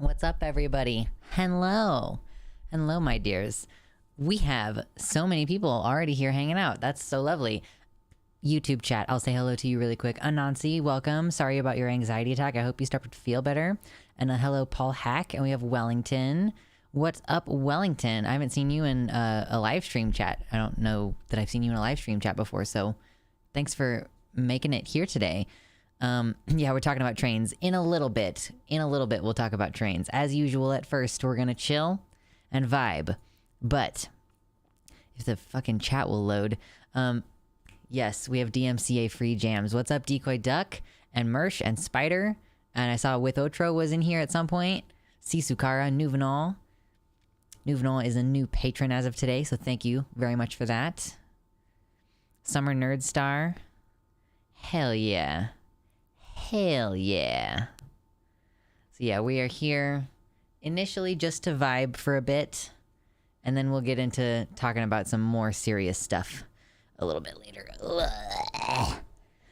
What's up, everybody? Hello. Hello, my dears. We have so many people already here hanging out. That's so lovely. YouTube chat, I'll say hello to you really quick. Anansi, welcome. Sorry about your anxiety attack. I hope you start to feel better. And hello, Paul Hack. And we have Wellington. What's up, Wellington? I haven't seen you in a live stream chat. I don't know that I've seen you in a live stream chat before, so thanks for making it here today. Yeah, we're talking about trains in a little bit. In a little bit, we'll talk about trains. As usual, at first, we're going to chill and vibe. But if the fucking chat will load, yes, we have DMCA free jams. What's up, Decoy Duck and Mersh and Spider? And I saw With Otro was in here at some point. Sisukara, Nuvenal. Nuvenal is a new patron as of today, so thank you very much for that. Summer Nerd Star. Hell yeah. Hell yeah. So yeah, we are here initially just to vibe for a bit, and then we'll get into talking about some more serious stuff a little bit later.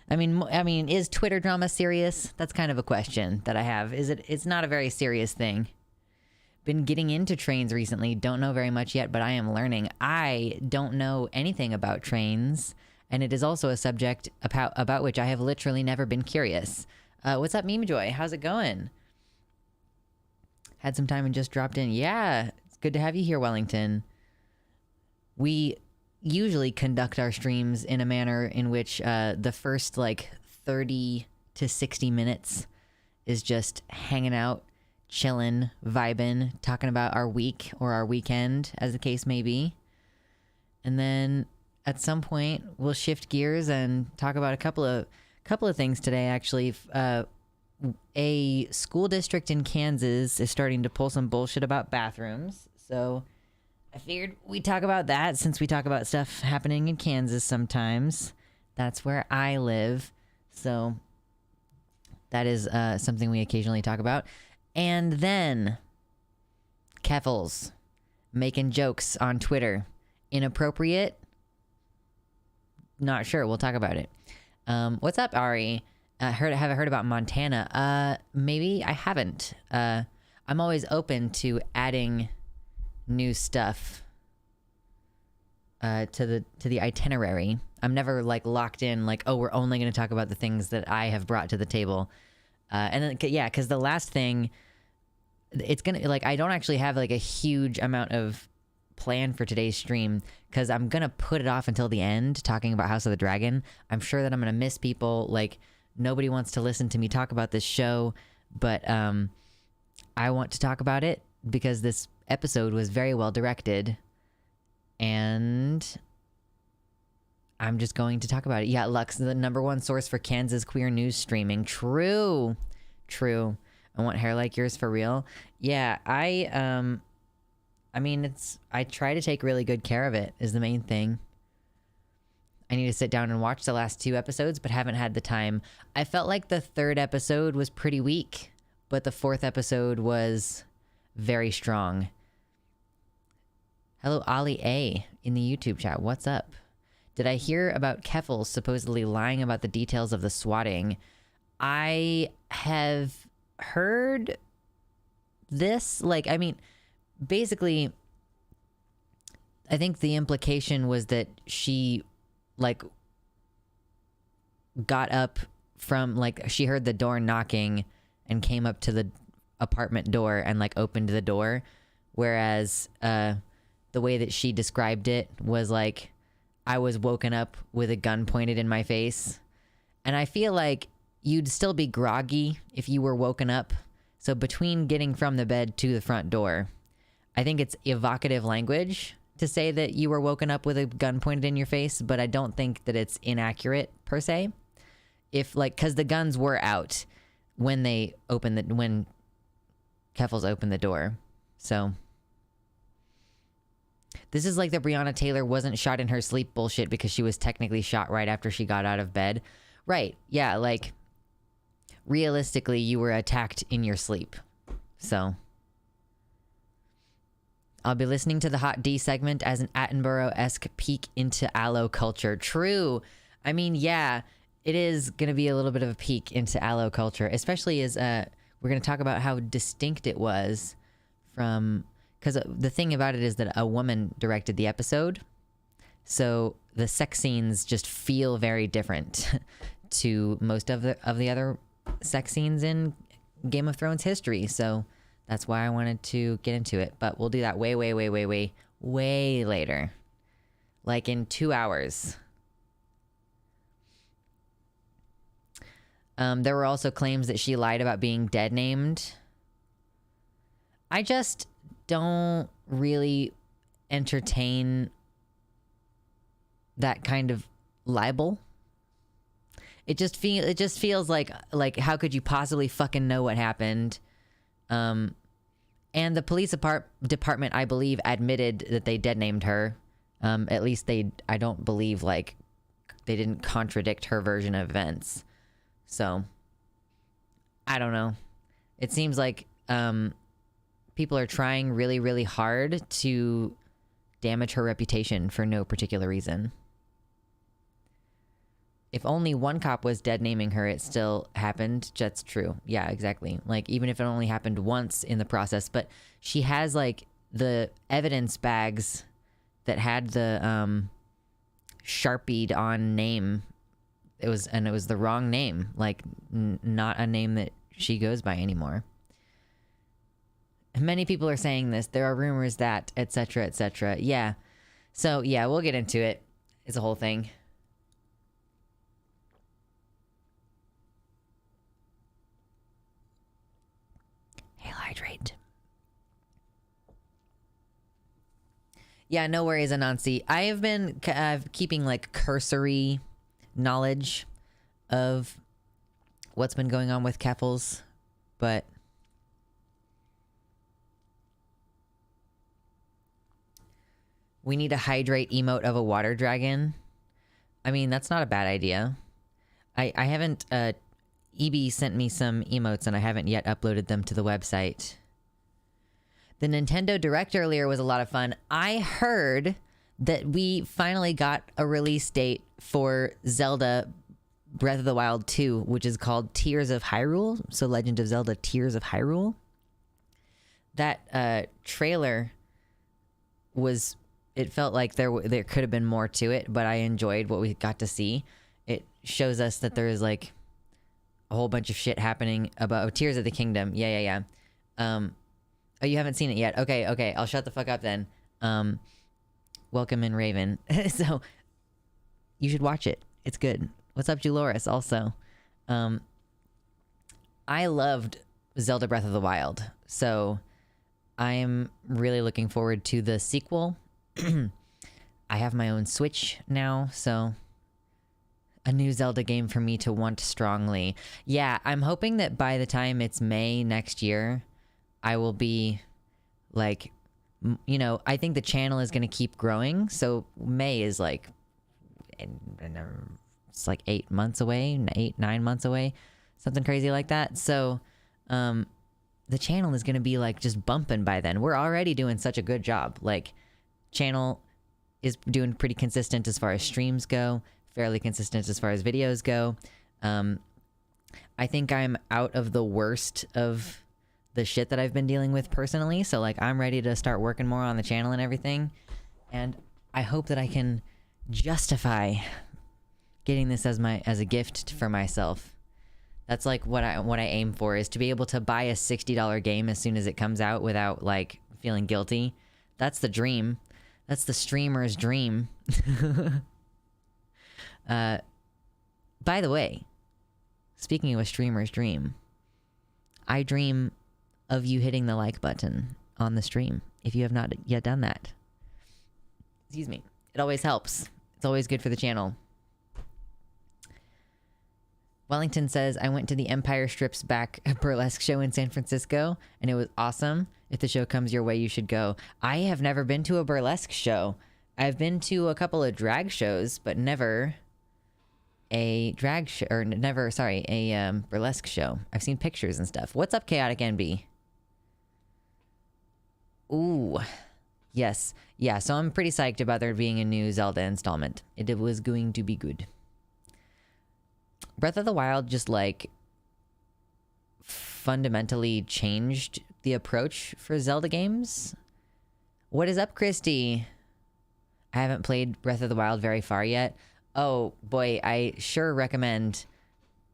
I mean, is Twitter drama serious? That's kind of a question that I have. It's not a very serious thing. Been getting into trains recently. Don't know very much yet, but I am learning. I don't know anything about trains, and it is also a subject about which I have literally never been curious. What's up, Meme Joy? How's it going? Had some time and just dropped in. Yeah, it's good to have you here, Wellington. We usually conduct our streams in a manner in which the first 30 to 60 minutes is just hanging out, chilling, vibing, talking about our week or our weekend, as the case may be. And then at some point, we'll shift gears and talk about a couple of things today, actually. A school district in Kansas is starting to pull some bullshit about bathrooms. So I figured we'd talk about that since we talk about stuff happening in Kansas sometimes. That's where I live. So that is something we occasionally talk about. And then Keffels making jokes on Twitter. Inappropriate? Not sure. We'll talk about it. What's up, Ari? Have I heard about Montana? Maybe I haven't. I'm always open to adding new stuff to the itinerary. I'm never locked in we're only going to talk about the things that I have brought to the table. And then because the last thing, it's gonna I don't actually have a huge amount of plan for today's stream because I'm gonna put it off until the end talking about House of the Dragon. I'm sure that I'm gonna miss people. Nobody wants to listen to me talk about this show, but I want to talk about it because this episode was very well directed, and I'm just going to talk about it. Yeah, Lux, the #1 source for Kansas queer news streaming. True. I want hair like yours for real. Yeah, I try to take really good care of it is the main thing. I need to sit down and watch the last 2 episodes, but haven't had the time. I felt like the 3rd episode was pretty weak, but the 4th episode was very strong. Hello, Ali A in the YouTube chat. What's up? Did I hear about Keffel supposedly lying about the details of the swatting? I have heard this. Basically, I think the implication was that she got up from she heard the door knocking and came up to the apartment door and opened the door, whereas the way that she described it was I was woken up with a gun pointed in my face. And I feel like you'd still be groggy if you were woken up. So between getting from the bed to the front door, I think it's evocative language to say that you were woken up with a gun pointed in your face, but I don't think that it's inaccurate per se. Because the guns were out when when Keffels opened the door. So this is the Breonna Taylor wasn't shot in her sleep bullshit because she was technically shot right after she got out of bed. Right. Yeah. Realistically, you were attacked in your sleep. So I'll be listening to the Hot D segment as an Attenborough-esque peek into allo culture. True. I mean, yeah, it is going to be a little bit of a peek into allo culture, especially as We're going to talk about how distinct it was from, because the thing about it is that a woman directed the episode. So the sex scenes just feel very different to most of the other sex scenes in Game of Thrones history. So that's why I wanted to get into it. But we'll do that way later. Like in 2 hours. There were also claims that she lied about being dead named. I just don't really entertain that kind of libel. It just feels like how could you possibly fucking know what happened? And the police department, I believe, admitted that they dead named her. At least I don't believe like they didn't contradict her version of events. So, I don't know. It seems like people are trying really, really hard to damage her reputation for no particular reason. If only one cop was dead naming her, it still happened. That's true. Yeah, exactly. Like, even if it only happened once in the process. But she has, like, the evidence bags that had the Sharpied on name. It was the wrong name, like not a name that she goes by anymore. Many people are saying this. There are rumors that, etc., etc. Yeah. So yeah, we'll get into it. It's a whole thing. Hail hydrate. Yeah, no worries, Anansi. I have been keeping like cursory knowledge of what's been going on with Keffels, but we need a hydrate emote of a water dragon. I mean, that's not a bad idea. I haven't EB sent me some emotes and I haven't yet uploaded them to the website. The Nintendo Direct earlier was a lot of fun. I heard that we finally got a release date for Zelda Breath of the Wild 2, which is called Tears of Hyrule. So Legend of Zelda Tears of Hyrule. That trailer was, it felt like there could have been more to it, but I enjoyed what we got to see. It shows us that there is like a whole bunch of shit happening about Tears of the Kingdom. Yeah. Oh, you haven't seen it yet? Okay. I'll shut the fuck up then. Welcome in, Raven. So you should watch it. It's good. What's up, Juloris? Also, I loved Zelda Breath of the Wild, so I'm really looking forward to the sequel. I have my own Switch now, so a new Zelda game for me to want strongly. Yeah, I'm hoping that by the time it's May next year, I will be like, you know, I think the channel is going to keep growing. So May is like, it's like 8 months away, 9 months away, something crazy like that. So the channel is going to be like just bumping by then. We're already doing such a good job. Like, channel is doing pretty consistent as far as streams go, fairly consistent as far as videos go. I think I'm out of the worst of the shit that I've been dealing with personally. So like, I'm ready to start working more on the channel and everything. And I hope that I can justify getting this as a gift for myself. That's like what I aim for, is to be able to buy a $60 game as soon as it comes out without like feeling guilty. That's the dream. That's the streamer's dream. By the way, speaking of a streamer's dream, I dream of you hitting the like button on the stream if you have not yet done that. Excuse me. It always helps. It's always good for the channel. Wellington says, I went to the Empire Strips Back burlesque show in San Francisco, and it was awesome. If the show comes your way, you should go. I have never been to a burlesque show. I've been to a couple of drag shows, but never a burlesque show. I've seen pictures and stuff. What's up, Chaotic NB? Ooh, yes. Yeah, so I'm pretty psyched about there being a new Zelda installment. It was going to be good. Breath of the Wild just, like, fundamentally changed the approach for Zelda games. What is up, Christy? I haven't played Breath of the Wild very far yet. Oh boy, I sure recommend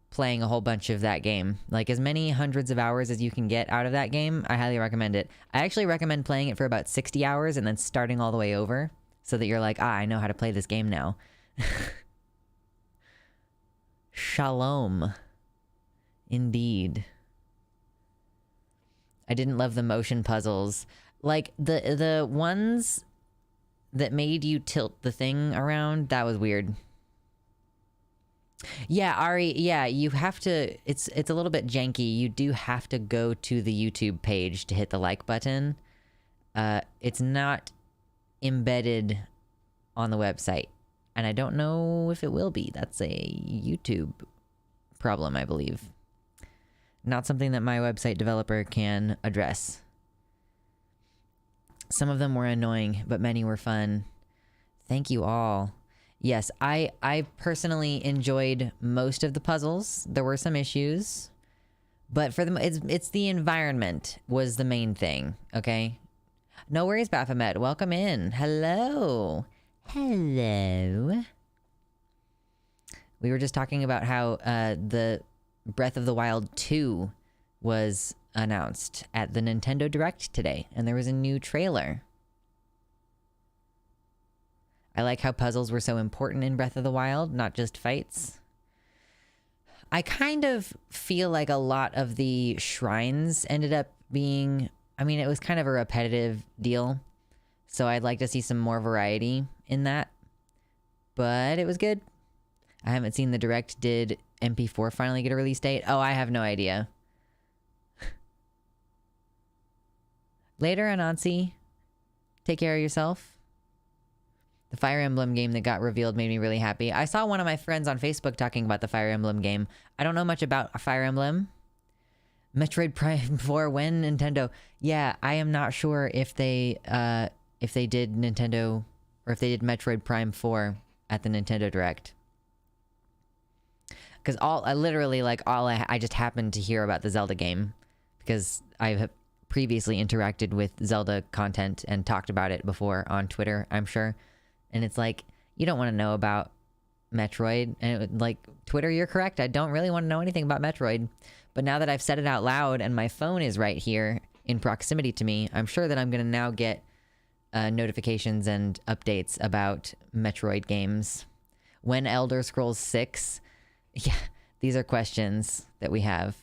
playing a whole bunch of that game. Like as many hundreds of hours as you can get out of that game, I highly recommend it. I actually recommend playing it for about 60 hours and then starting all the way over so that you're like, I know how to play this game now. Shalom. Indeed. I didn't love the motion puzzles. Like the ones that made you tilt the thing around, that was weird. Yeah, Ari, yeah, you have to, it's a little bit janky. You do have to go to the YouTube page to hit the like button. It's not embedded on the website. And I don't know if it will be. That's a YouTube problem, I believe. Not something that my website developer can address. Some of them were annoying, but many were fun. Thank you all. Yes, I personally enjoyed most of the puzzles. There were some issues, but for them, it's the environment was the main thing. Okay, no worries, Baphomet. Welcome in. Hello, hello. We were just talking about how the Breath of the Wild 2 was announced at the Nintendo Direct today, and there was a new trailer. I like how puzzles were so important in Breath of the Wild, not just fights. I kind of feel like a lot of the shrines ended up being, I mean, it was kind of a repetitive deal. So I'd like to see some more variety in that. But it was good. I haven't seen the Direct. Did MP4 finally get a release date? Oh, I have no idea. Later, Anansi. Take care of yourself. The Fire Emblem game that got revealed made me really happy. I saw one of my friends on Facebook talking about the Fire Emblem game. I don't know much about Fire Emblem. Metroid Prime 4, when Nintendo? Yeah, I am not sure if they did Nintendo, or if they did Metroid Prime 4 at the Nintendo Direct. Because I just happened to hear about the Zelda game because I have previously interacted with Zelda content and talked about it before on Twitter, I'm sure. And it's like, you don't want to know about Metroid. And like, Twitter, you're correct. I don't really want to know anything about Metroid. But now that I've said it out loud and my phone is right here in proximity to me, I'm sure that I'm going to now get notifications and updates about Metroid games. When Elder Scrolls 6? Yeah, these are questions that we have.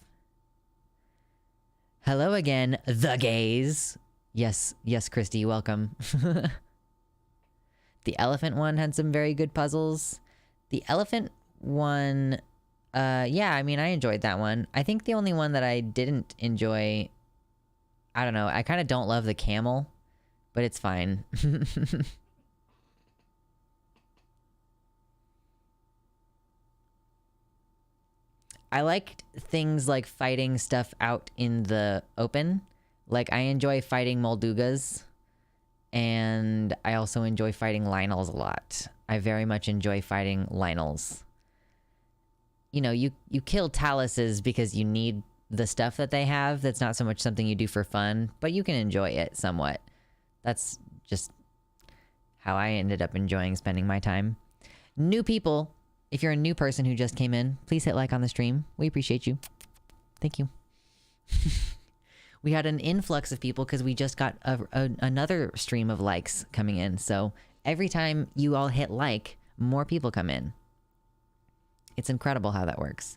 Hello again, the gays. Yes, Christy, welcome. The elephant one had some very good puzzles. The elephant one, yeah, I mean, I enjoyed that one. I think the only one that I didn't enjoy, I don't know, I kind of don't love the camel, but it's fine. I liked things like fighting stuff out in the open. Like, I enjoy fighting Moldugas. And I also enjoy fighting Lynels a lot. I very much enjoy fighting Lynels. You know, you kill Taluses because you need the stuff that they have. That's not so much something you do for fun, but you can enjoy it somewhat. That's just how I ended up enjoying spending my time. New people, if you're a new person who just came in, please hit like on the stream. We appreciate you. Thank you. We had an influx of people because we just got another stream of likes coming in. So every time you all hit like, more people come in. It's incredible how that works.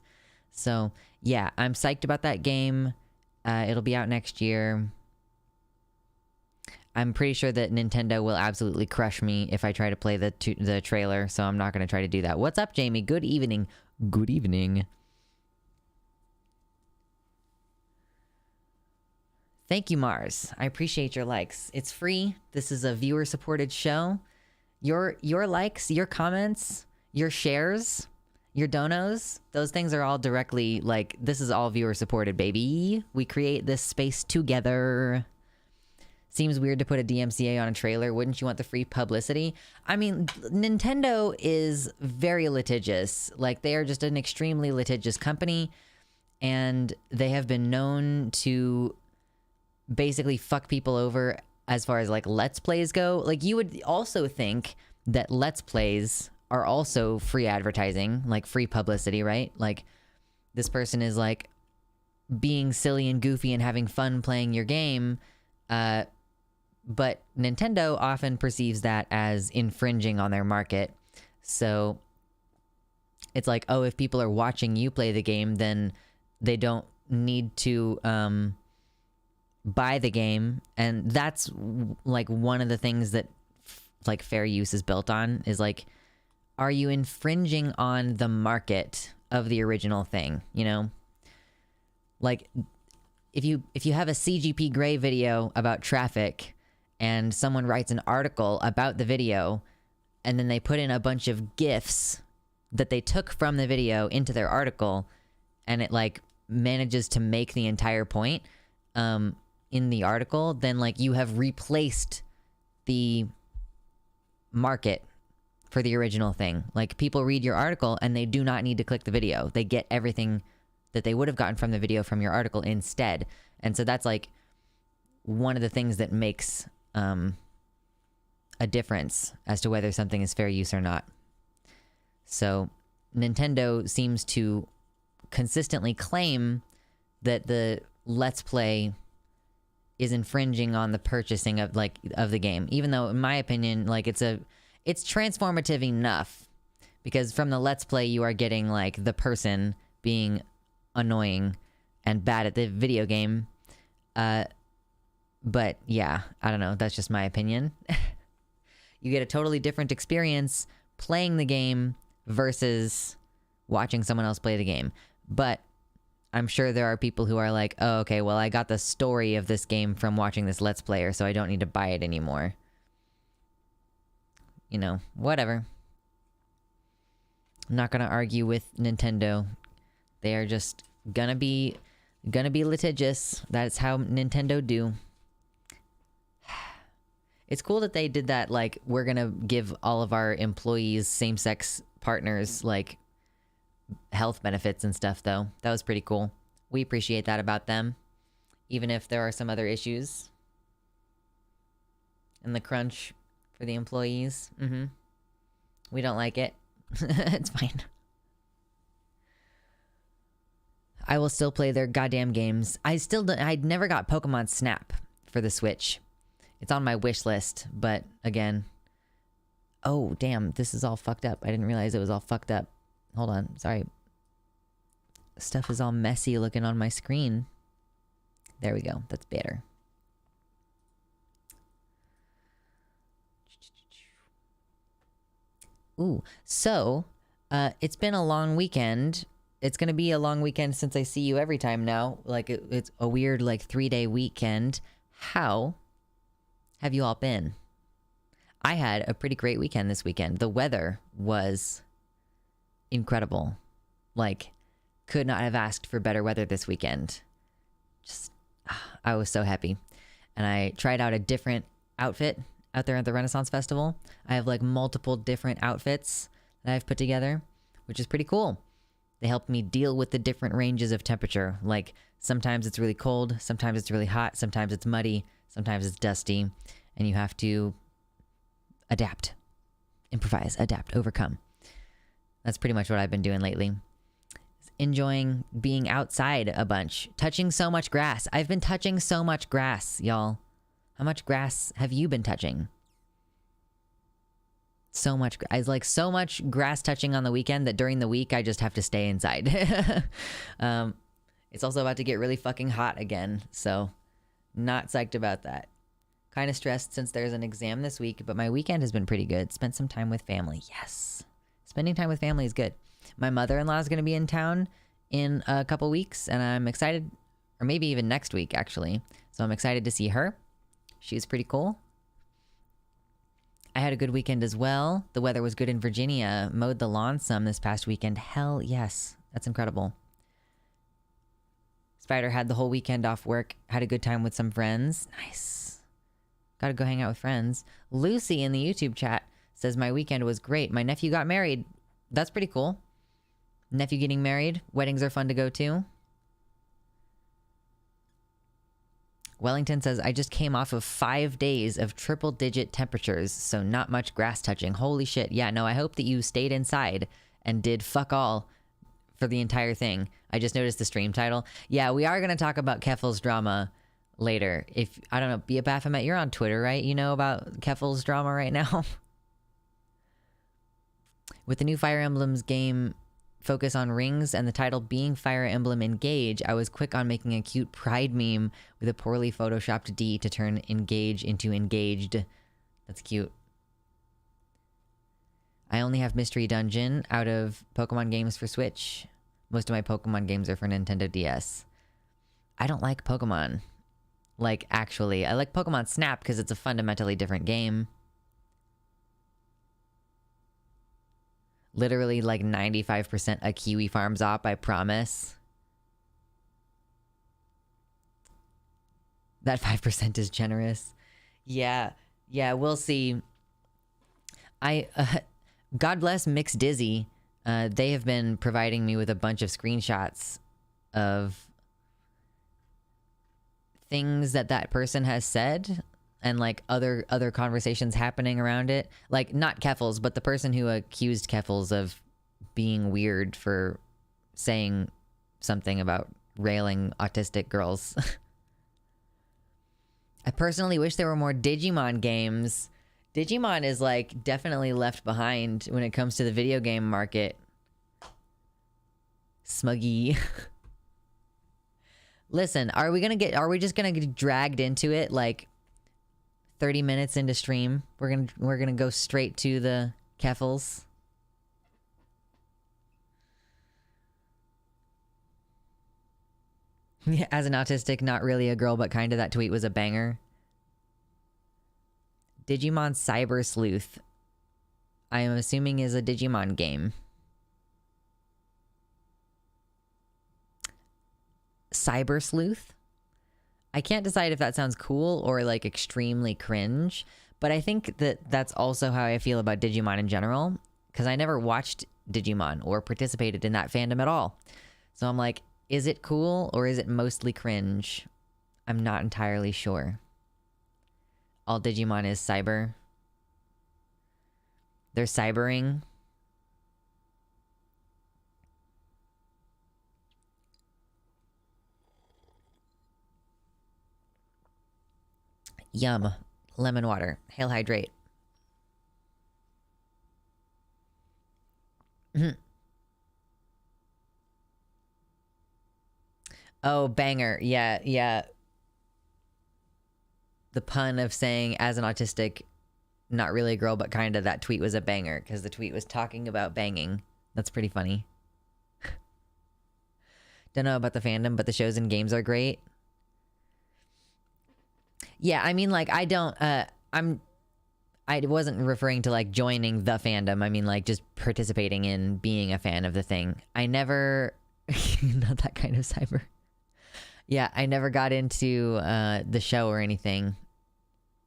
So yeah, I'm psyched about that game. It'll be out next year. I'm pretty sure that Nintendo will absolutely crush me if I try to play the trailer. So I'm not going to try to do that. What's up, Jamie? Good evening. Good evening. Thank you, Mars. I appreciate your likes. It's free. This is a viewer-supported show. Your likes, your comments, your shares, your donos, those things are all directly, like, this is all viewer-supported, baby. We create this space together. Seems weird to put a DMCA on a trailer. Wouldn't you want the free publicity? I mean, Nintendo is very litigious. Like, they are just an extremely litigious company. and they have been known to basically fuck people over as far as like Let's Plays go. Like, you would also think that Let's Plays are also free advertising, like free publicity, right? Like, this person is like being silly and goofy and having fun playing your game, but Nintendo often perceives that as infringing on their market. So it's like, oh, if people are watching you play the game, then they don't need to buy the game. And that's like one of the things that like fair use is built on, is like, are you infringing on the market of the original thing? You know, like if you have a CGP Grey video about traffic and someone writes an article about the video and then they put in a bunch of GIFs that they took from the video into their article, and it like manages to make the entire point in the article, then like you have replaced the market for the original thing. Like, people read your article and they do not need to click the video. They get everything that they would have gotten from the video from your article instead. And so that's like one of the things that makes a difference as to whether something is fair use or not. So Nintendo seems to consistently claim that the Let's Play is infringing on the purchasing of the game, even though in my opinion, like, it's transformative enough, because from the Let's Play you are getting like the person being annoying and bad at the video game. But yeah, I don't know, that's just my opinion. You get a totally different experience playing the game versus watching someone else play the game. But I'm sure there are people who are like, oh, okay, well, I got the story of this game from watching this Let's Player, so I don't need to buy it anymore. You know, whatever. I'm not gonna argue with Nintendo. They are just gonna be litigious. That's how Nintendo do. It's cool that they did that, like, we're gonna give all of our employees, same-sex partners, like, health benefits and stuff, though. That was pretty cool. We appreciate that about them, even if there are some other issues in the crunch for the employees. We don't like it. It's fine. I will still play their goddamn games. I never got Pokemon Snap for the Switch. It's on my wish list, but again, oh damn, this is all fucked up. I didn't realize it was all fucked up. Hold on, sorry. Stuff is all messy looking on my screen. There we go, that's better. Ooh, so, it's been a long weekend. It's gonna be a long weekend since I see you every time now. Like, it's a weird, like, 3-day weekend. How have you all been? I had a pretty great weekend this weekend. The weather was incredible. Like, could not have asked for better weather this weekend. Just, I was so happy. And I tried out a different outfit out there at the Renaissance Festival. I have like multiple different outfits that I've put together, which is pretty cool. They help me deal with the different ranges of temperature. Like, sometimes it's really cold, sometimes it's really hot, sometimes it's muddy, sometimes it's dusty, and you have to adapt, improvise, adapt, overcome. That's pretty much what I've been doing lately. Enjoying being outside a bunch, touching so much grass. I've been touching so much grass, y'all. How much grass have you been touching? So much. I was like so much grass touching on the weekend that during the week I just have to stay inside. It's also about to get really fucking hot again, so not psyched about that. Kind of stressed since there's an exam this week, but my weekend has been pretty good. Spent some time with family. Yes. Spending time with family is good. My mother-in-law is going to be in town in a couple weeks, and I'm excited, or maybe even next week, actually. So I'm excited to see her. She's pretty cool. I had a good weekend as well. The weather was good in Virginia. Mowed the lawn some this past weekend. Hell yes. That's incredible. Spider had the whole weekend off work. Had a good time with some friends. Nice. Gotta go hang out with friends. Lucy in the YouTube chat says, my weekend was great. My nephew got married. That's pretty cool. Nephew getting married. Weddings are fun to go to. Wellington says, I just came off of 5 days of triple digit temperatures, so not much grass touching. Holy shit. Yeah, no, I hope that you stayed inside and did fuck all for the entire thing. I just noticed the stream title. Yeah, we are going to talk about Keffel's drama later. If, I don't know, be a Baphomet, you're on Twitter, right? You know about Keffel's drama right now? With the new Fire Emblem's game focus on rings and the title being Fire Emblem Engage, I was quick on making a cute pride meme with a poorly photoshopped D to turn engage into engaged. That's cute. I only have Mystery Dungeon out of Pokemon games for Switch. Most of my Pokemon games are for Nintendo DS. I don't like Pokemon. Like, actually. I like Pokemon Snap because it's a fundamentally different game. Literally like 95% a Kiwi Farms op, I promise. That 5% is generous. Yeah, we'll see. God bless Mix Dizzy. They have been providing me with a bunch of screenshots of things that person has said and like other conversations happening around it. Like not Keffels, but the person who accused Keffels of being weird for saying something about railing autistic girls. I personally wish there were more Digimon games. Digimon is like definitely left behind when it comes to the video game market. Smuggy. Listen, are we just gonna get dragged into it like 30 minutes into stream? We're gonna go straight to the Keffels. Yeah, as an autistic, not really a girl, but kinda, that tweet was a banger. Digimon Cyber Sleuth, I am assuming, is a Digimon game. Cyber Sleuth? I can't decide if that sounds cool or like extremely cringe, but I think that that's also how I feel about Digimon in general, because I never watched Digimon or participated in that fandom at all. So I'm like, is it cool or is it mostly cringe? I'm not entirely sure. All Digimon is cyber. They're cybering. Yum. Lemon water. Hail hydrate. Oh, banger. Yeah. The pun of saying, as an autistic, not really a girl, but kinda, that tweet was a banger, because the tweet was talking about banging. That's pretty funny. Don't know about the fandom, but the shows and games are great. Yeah, I mean, like, I wasn't referring to, like, joining the fandom. I mean, like, just participating in being a fan of the thing. I never... Not that kind of cyber. Yeah, I never got into the show or anything.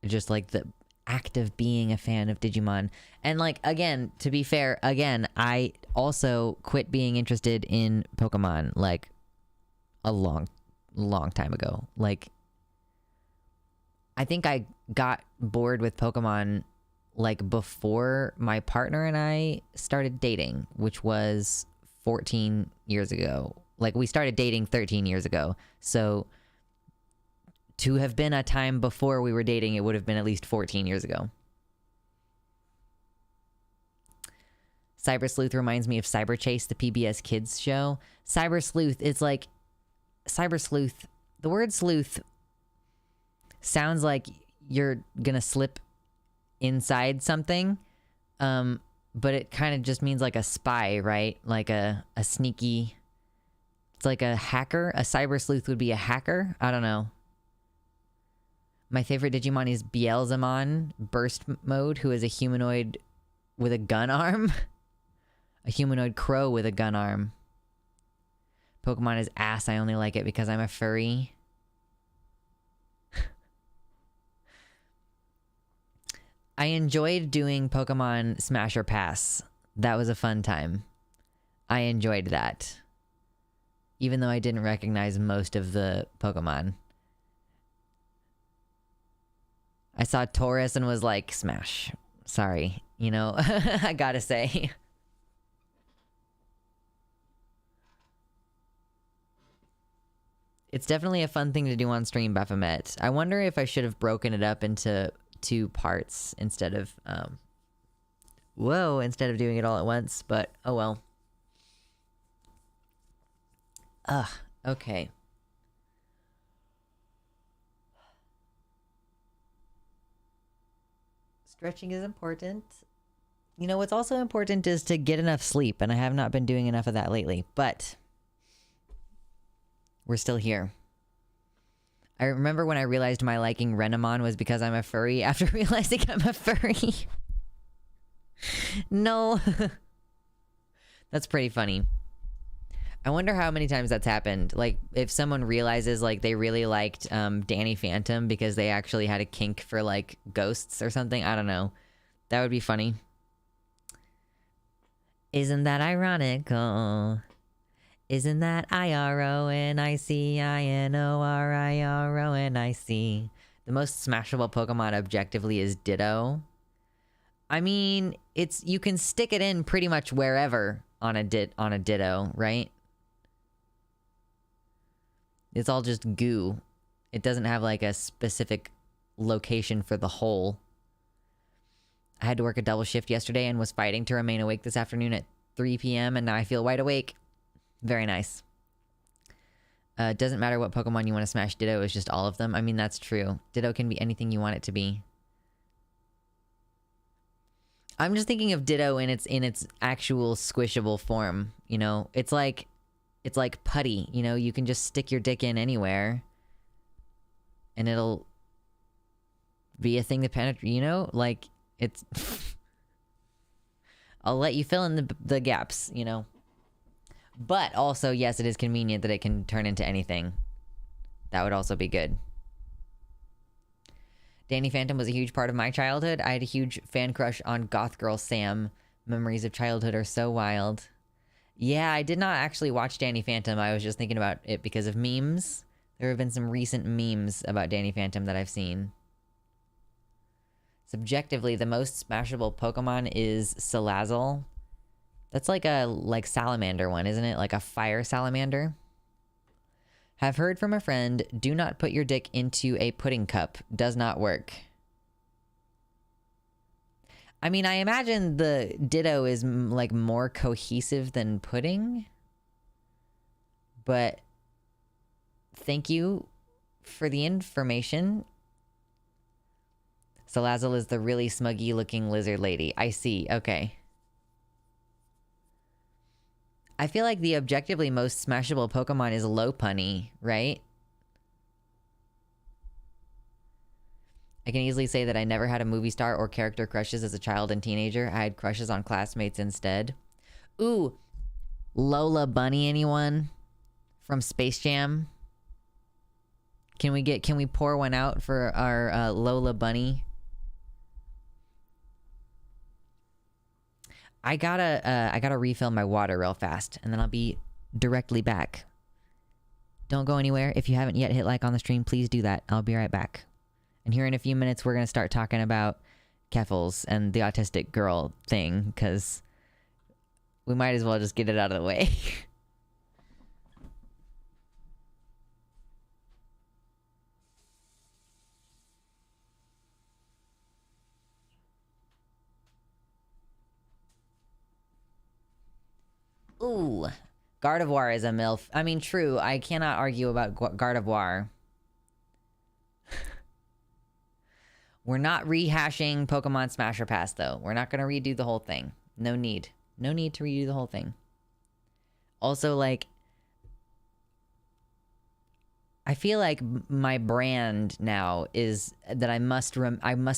Just, like, the act of being a fan of Digimon. And, like, again, to be fair, I also quit being interested in Pokemon, like, a long time ago. Like... I think I got bored with Pokemon like before my partner and I started dating, which was 14 years ago. Like we started dating 13 years ago. So to have been a time before we were dating, it would have been at least 14 years ago. Cyber Sleuth reminds me of Cyber Chase, the PBS Kids show. Cyber Sleuth, it's like Cyber Sleuth. The word sleuth sounds like you're gonna slip inside something, but it kind of just means like a spy, right? Like a sneaky... It's like a hacker. A cyber sleuth would be a hacker. I don't know. My favorite Digimon is Beelzemon Burst Mode, who is a humanoid with a gun arm. A humanoid crow with a gun arm. Pokemon is ass. I only like it because I'm a furry. I enjoyed doing Pokemon Smash or Pass. That was a fun time. I enjoyed that. Even though I didn't recognize most of the Pokemon. I saw Taurus and was like, smash. Sorry, you know, I gotta say. It's definitely a fun thing to do on stream, Baphomet. I wonder if I should have broken it up into 2 parts instead of, instead of doing it all at once, but oh well. Ugh, okay. Stretching is important. You know, what's also important is to get enough sleep, and I have not been doing enough of that lately, but we're still here. I remember when I realized my liking Renamon was because I'm a furry after realizing I'm a furry. No. That's pretty funny. I wonder how many times that's happened. Like, if someone realizes, like, they really liked Danny Phantom because they actually had a kink for, like, ghosts or something. I don't know. That would be funny. Isn't that ironical? Isn't that IRONICINORIRONIC? The most smashable Pokemon objectively is Ditto. I mean, you can stick it in pretty much wherever on a Ditto, right? It's all just goo. It doesn't have like a specific location for the hole. I had to work a double shift yesterday and was fighting to remain awake this afternoon at 3 p.m. and now I feel wide awake. Very nice. It doesn't matter what Pokemon you want to smash Ditto, it's just all of them. I mean, that's true. Ditto can be anything you want it to be. I'm just thinking of Ditto in its actual squishable form, you know? It's like putty, you know? You can just stick your dick in anywhere and it'll be a thing to penetrate, you know? Like, it's... I'll let you fill in the gaps, you know? But also, yes, it is convenient that it can turn into anything. That would also be good. Danny Phantom was a huge part of my childhood. I had a huge fan crush on Goth Girl Sam. Memories of childhood are so wild. Yeah, I did not actually watch Danny Phantom. I was just thinking about it because of memes. There have been some recent memes about Danny Phantom that I've seen. Subjectively, the most smashable Pokemon is Salazzle. That's like a salamander one, isn't it? Like a fire salamander. Have heard from a friend, do not put your dick into a pudding cup. Does not work. I mean, I imagine the Ditto is like more cohesive than pudding. But thank you for the information. Salazzle is the really smuggy looking lizard lady. I see. Okay. I feel like the objectively most smashable Pokemon is Lopunny, right? I can easily say that I never had a movie star or character crushes as a child and teenager. I had crushes on classmates instead. Ooh, Lola Bunny, anyone? From Space Jam? Can we pour one out for our Lola Bunny? I gotta refill my water real fast, and then I'll be directly back. Don't go anywhere. If you haven't yet hit like on the stream, please do that. I'll be right back. And here in a few minutes, we're gonna start talking about Keffals and the autistic girl thing, because we might as well just get it out of the way. Ooh, Gardevoir is a MILF. I mean, true. I cannot argue about Gardevoir. We're not rehashing Pokemon Smash or Pass, though. We're not going to redo the whole thing. No need. No need to redo the whole thing. Also, like, I feel like my brand now is that I must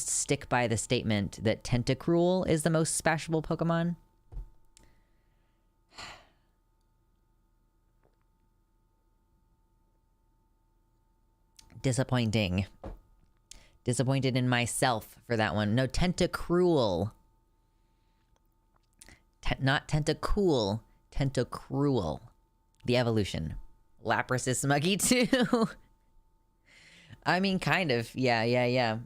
stick by the statement that Tentacruel is the most smashable Pokemon. Disappointing. Disappointed in myself for that one. No, Tentacruel. Not Tentacool. Tentacruel. The evolution. Lapras is smuggy too. I mean, kind of. Yeah.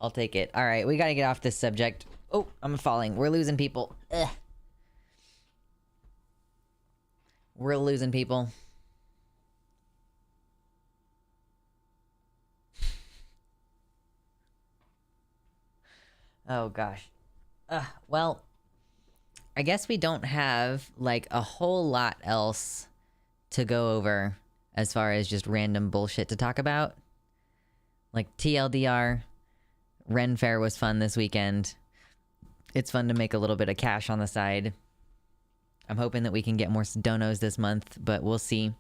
I'll take it. All right, we gotta get off this subject. Oh, I'm falling. We're losing people. Ugh. We're losing people. Oh, gosh. Well, I guess we don't have, like, a whole lot else to go over as far as just random bullshit to talk about. Like, TLDR, Ren Fair was fun this weekend. It's fun to make a little bit of cash on the side. I'm hoping that we can get more donos this month, but we'll see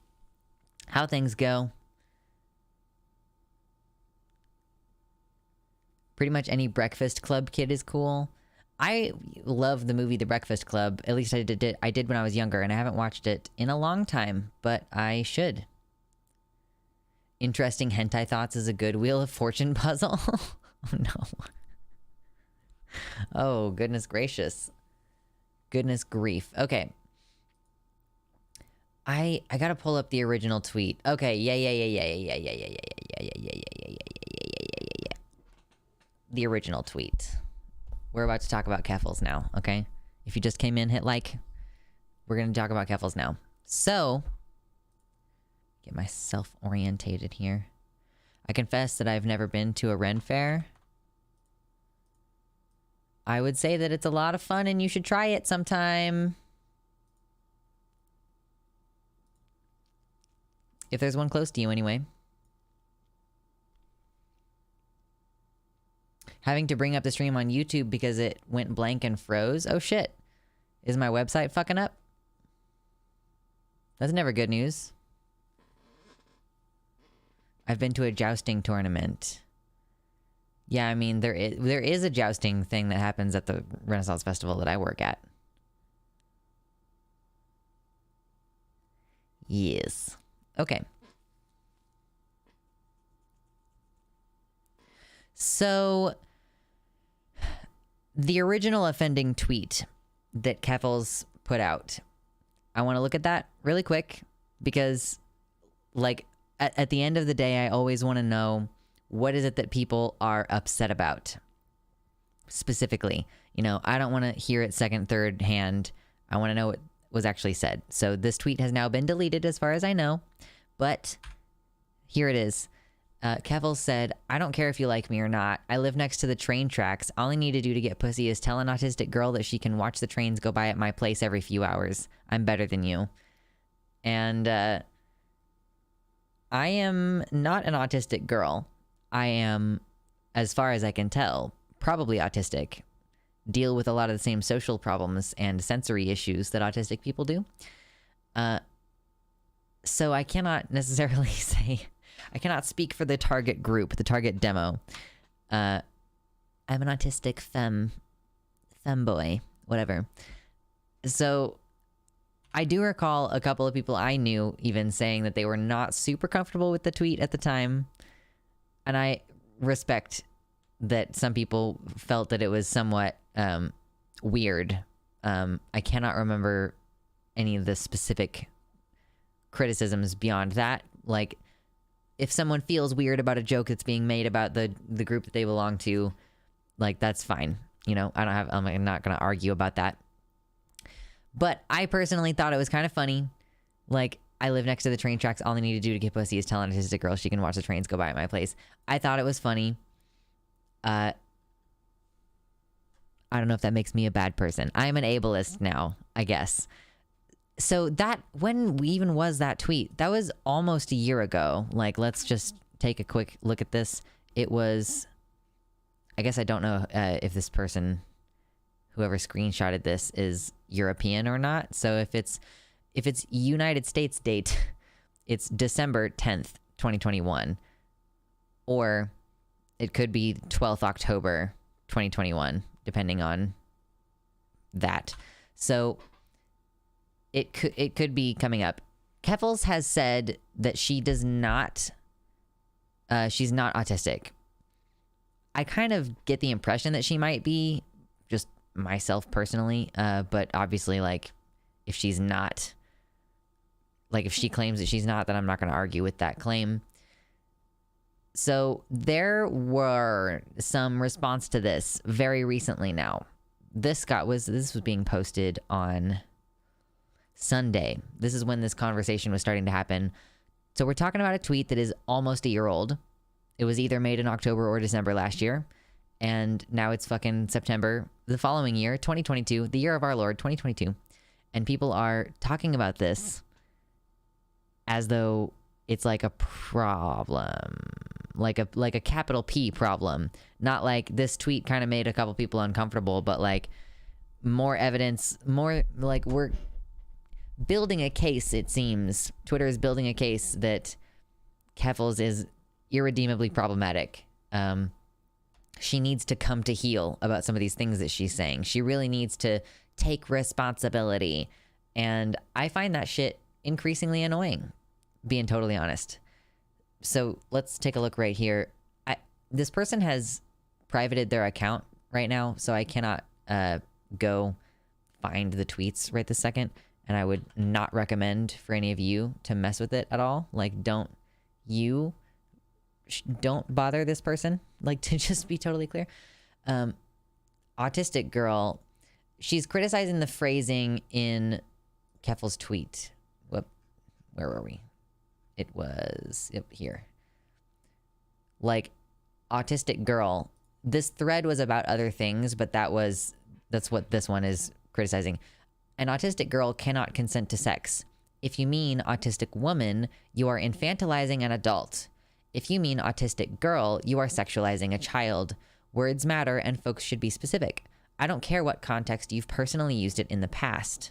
how things go. Pretty much any Breakfast Club kid is cool. I love the movie The Breakfast Club. At least I did when I was younger, and I haven't watched it in a long time, but I should. Interesting hentai thoughts is a good Wheel of Fortune puzzle. Oh no. Oh, goodness gracious. Goodness grief. Okay. I gotta pull up the original tweet. Okay, yeah. The original tweet. We're about to talk about Keffals now, okay? If you just came in, hit like. We're gonna talk about Keffals now. So, get myself orientated here. I confess that I've never been to a Ren Fair. I would say that it's a lot of fun and you should try it sometime. If there's one close to you anyway. Having to bring up the stream on YouTube because it went blank and froze. Oh shit. Is my website fucking up? That's never good news. I've been to a jousting tournament. Yeah, I mean, there is a jousting thing that happens at the Renaissance Festival that I work at. Yes. Okay. So, the original offending tweet that Keffals put out, I want to look at that really quick because, like, at the end of the day, I always want to know what is it that people are upset about. Specifically, you know, I don't want to hear it second, third hand. I want to know what was actually said. So this tweet has now been deleted as far as I know, but here it is. Keffals said, I don't care if you like me or not. I live next to the train tracks. All I need to do to get pussy is tell an autistic girl that she can watch the trains go by at my place every few hours. I'm better than you. And I am not an autistic girl. I am, as far as I can tell, probably autistic. Deal with a lot of the same social problems and sensory issues that autistic people do. So I cannot necessarily say... I cannot speak for the target group, the target demo. I'm an autistic femboy, whatever. So I do recall a couple of people I knew even saying that they were not super comfortable with the tweet at the time. And I respect that some people felt that it was somewhat weird. I cannot remember any of the specific criticisms beyond that. Like, if someone feels weird about a joke that's being made about the group that they belong to, like, that's fine. You know, I'm not going to argue about that. But I personally thought it was kind of funny. Like, I live next to the train tracks. All I need to do to get pussy is tell an autistic girl she can watch the trains go by at my place. I thought it was funny. I don't know if that makes me a bad person. I'm an ableist now, I guess. So that, when even was that tweet? That was almost a year ago. Like, let's just take a quick look at this. It was, I guess I don't know if this person, whoever screenshotted this, is European or not. So if it's United States date, it's December 10th, 2021. Or it could be 12th October, 2021, depending on that. So it could be coming up. Keffals has said that she does not, she's not autistic. I kind of get the impression that she might be, just myself personally, but obviously, like, if she's not, like, if she claims that she's not, then I'm not going to argue with that claim. So there were some response to this very recently now. This was being posted on Sunday. This is when this conversation was starting to happen. So we're talking about a tweet that is almost a year old. It was either made in October or December last year. And now it's fucking September the following year, 2022, the year of our Lord, 2022. And people are talking about this as though it's like a problem, like a capital P problem. Not like this tweet kind of made a couple people uncomfortable, but like more evidence, more like we're building a case, it seems. Twitter is building a case that Keffals is irredeemably problematic. She needs to come to heel about some of these things that she's saying. She really needs to take responsibility. And I find that shit increasingly annoying, being totally honest. So let's take a look right here. This person has privated their account right now, so I cannot go find the tweets right this second. And I would not recommend for any of you to mess with it at all. Like, don't bother this person, like, to just be totally clear. Autistic girl, she's criticizing the phrasing in Keffals' tweet. Where were we? It was here. Like, autistic girl. This thread was about other things, but that's what this one is criticizing. An autistic girl cannot consent to sex. If you mean autistic woman, you are infantilizing an adult. If you mean autistic girl, you are sexualizing a child. Words matter and folks should be specific. I don't care what context you've personally used it in the past.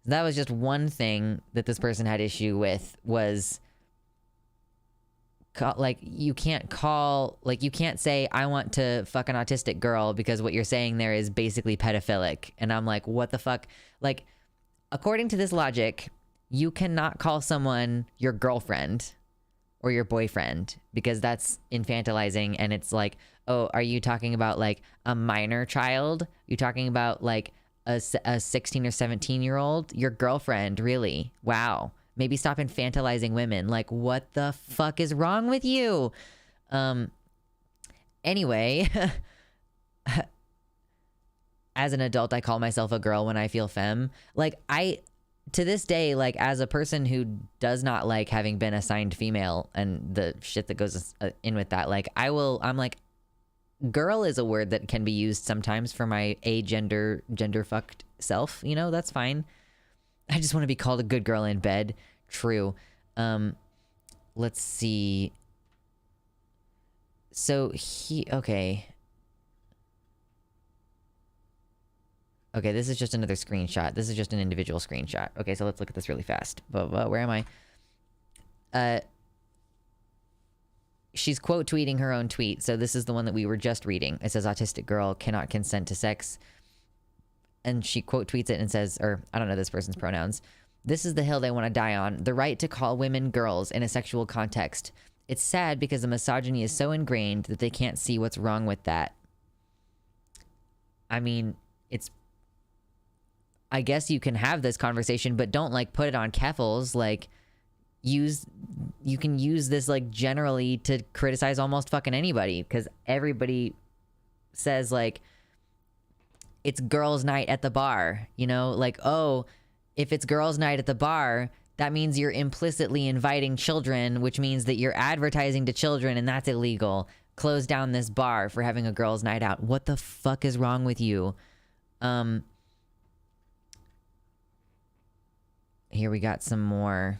That was just one thing that this person had issue with, was like, you can't say I want to fuck an autistic girl because what you're saying there is basically pedophilic. And I'm like, what the fuck? Like, according to this logic, you cannot call someone your girlfriend or your boyfriend because that's infantilizing. And it's like, oh, are you talking about like a minor child? You talking about like a 16 or 17-year-old? Your girlfriend, really? Wow. Maybe stop infantilizing women. Like, what the fuck is wrong with you? Anyway, as an adult, I call myself a girl when I feel femme. Like, to this day, like, as a person who does not like having been assigned female and the shit that goes in with that, like, I'm like, girl is a word that can be used sometimes for my gender fucked self, you know, that's fine. I just want to be called a good girl in bed. True. Let's see. So okay, this is just another screenshot. This is just an individual screenshot. Okay, so let's look at this really fast. But where am I? She's quote tweeting her own tweet. So this is the one that we were just reading. It says autistic girl cannot consent to sex. And she quote tweets it and says, or I don't know this person's pronouns. This is the hill they want to die on. The right to call women girls in a sexual context. It's sad because the misogyny is so ingrained that they can't see what's wrong with that. I mean, I guess you can have this conversation, but don't like put it on Keffals. Like, you can use this like generally to criticize almost fucking anybody, because everybody says like, it's girls' night at the bar, you know, like, oh, if it's girls' night at the bar, that means you're implicitly inviting children, which means that you're advertising to children, and that's illegal. Close down this bar for having a girls' night out. What the fuck is wrong with you? Here we got some more.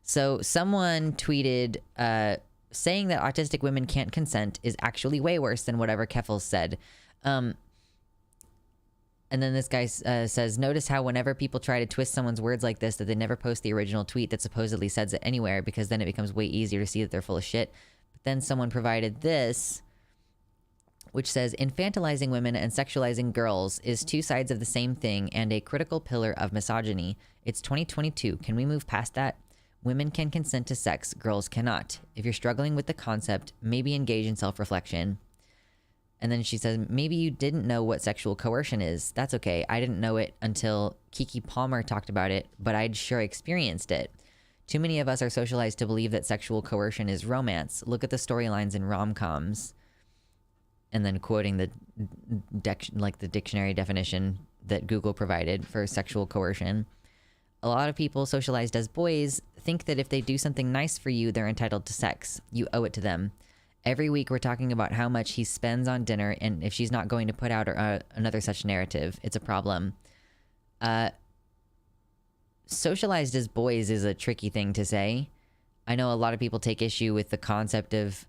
So someone tweeted, saying that autistic women can't consent is actually way worse than whatever Keffals said. And then this guy says, notice how whenever people try to twist someone's words like this, that they never post the original tweet that supposedly says it anywhere, because then it becomes way easier to see that they're full of shit. But then someone provided this, which says, infantilizing women and sexualizing girls is two sides of the same thing and a critical pillar of misogyny. It's 2022. Can we move past that? Women can consent to sex, girls cannot. If you're struggling with the concept, maybe engage in self-reflection. And then she says, maybe you didn't know what sexual coercion is. That's okay. I didn't know it until Kiki Palmer talked about it, but I'd sure experienced it. Too many of us are socialized to believe that sexual coercion is romance. Look at the storylines in rom-coms. And then quoting the dictionary definition that Google provided for sexual coercion. A lot of people socialized as boys think that if they do something nice for you, they're entitled to sex. You owe it to them. Every week we're talking about how much he spends on dinner, and if she's not going to put out another such narrative, it's a problem. Socialized as boys is a tricky thing to say. I know a lot of people take issue with the concept of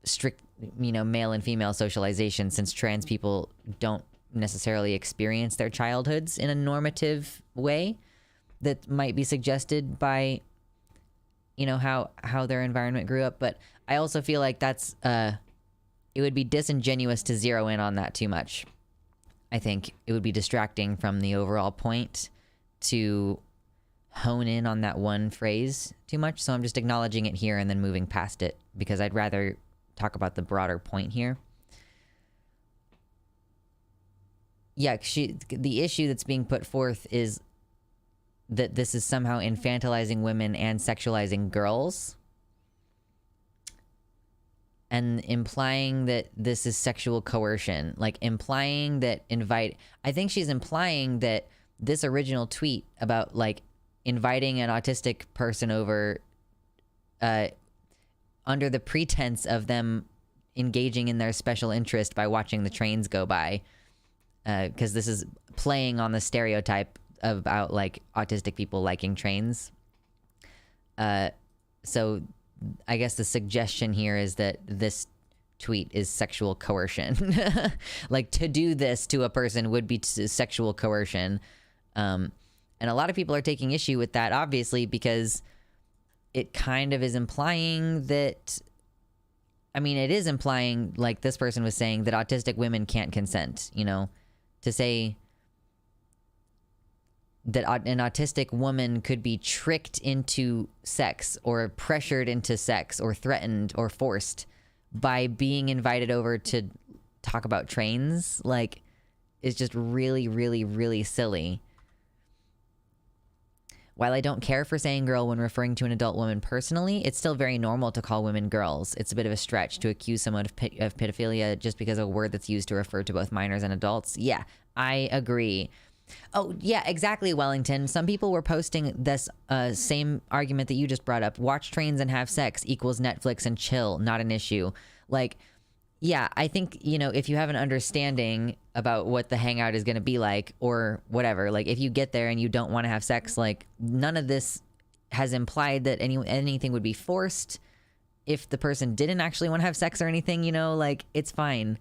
strict, male and female socialization, since trans people don't necessarily experience their childhoods in a normative way that might be suggested by, how their environment grew up. But I also feel like that's, it would be disingenuous to zero in on that too much. I think it would be distracting from the overall point to hone in on that one phrase too much. So I'm just acknowledging it here and then moving past it, because I'd rather talk about the broader point here. Yeah, the issue that's being put forth is that this is somehow infantilizing women and sexualizing girls, and implying that this is sexual coercion, implying that I think she's implying that this original tweet about inviting an autistic person over under the pretense of them engaging in their special interest by watching the trains go by, because this is playing on the stereotype about autistic people liking trains. So I guess the suggestion here is that this tweet is sexual coercion. To do this to a person would be sexual coercion. And a lot of people are taking issue with that, obviously, because it kind of is implying that, it is implying, like this person was saying, that autistic women can't consent, to say that an autistic woman could be tricked into sex or pressured into sex or threatened or forced by being invited over to talk about trains, is just really, really, really silly. While I don't care for saying girl when referring to an adult woman personally, it's still very normal to call women girls. It's a bit of a stretch to accuse someone of pedophilia just because of a word that's used to refer to both minors and adults. Yeah, I agree. Oh, yeah, exactly, Wellington. Some people were posting this same argument that you just brought up. Watch trains and have sex equals Netflix and chill, not an issue. Yeah, I think, if you have an understanding about what the hangout is going to be like or whatever, if you get there and you don't want to have sex, none of this has implied that anything would be forced. If the person didn't actually want to have sex or anything, it's fine.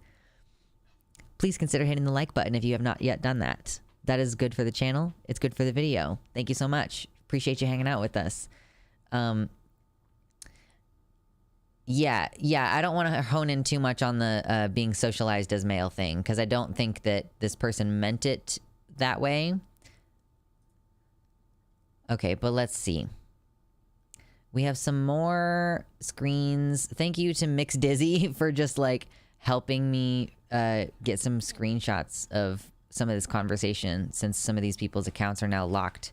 Please consider hitting the like button if you have not yet done that. That is good for the channel. It's good for the video. Thank you so much. Appreciate you hanging out with us. Yeah, I don't want to hone in too much on the being socialized as male thing, because I don't think that this person meant it that way. Okay, but let's see. We have some more screens. Thank you to Mix Dizzy for just helping me get some screenshots of some of this conversation, since some of these people's accounts are now locked.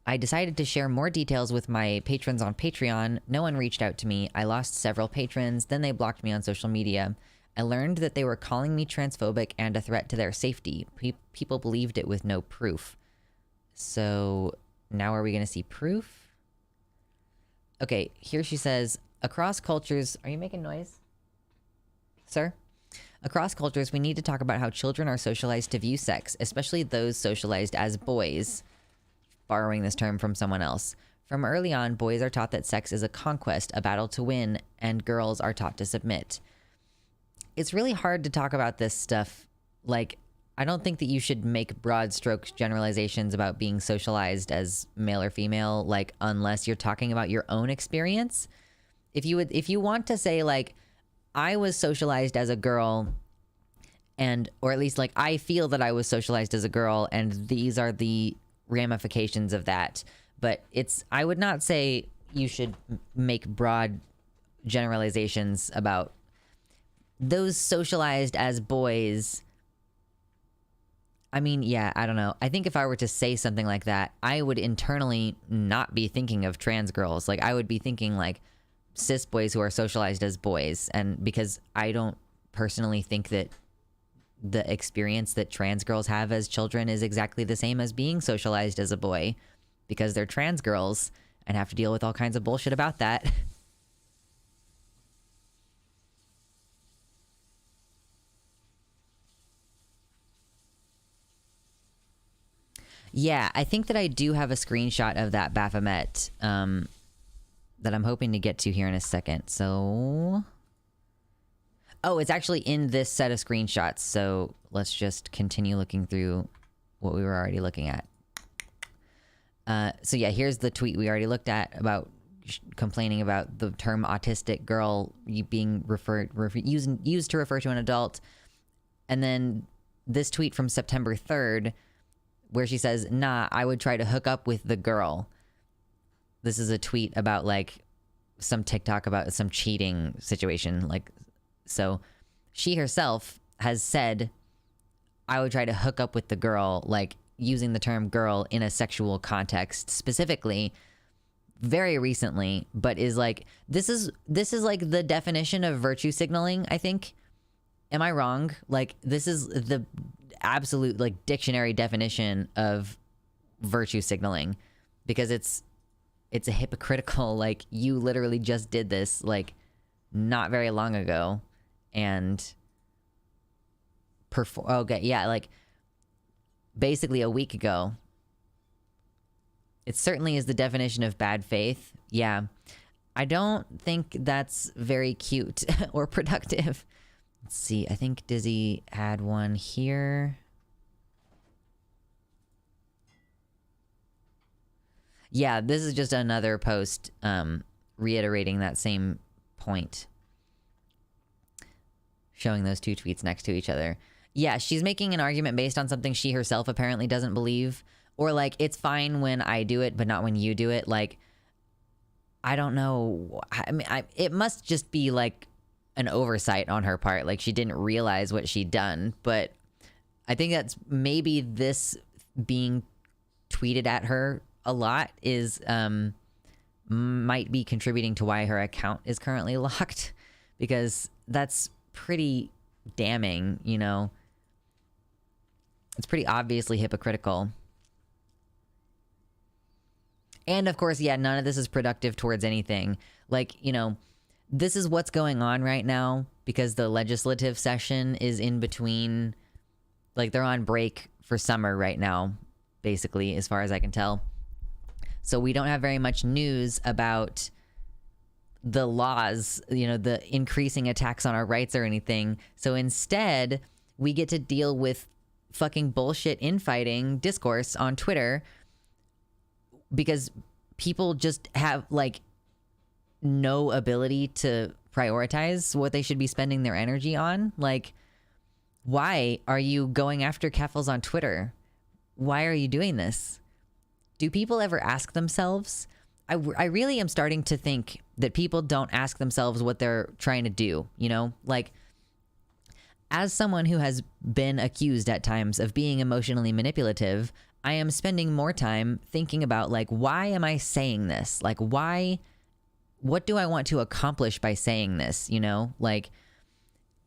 I decided to share more details with my patrons on Patreon. No one reached out to me. I lost several patrons, then they blocked me on social media. I learned that they were calling me transphobic and a threat to their safety. People believed it with no proof. So now are we going to see proof? Okay, here she says, across cultures... Are you making noise, sir? Across cultures, we need to talk about how children are socialized to view sex, especially those socialized as boys. Borrowing this term from someone else. From early on, boys are taught that sex is a conquest, a battle to win, and girls are taught to submit. It's really hard to talk about this stuff. I don't think that you should make broad strokes generalizations about being socialized as male or female, unless you're talking about your own experience. If you want to say, I was socialized as a girl, or at least I feel that I was socialized as a girl, and these are the ramifications of that, but I would not say you should make broad generalizations about those socialized as boys. I mean, yeah, I don't know. I think if I were to say something like that, I would internally not be thinking of trans girls. Like, I would be thinking like cis boys who are socialized as boys. And because I don't personally think that the experience that trans girls have as children is exactly the same as being socialized as a boy, because they're trans girls and have to deal with all kinds of bullshit about that. Yeah, I think that I do have a screenshot of that Baphomet that I'm hoping to get to here in a second. So, oh, it's actually in this set of screenshots. So let's just continue looking through what we were already looking at. So yeah, here's the tweet we already looked at about complaining about the term autistic girl being used to refer to an adult. And then this tweet from September 3rd, where she says, nah, I would try to hook up with the girl. This is a tweet about like some TikTok about some cheating situation. Like, so she herself has said, I would try to hook up with the girl, like using the term girl in a sexual context specifically very recently, but is like, this is like the definition of virtue signaling, I think. Am I wrong? Like, this is the absolute like dictionary definition of virtue signaling, because it's a hypocritical, like, you literally just did this like not very long ago and okay, yeah, like basically a week ago. It certainly is the definition of bad faith. Yeah, I don't think that's very cute or productive. Let's see, I think Dizzy had one here. Yeah, this is just another post reiterating that same point. Showing those two tweets next to each other. Yeah, she's making an argument based on something she herself apparently doesn't believe. Or like, it's fine when I do it, but not when you do it. Like, I don't know. I mean, it must just be like an oversight on her part. Like, she didn't realize what she'd done. But I think that's maybe this being tweeted at her a lot is might be contributing to why her account is currently locked, because that's pretty damning, you know. It's pretty obviously hypocritical. And of course, yeah, none of this is productive towards anything. Like, you know, this is what's going on right now because the legislative session is in between. Like, they're on break for summer right now, basically, as far as I can tell. So we don't have very much news about the laws, you know, the increasing attacks on our rights or anything. So instead, we get to deal with fucking bullshit infighting discourse on Twitter because people just have, like, no ability to prioritize what they should be spending their energy on. Like, why are you going after Keffels on Twitter? Why are you doing this? Do people ever ask themselves? I really am starting to think that people don't ask themselves what they're trying to do, you know? Like, as someone who has been accused at times of being emotionally manipulative, I am spending more time thinking about, like, why am I saying this? Like, why, what do I want to accomplish by saying this, you know? Like,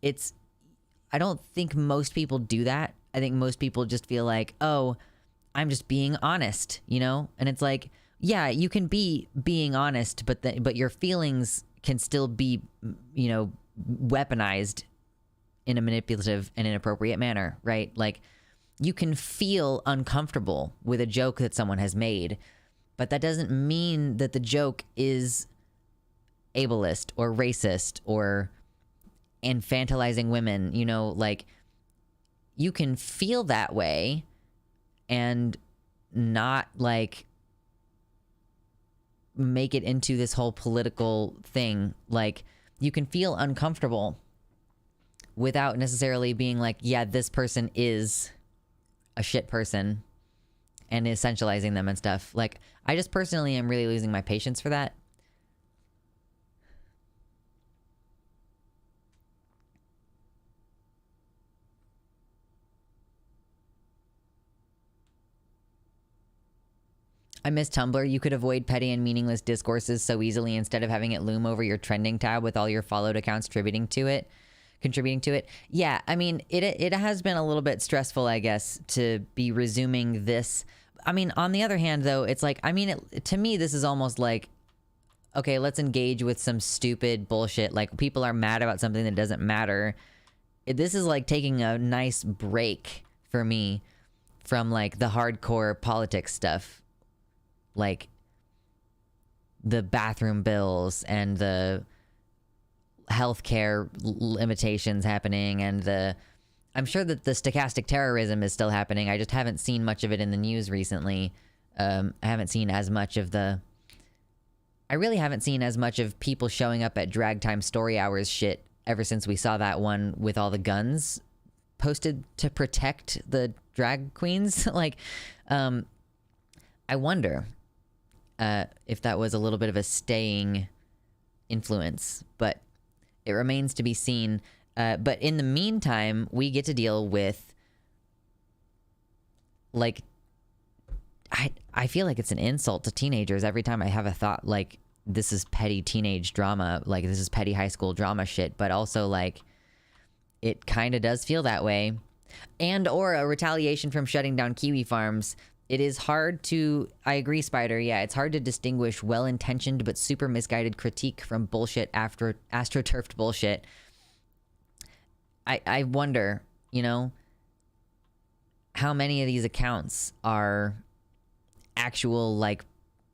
I don't think most people do that. I think most people just feel like, oh, I'm just being honest, you know? And it's like, yeah, you can be being honest, but your feelings can still be, you know, weaponized in a manipulative and inappropriate manner, right? Like, you can feel uncomfortable with a joke that someone has made, but that doesn't mean that the joke is ableist or racist or infantilizing women, you know? Like, you can feel that way and not, like, make it into this whole political thing. Like, you can feel uncomfortable without necessarily being like, yeah, this person is a shit person and essentializing them and stuff. Like, I just personally am really losing my patience for that. I miss Tumblr. You could avoid petty and meaningless discourses so easily instead of having it loom over your trending tab with all your followed accounts contributing to it. Yeah, I mean, it has been a little bit stressful, I guess, to be resuming this. I mean, on the other hand, though, it's like, I mean, to me, this is almost like, okay, let's engage with some stupid bullshit. Like, people are mad about something that doesn't matter. This is like taking a nice break for me from like the hardcore politics stuff. Like the bathroom bills and the healthcare limitations happening and I'm sure that the stochastic terrorism is still happening. I just haven't seen much of it in the news recently. I haven't seen as much of I really haven't seen as much of people showing up at drag time story hours shit ever since we saw that one with all the guns posted to protect the drag queens. Like, I wonder if that was a little bit of a staying influence, but it remains to be seen. But in the meantime, we get to deal with, like, I feel like it's an insult to teenagers every time I have a thought, like, this is petty teenage drama, like, this is petty high school drama shit, but also, like, it kind of does feel that way. And or a retaliation from shutting down kiwi farms. It is hard to, I agree, Spider, yeah, it's hard to distinguish well-intentioned but super misguided critique from bullshit after astroturfed bullshit. I wonder, you know, how many of these accounts are actual, like,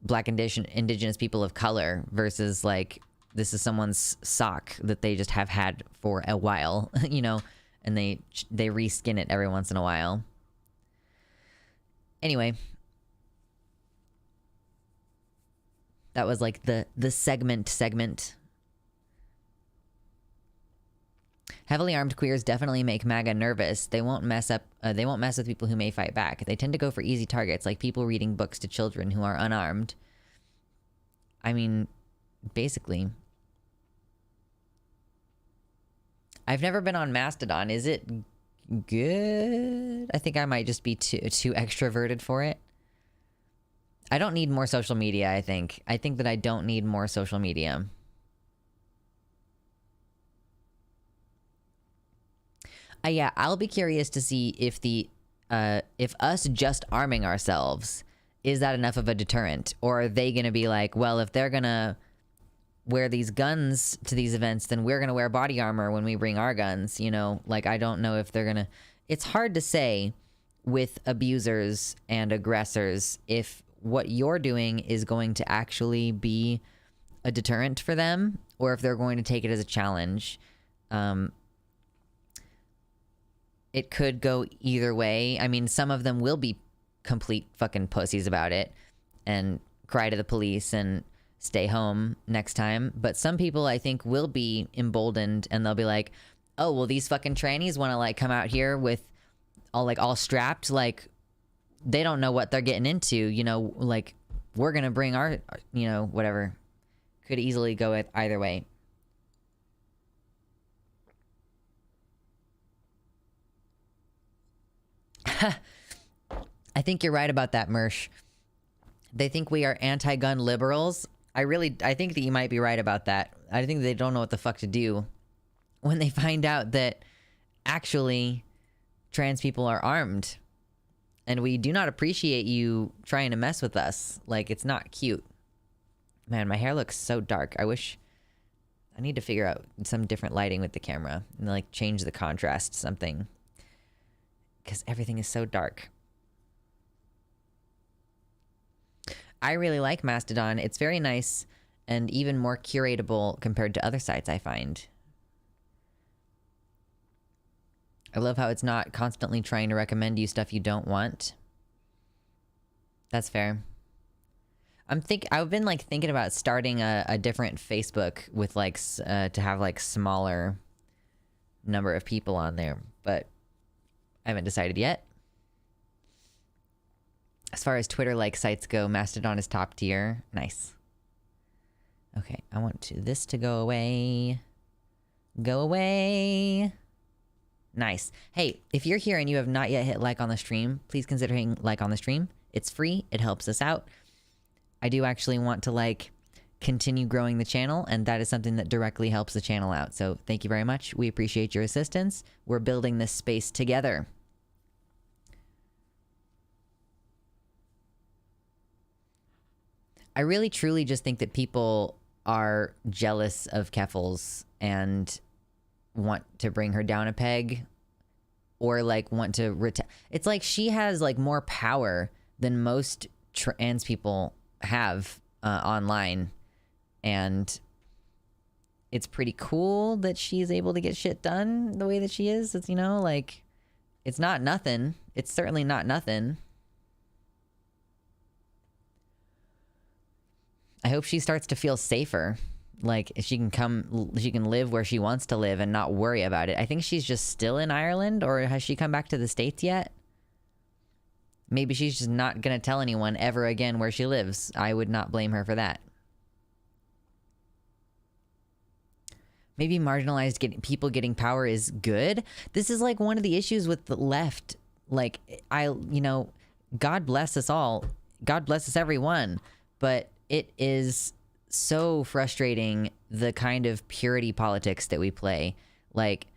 Black indigenous people of color versus, like, this is someone's sock that they just have had for a while, you know, and they reskin it every once in a while. Anyway, that was like the segment. Heavily armed queers definitely make MAGA nervous. They won't mess with people who may fight back. They tend to go for easy targets, like people reading books to children who are unarmed. I mean, basically. I've never been on Mastodon. Is it good? I think I might just be too extroverted for it. I don't need more social media, I think. I think that I don't need more social media. Yeah, I'll be curious to see if us just arming ourselves, is that enough of a deterrent? Or are they going to be like, well, if they're going to wear these guns to these events, then we're going to wear body armor when we bring our guns, you know? Like, I don't know if they're going to... It's hard to say with abusers and aggressors if what you're doing is going to actually be a deterrent for them or if they're going to take it as a challenge. It could go either way. I mean, some of them will be complete fucking pussies about it and cry to the police and stay home next time. But some people, I think, will be emboldened and they'll be like, oh, well, these fucking trannies want to, like, come out here with all strapped. Like, they don't know what they're getting into, you know, like, we're going to bring our, you know, whatever. Could easily go either way. I think you're right about that, Mersh. They think we are anti-gun liberals. I think that you might be right about that. I think they don't know what the fuck to do when they find out that actually trans people are armed. And we do not appreciate you trying to mess with us. Like, it's not cute. Man, my hair looks so dark. I need to figure out some different lighting with the camera and, like, change the contrast something. Because everything is so dark. I really like Mastodon. It's very nice and even more curatable compared to other sites, I find. I love how it's not constantly trying to recommend you stuff you don't want. That's fair. I've been, like, thinking about starting a different Facebook with, like, to have, like, smaller number of people on there, but I haven't decided yet. As far as Twitter-like sites go, Mastodon is top tier. Nice. Okay, I want this to go away. Go away. Nice. Hey, if you're here and you have not yet hit like on the stream, please consider hitting like on the stream. It's free. It helps us out. I do actually want to like continue growing the channel, and that is something that directly helps the channel out. So thank you very much. We appreciate your assistance. We're building this space together. I really truly just think that people are jealous of Keffels and want to bring her down a peg, or like want to it's like she has like more power than most trans people have online, and it's pretty cool that she's able to get shit done the way that she is. It's, you know, like, it's not nothing. It's certainly not nothing. I hope she starts to feel safer. Like, if she can live where she wants to live and not worry about it. I think she's just still in Ireland, or has she come back to the States yet? Maybe she's just not gonna tell anyone ever again where she lives. I would not blame her for that. Maybe marginalized people getting power is good. This is like one of the issues with the left. Like, you know, God bless us all. God bless us everyone. But it is so frustrating, the kind of purity politics that we play. Like,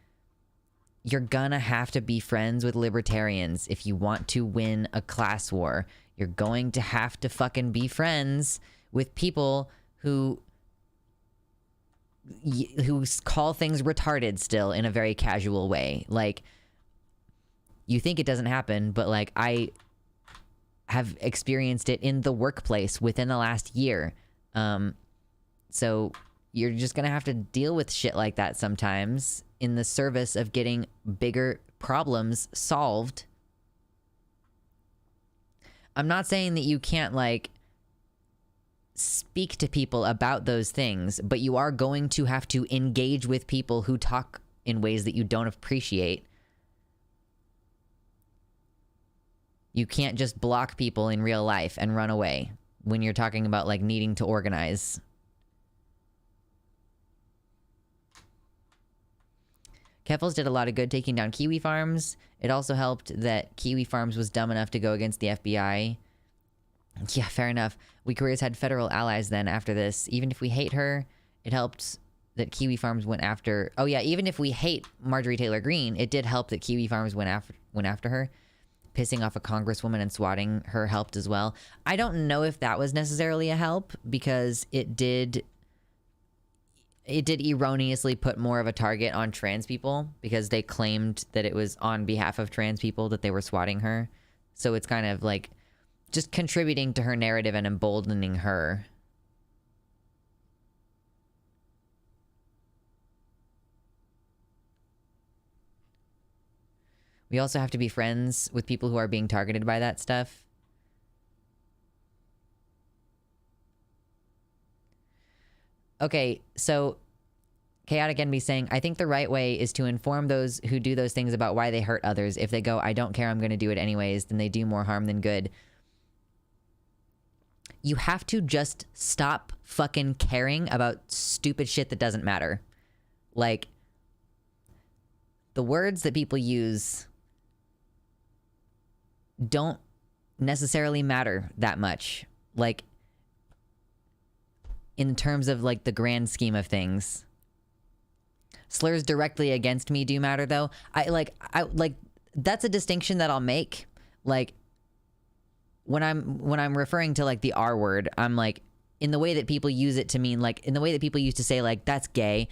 you're gonna have to be friends with libertarians if you want to win a class war. You're going to have to fucking be friends with people who call things retarded still in a very casual way. Like, you think it doesn't happen, but like, I have experienced it in the workplace within the last year. So you're just gonna have to deal with shit like that sometimes in the service of getting bigger problems solved. I'm not saying that you can't like speak to people about those things, but you are going to have to engage with people who talk in ways that you don't appreciate. You can't just block people in real life and run away when you're talking about like needing to organize. Keffels did a lot of good taking down Kiwi Farms. It also helped that Kiwi Farms was dumb enough to go against the FBI. Yeah, fair enough. We careers had federal allies then after this. Even if we hate her, it helped that Kiwi Farms went after... Oh yeah, even if we hate Marjorie Taylor Greene, it did help that Kiwi Farms went after her. Pissing off a congresswoman and swatting her helped as well. I don't know if that was necessarily a help, because it did erroneously put more of a target on trans people, because they claimed that it was on behalf of trans people that they were swatting her. So it's kind of like just contributing to her narrative and emboldening her. We also have to be friends with people who are being targeted by that stuff. Okay, so Chaotic Envy saying, I think the right way is to inform those who do those things about why they hurt others. If they go, I don't care, I'm going to do it anyways, then they do more harm than good. You have to just stop fucking caring about stupid shit that doesn't matter. Like, the words that people use don't necessarily matter that much. Like, in terms of like the grand scheme of things. Slurs directly against me do matter though. I like that's a distinction that I'll make. Like, when I'm referring to like the R word, I'm like, in the way that people use it to mean, like, in the way that people used to say like that's gay.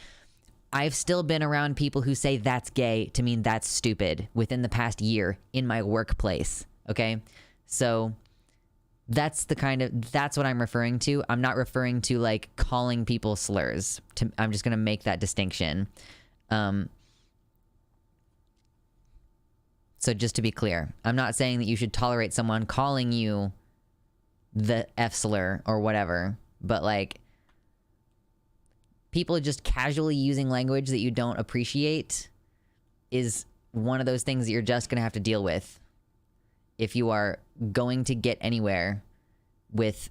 I've still been around people who say that's gay to mean that's stupid within the past year in my workplace. Okay, so that's what I'm referring to. I'm not referring to like calling people slurs. I'm just gonna make that distinction. So just to be clear, I'm not saying that you should tolerate someone calling you the F slur or whatever, but like, people just casually using language that you don't appreciate is one of those things that you're just gonna have to deal with if you are going to get anywhere with,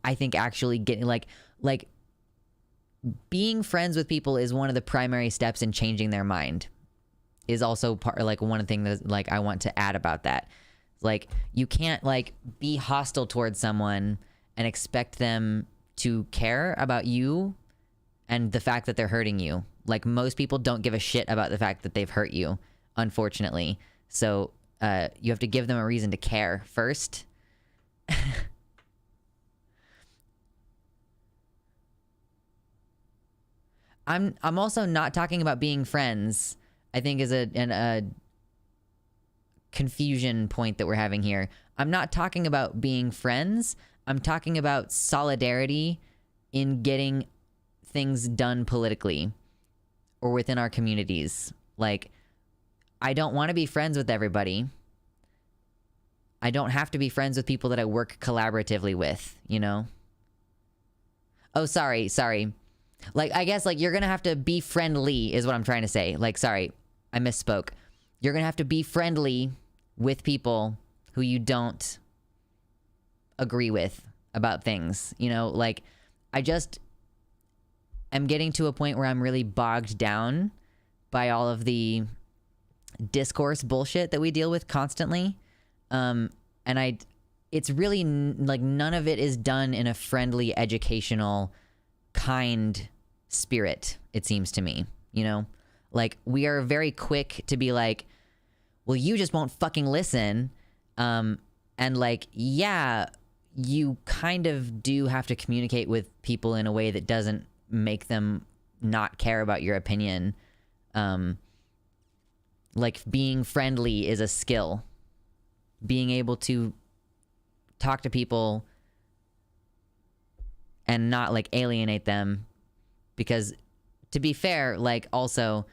I think, actually getting like being friends with people is one of the primary steps in changing their mind. Is also part, like, one of the things that like I want to add about that. Like, you can't like be hostile towards someone and expect them to care about you and the fact that they're hurting you. Like, most people don't give a shit about the fact that they've hurt you, unfortunately. So you have to give them a reason to care first. I'm also not talking about being friends. I think is a confusion point that we're having here. I'm not talking about being friends. I'm talking about solidarity in getting things done politically or within our communities. Like, I don't want to be friends with everybody. I don't have to be friends with people that I work collaboratively with, you know? Oh, sorry. Like, I guess, like, you're gonna have to be friendly is what I'm trying to say. Like, sorry, I misspoke. You're gonna have to be friendly with people who you don't agree with about things, you know? Like, I just am getting to a point where I'm really bogged down by all of the discourse bullshit that we deal with constantly. And it's really like none of it is done in a friendly, educational, kind spirit, it seems to me, you know? Like, we are very quick to be like, well, you just won't fucking listen. And like, yeah, you kind of do have to communicate with people in a way that doesn't make them not care about your opinion. Like, being friendly is a skill. Being able to talk to people and not like alienate them, because to be fair, like, also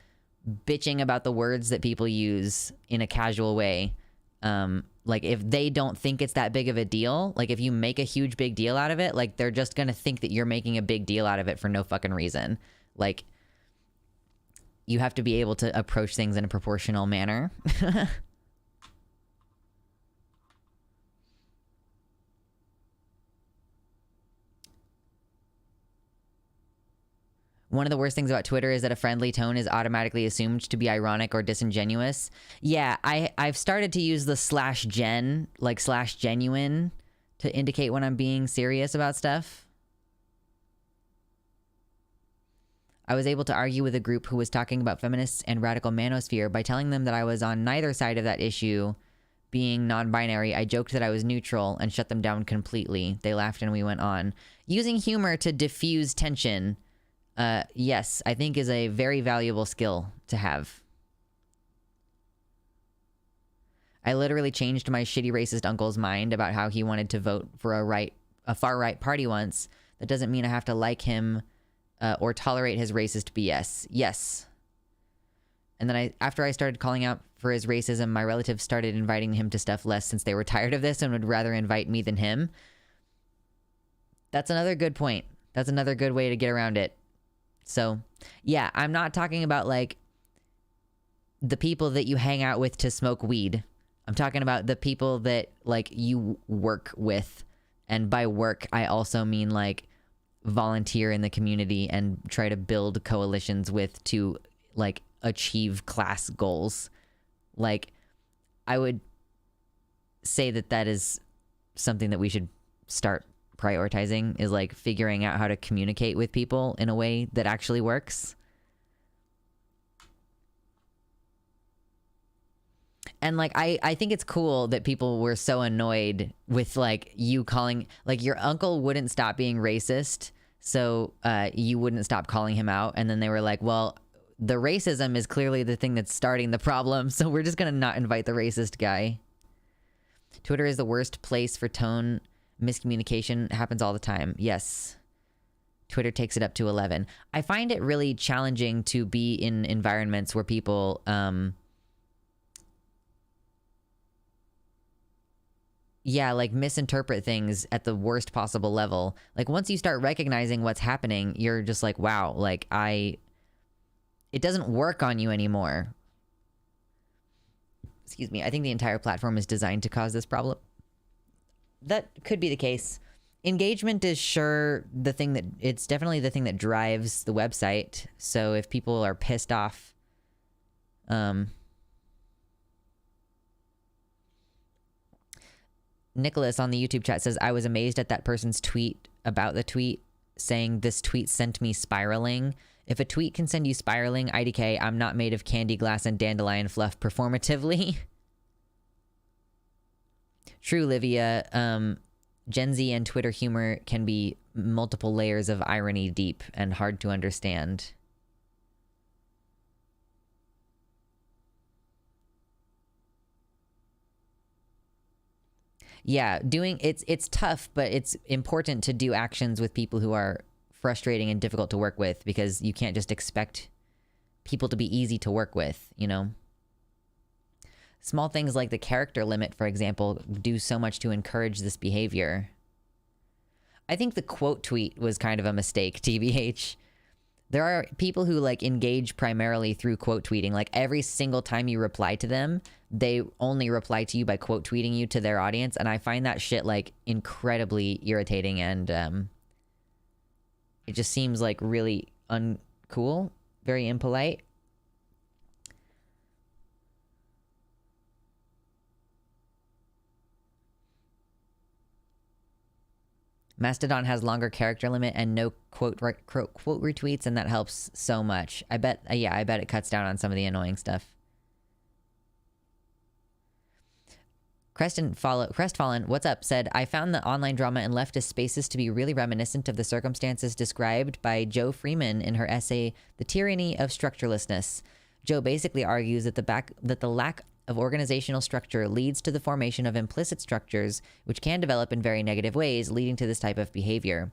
bitching about the words that people use in a casual way, like, if they don't think it's that big of a deal, like, if you make a huge big deal out of it, like, they're just gonna think that you're making a big deal out of it for no fucking reason. Like, you have to be able to approach things in a proportional manner. One of the worst things about Twitter is that a friendly tone is automatically assumed to be ironic or disingenuous. Yeah, I've started to use the /gen, like /genuine, to indicate when I'm being serious about stuff. I was able to argue with a group who was talking about feminists and radical manosphere by telling them that I was on neither side of that issue. Being non-binary, I joked that I was neutral and shut them down completely. They laughed and we went on. Using humor to diffuse tension, yes, I think is a very valuable skill to have. I literally changed my shitty racist uncle's mind about how he wanted to vote for a far-right party once. That doesn't mean I have to like him or tolerate his racist BS. Yes. And then after I started calling out for his racism, my relatives started inviting him to stuff less since they were tired of this and would rather invite me than him. That's another good point. That's another good way to get around it. So, yeah, I'm not talking about, like, the people that you hang out with to smoke weed. I'm talking about the people that, like, you work with. And by work, I also mean, like, volunteer in the community and try to build coalitions with to, like, achieve class goals. Like, I would say that is something that we should start prioritizing, is like figuring out how to communicate with people in a way that actually works. And like, I think it's cool that people were so annoyed with like you calling, like, your uncle wouldn't stop being racist, so you wouldn't stop calling him out, and then they were like, well, the racism is clearly the thing that's starting the problem, so we're just gonna not invite the racist guy. Twitter is the worst place for tone miscommunication. Happens all the time. Yes. Twitter takes it up to 11. I find it really challenging to be in environments where people like misinterpret things at the worst possible level. Like, once you start recognizing what's happening, you're just like, wow, like, it doesn't work on you anymore. Excuse me. I think the entire platform is designed to cause this problem. That could be the case. Engagement is it's definitely the thing that drives the website. So if people are pissed off, Nicholas on the YouTube chat says, I was amazed at that person's tweet about the tweet saying this tweet sent me spiraling. If a tweet can send you spiraling, IDK, I'm not made of candy glass and dandelion fluff performatively. True, Livia. Gen Z and Twitter humor can be multiple layers of irony deep and hard to understand. Yeah, it's tough, but it's important to do actions with people who are frustrating and difficult to work with, because you can't just expect people to be easy to work with, you know? Small things like the character limit, for example, do so much to encourage this behavior. I think the quote tweet was kind of a mistake, TBH. There are people who like engage primarily through quote tweeting. Like every single time you reply to them, they only reply to you by quote tweeting you to their audience. And I find that shit like incredibly irritating, and it just seems like really uncool, very impolite. Mastodon has longer character limit and no quote retweets, and that helps so much. I bet, yeah, I bet it cuts down on some of the annoying stuff. Crestfallen, what's up, said, I found the online drama in leftist spaces to be really reminiscent of the circumstances described by Jo Freeman in her essay, The Tyranny of Structurelessness. Jo basically argues that the lack of organizational structure leads to the formation of implicit structures, which can develop in very negative ways, leading to this type of behavior.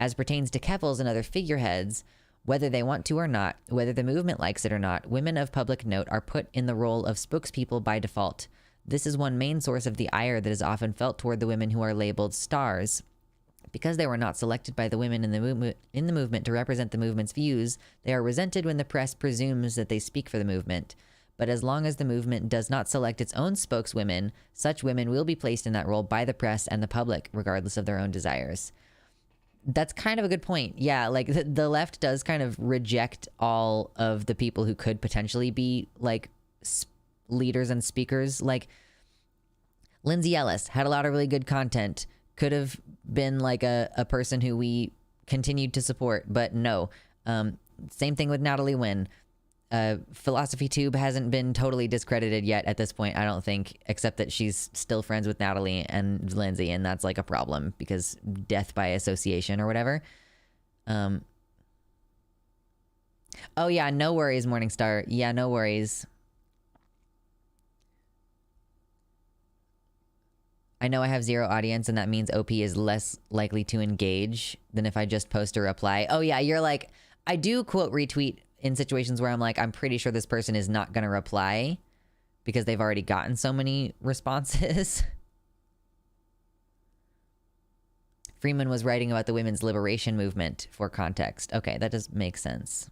As pertains to keffels and other figureheads, whether they want to or not, whether the movement likes it or not, women of public note are put in the role of spokespeople by default. This is one main source of the ire that is often felt toward the women who are labeled stars. Because they were not selected by the women in the movement to represent the movement's views, they are resented when the press presumes that they speak for the movement. But as long as the movement does not select its own spokeswomen, such women will be placed in that role by the press and the public, regardless of their own desires. That's kind of a good point. Yeah, like the left does kind of reject all of the people who could potentially be like leaders and speakers. Like Lindsay Ellis had a lot of really good content, could have been like a person who we continued to support, but no. Same thing with Natalie Wynn. Philosophy Tube hasn't been totally discredited yet at this point, I don't think, except that she's still friends with Natalie and Lindsay, and that's like a problem because death by association or whatever. Oh yeah, no worries, Morningstar. Yeah, no worries. I know I have zero audience, and that means OP is less likely to engage than if I just post a reply. Oh yeah, you're like, I do quote retweet in situations where I'm like, I'm pretty sure this person is not going to reply because they've already gotten so many responses. Freeman was writing about the women's liberation movement for context. Okay, that does make sense.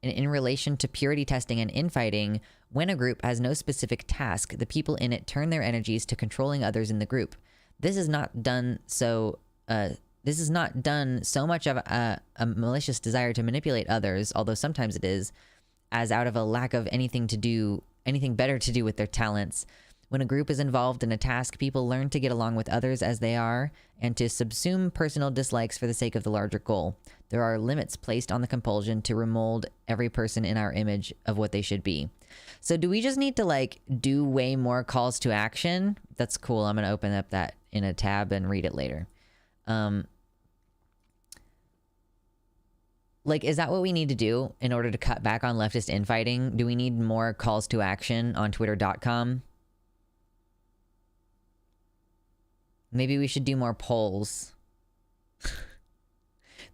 In relation to purity testing and infighting, when a group has no specific task, the people in it turn their energies to controlling others in the group. This is not done so much of a malicious desire to manipulate others, although sometimes it is, as out of a lack of anything better to do with their talents. When a group is involved in a task, people learn to get along with others as they are and to subsume personal dislikes for the sake of the larger goal. There are limits placed on the compulsion to remold every person in our image of what they should be. So do we just need to like do way more calls to action? That's cool. I'm going to open up that in a tab and read it later. Like, is that what we need to do in order to cut back on leftist infighting? Do we need more calls to action on twitter.com? Maybe we should do more polls.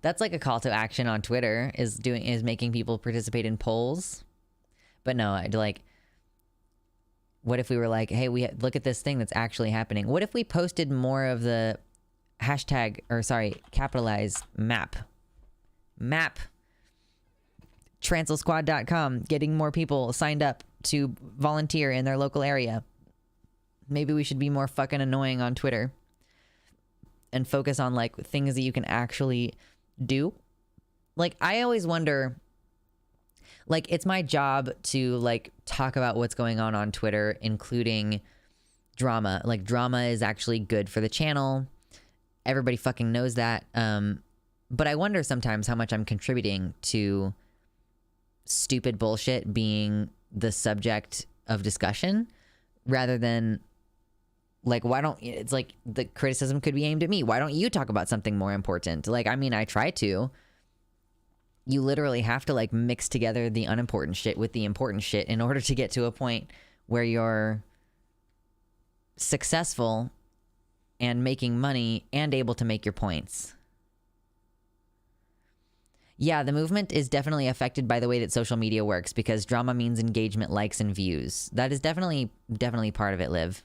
That's like a call to action on Twitter, is making people participate in polls. But no, I'd like, what if we were like, hey, look at this thing that's actually happening. What if we posted more of the capitalized map transelsquad.com, getting more people signed up to volunteer in their local area. Maybe we should be more fucking annoying on Twitter and focus on like things that you can actually do. Like, I always wonder, like, it's my job to like talk about what's going on Twitter, including drama. Like, drama is actually good for the channel. Everybody fucking knows that. But I wonder sometimes how much I'm contributing to stupid bullshit being the subject of discussion rather than, like, why don't, it's like the criticism could be aimed at me. Why don't you talk about something more important? Like, I mean, I try to. You literally have to, like, mix together the unimportant shit with the important shit in order to get to a point where you're successful and making money and able to make your points. Yeah, the movement is definitely affected by the way that social media works because drama means engagement, likes, and views. That is definitely part of it, Liv.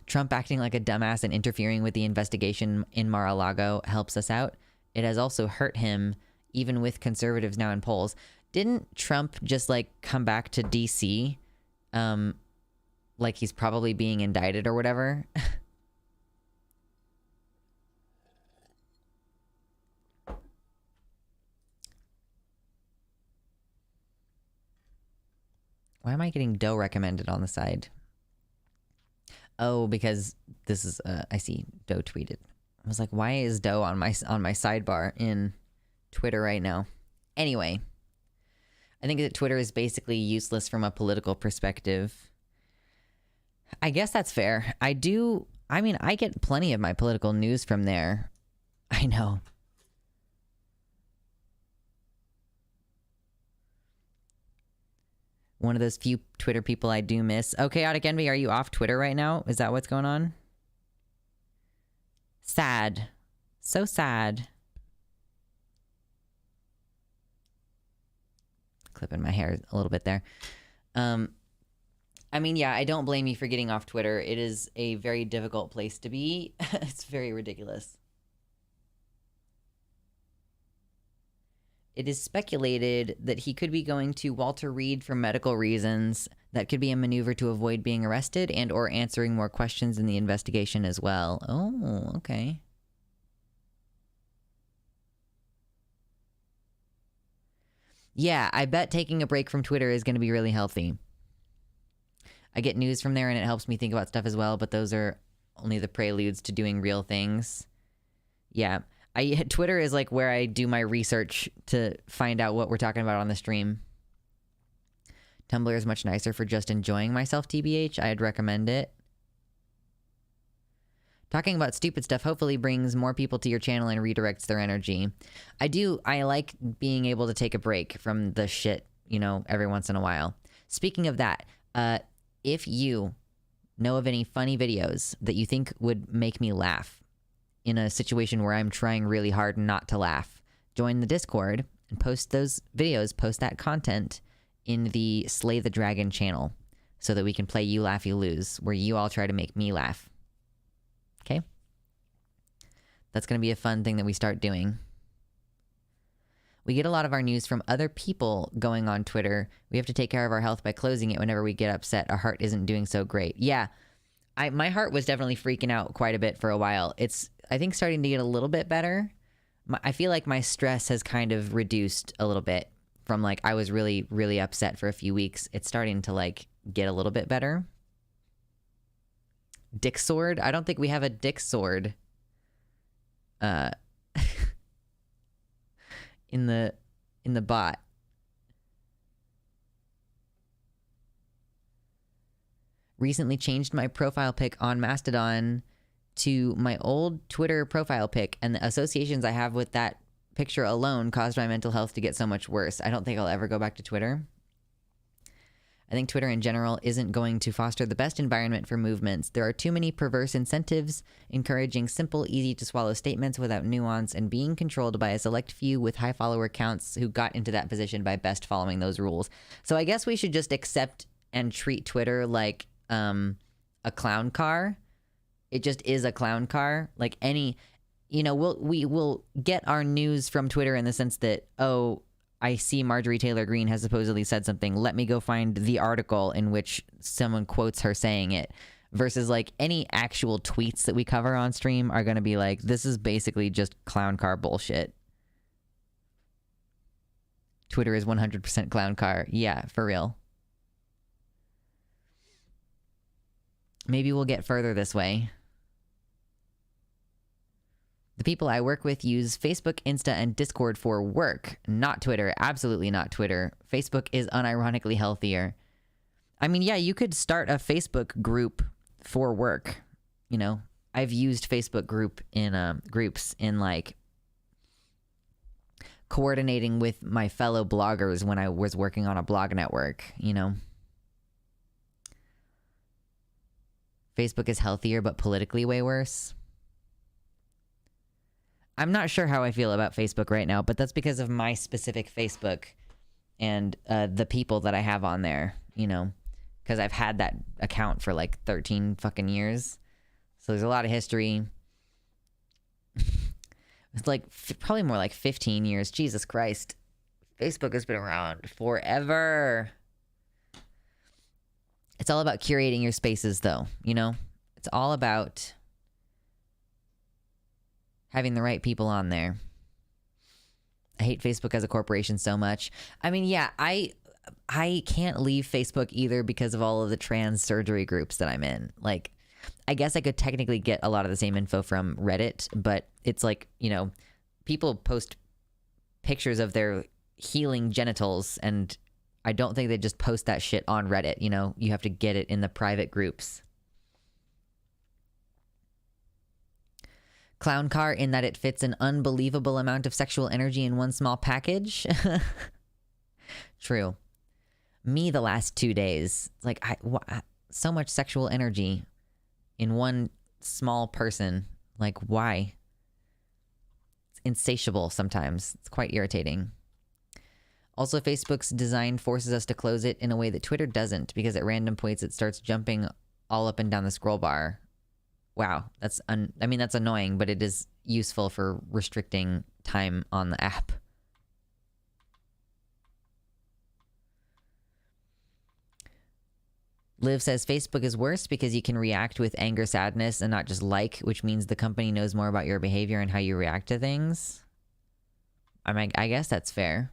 Trump acting like a dumbass and interfering with the investigation in Mar-a-Lago helps us out. It has also hurt him, even with conservatives now in polls. Didn't Trump just, like, come back to D.C., like he's probably being indicted or whatever? Why am I getting dough recommended on the side? Oh, because this is, I see dough tweeted. I was like, why is dough on my sidebar in Twitter right now? Anyway, I think that Twitter is basically useless from a political perspective. I guess that's fair. I mean, I get plenty of my political news from there. I know. One of those few Twitter people I do miss. Oh, Chaotic Envy, are you off Twitter right now? Is that what's going on? Sad. So sad. Clipping my hair a little bit there. I mean, yeah, I don't blame you for getting off Twitter. It is a very difficult place to be. It's very ridiculous. It is speculated that he could be going to Walter Reed for medical reasons. That could be a maneuver to avoid being arrested and or answering more questions in the investigation as well. Oh, okay. Yeah, I bet taking a break from Twitter is going to be really healthy. I get news from there and it helps me think about stuff as well, but those are only the preludes to doing real things. Yeah. Twitter is like where I do my research to find out what we're talking about on the stream. Tumblr is much nicer for just enjoying myself, TBH. I'd recommend it. Talking about stupid stuff hopefully brings more people to your channel and redirects their energy. I like being able to take a break from the shit, you know, every once in a while. Speaking of that, if you know of any funny videos that you think would make me laugh in a situation where I'm trying really hard not to laugh, join the Discord and post those videos, post that content in the Slay the Dragon channel so that we can play You Laugh, You Lose, where you all try to make me laugh. Okay? That's going to be a fun thing that we start doing. We get a lot of our news from other people going on Twitter. We have to take care of our health by closing it whenever we get upset. Our heart isn't doing so great. Yeah, my heart was definitely freaking out quite a bit for a while. It's, I think, starting to get a little bit better. I feel like my stress has kind of reduced a little bit from, like, I was really, really upset for a few weeks. It's starting to, like, get a little bit better. Dick sword? I don't think we have a dick sword. In the bot. Recently changed my profile pic on Mastodon to my old Twitter profile pic, and the associations I have with that picture alone caused my mental health to get so much worse. I don't think I'll ever go back to Twitter. I think Twitter in general isn't going to foster the best environment for movements. There are too many perverse incentives, encouraging simple, easy-to-swallow statements without nuance, and being controlled by a select few with high follower counts who got into that position by best following those rules. So I guess we should just accept and treat Twitter like a clown car. It just is a clown car. Like any, you know, we will get our news from Twitter in the sense that, oh, I see Marjorie Taylor Greene has supposedly said something. Let me go find the article in which someone quotes her saying it. Versus, like, any actual tweets that we cover on stream are going to be like, this is basically just clown car bullshit. Twitter is 100% clown car. Yeah, for real. Maybe we'll get further this way. The people I work with use Facebook, Insta, and Discord for work, not Twitter. Absolutely not Twitter. Facebook is unironically healthier. I mean, yeah, you could start a Facebook group for work. You know, I've used Facebook groups in like coordinating with my fellow bloggers when I was working on a blog network, you know. Facebook is healthier, but politically way worse. I'm not sure how I feel about Facebook right now, but that's because of my specific Facebook and the people that I have on there, you know, because I've had that account for like 13 fucking years. So there's a lot of history. It's like probably more like 15 years. Jesus Christ. Facebook has been around forever. It's all about curating your spaces, though, you know? It's all about having the right people on there. I hate Facebook as a corporation so much. I mean, yeah, I can't leave Facebook either because of all of the trans surgery groups that I'm in. Like, I guess I could technically get a lot of the same info from Reddit, but it's like, you know, people post pictures of their healing genitals, and I don't think they just post that shit on Reddit, you know? You have to get it in the private groups. Clown car in that it fits an unbelievable amount of sexual energy in one small package. True. Me the last 2 days. Like, so much sexual energy in one small person. Like, why? It's insatiable sometimes. It's quite irritating. Also, Facebook's design forces us to close it in a way that Twitter doesn't, because at random points it starts jumping all up and down the scroll bar. Wow, that's annoying, but it is useful for restricting time on the app. Liv says Facebook is worse because you can react with anger, sadness, and not just like, which means the company knows more about your behavior and how you react to things. I mean, I guess that's fair.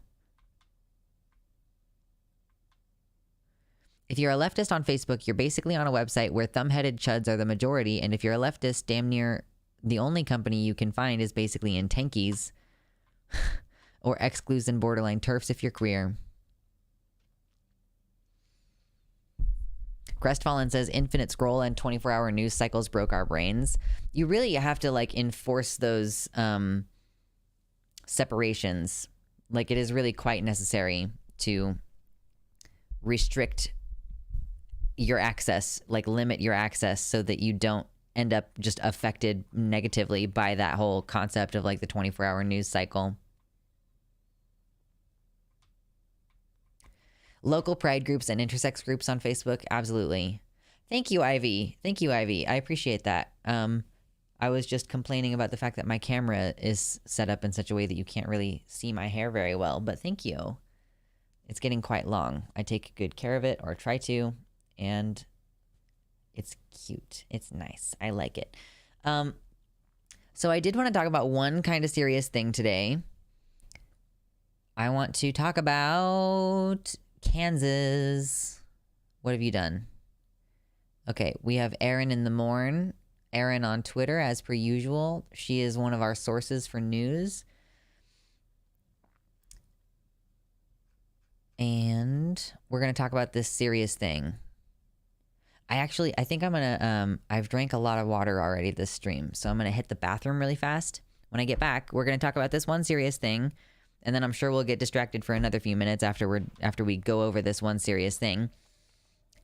If you're a leftist on Facebook, you're basically on a website where thumb-headed chuds are the majority, and if you're a leftist, damn near the only company you can find is basically in tankies or exclues and borderline turfs if you're queer. Crestfallen says infinite scroll and 24-hour news cycles broke our brains. You really have to like enforce those separations. Like, it is really quite necessary to restrict your access, like limit your access, so that you don't end up just affected negatively by that whole concept of like the 24-hour news cycle. Local pride groups and intersex groups on Facebook, absolutely. Thank you, Ivy. Thank you, Ivy. I appreciate that. I was just complaining about the fact that my camera is set up in such a way that you can't really see my hair very well, but thank you. It's getting quite long. I take good care of it, or try to, and it's cute. It's nice. I like it. So I did want to talk about one kind of serious thing today. I want to talk about Kansas. What have you done? Okay, we have Erin in the morn. Erin on Twitter, as per usual. She is one of our sources for news. And we're going to talk about this serious thing. I think I'm going to, I've drank a lot of water already this stream, so I'm going to hit the bathroom really fast. When I get back, we're going to talk about this one serious thing, and then I'm sure we'll get distracted for another few minutes after we go over this one serious thing.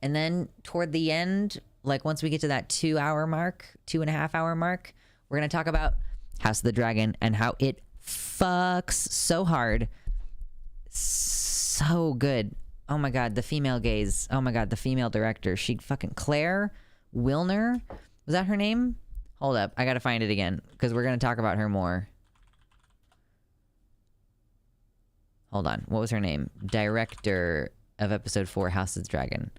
And then toward the end, like once we get to that 2-hour mark, 2.5 hour mark, we're going to talk about House of the Dragon and how it fucks so hard. So good. Oh my god, the female gaze. Oh my god, the female director. She fucking Claire Wilner. Was that her name? Hold up, I gotta find it again, because we're gonna talk about her more. Hold on, what was her name? Director of episode 4, House of the Dragon.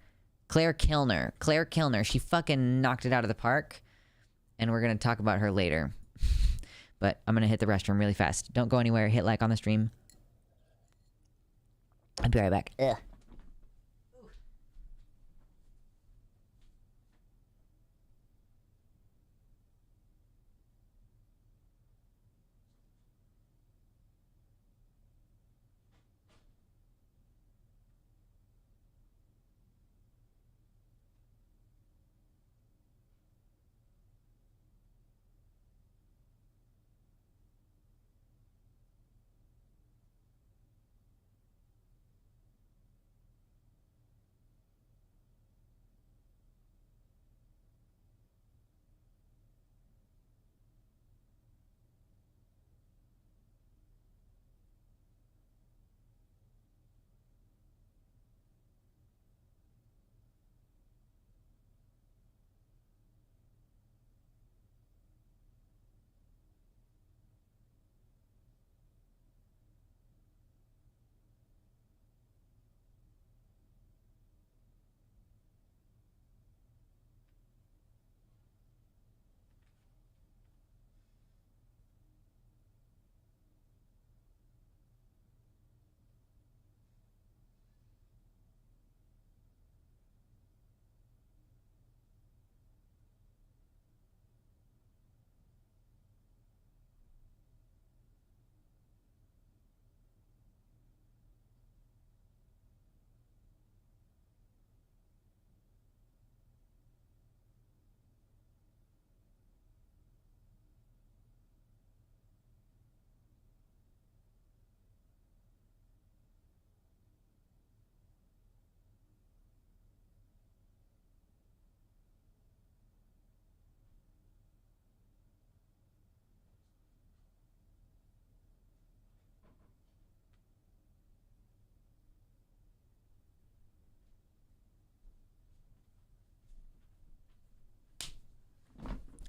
Claire Kilner. Claire Kilner. She fucking knocked it out of the park. And we're gonna talk about her later. But I'm gonna hit the restroom really fast. Don't go anywhere. Hit like on the stream. I'll be right back. Ugh.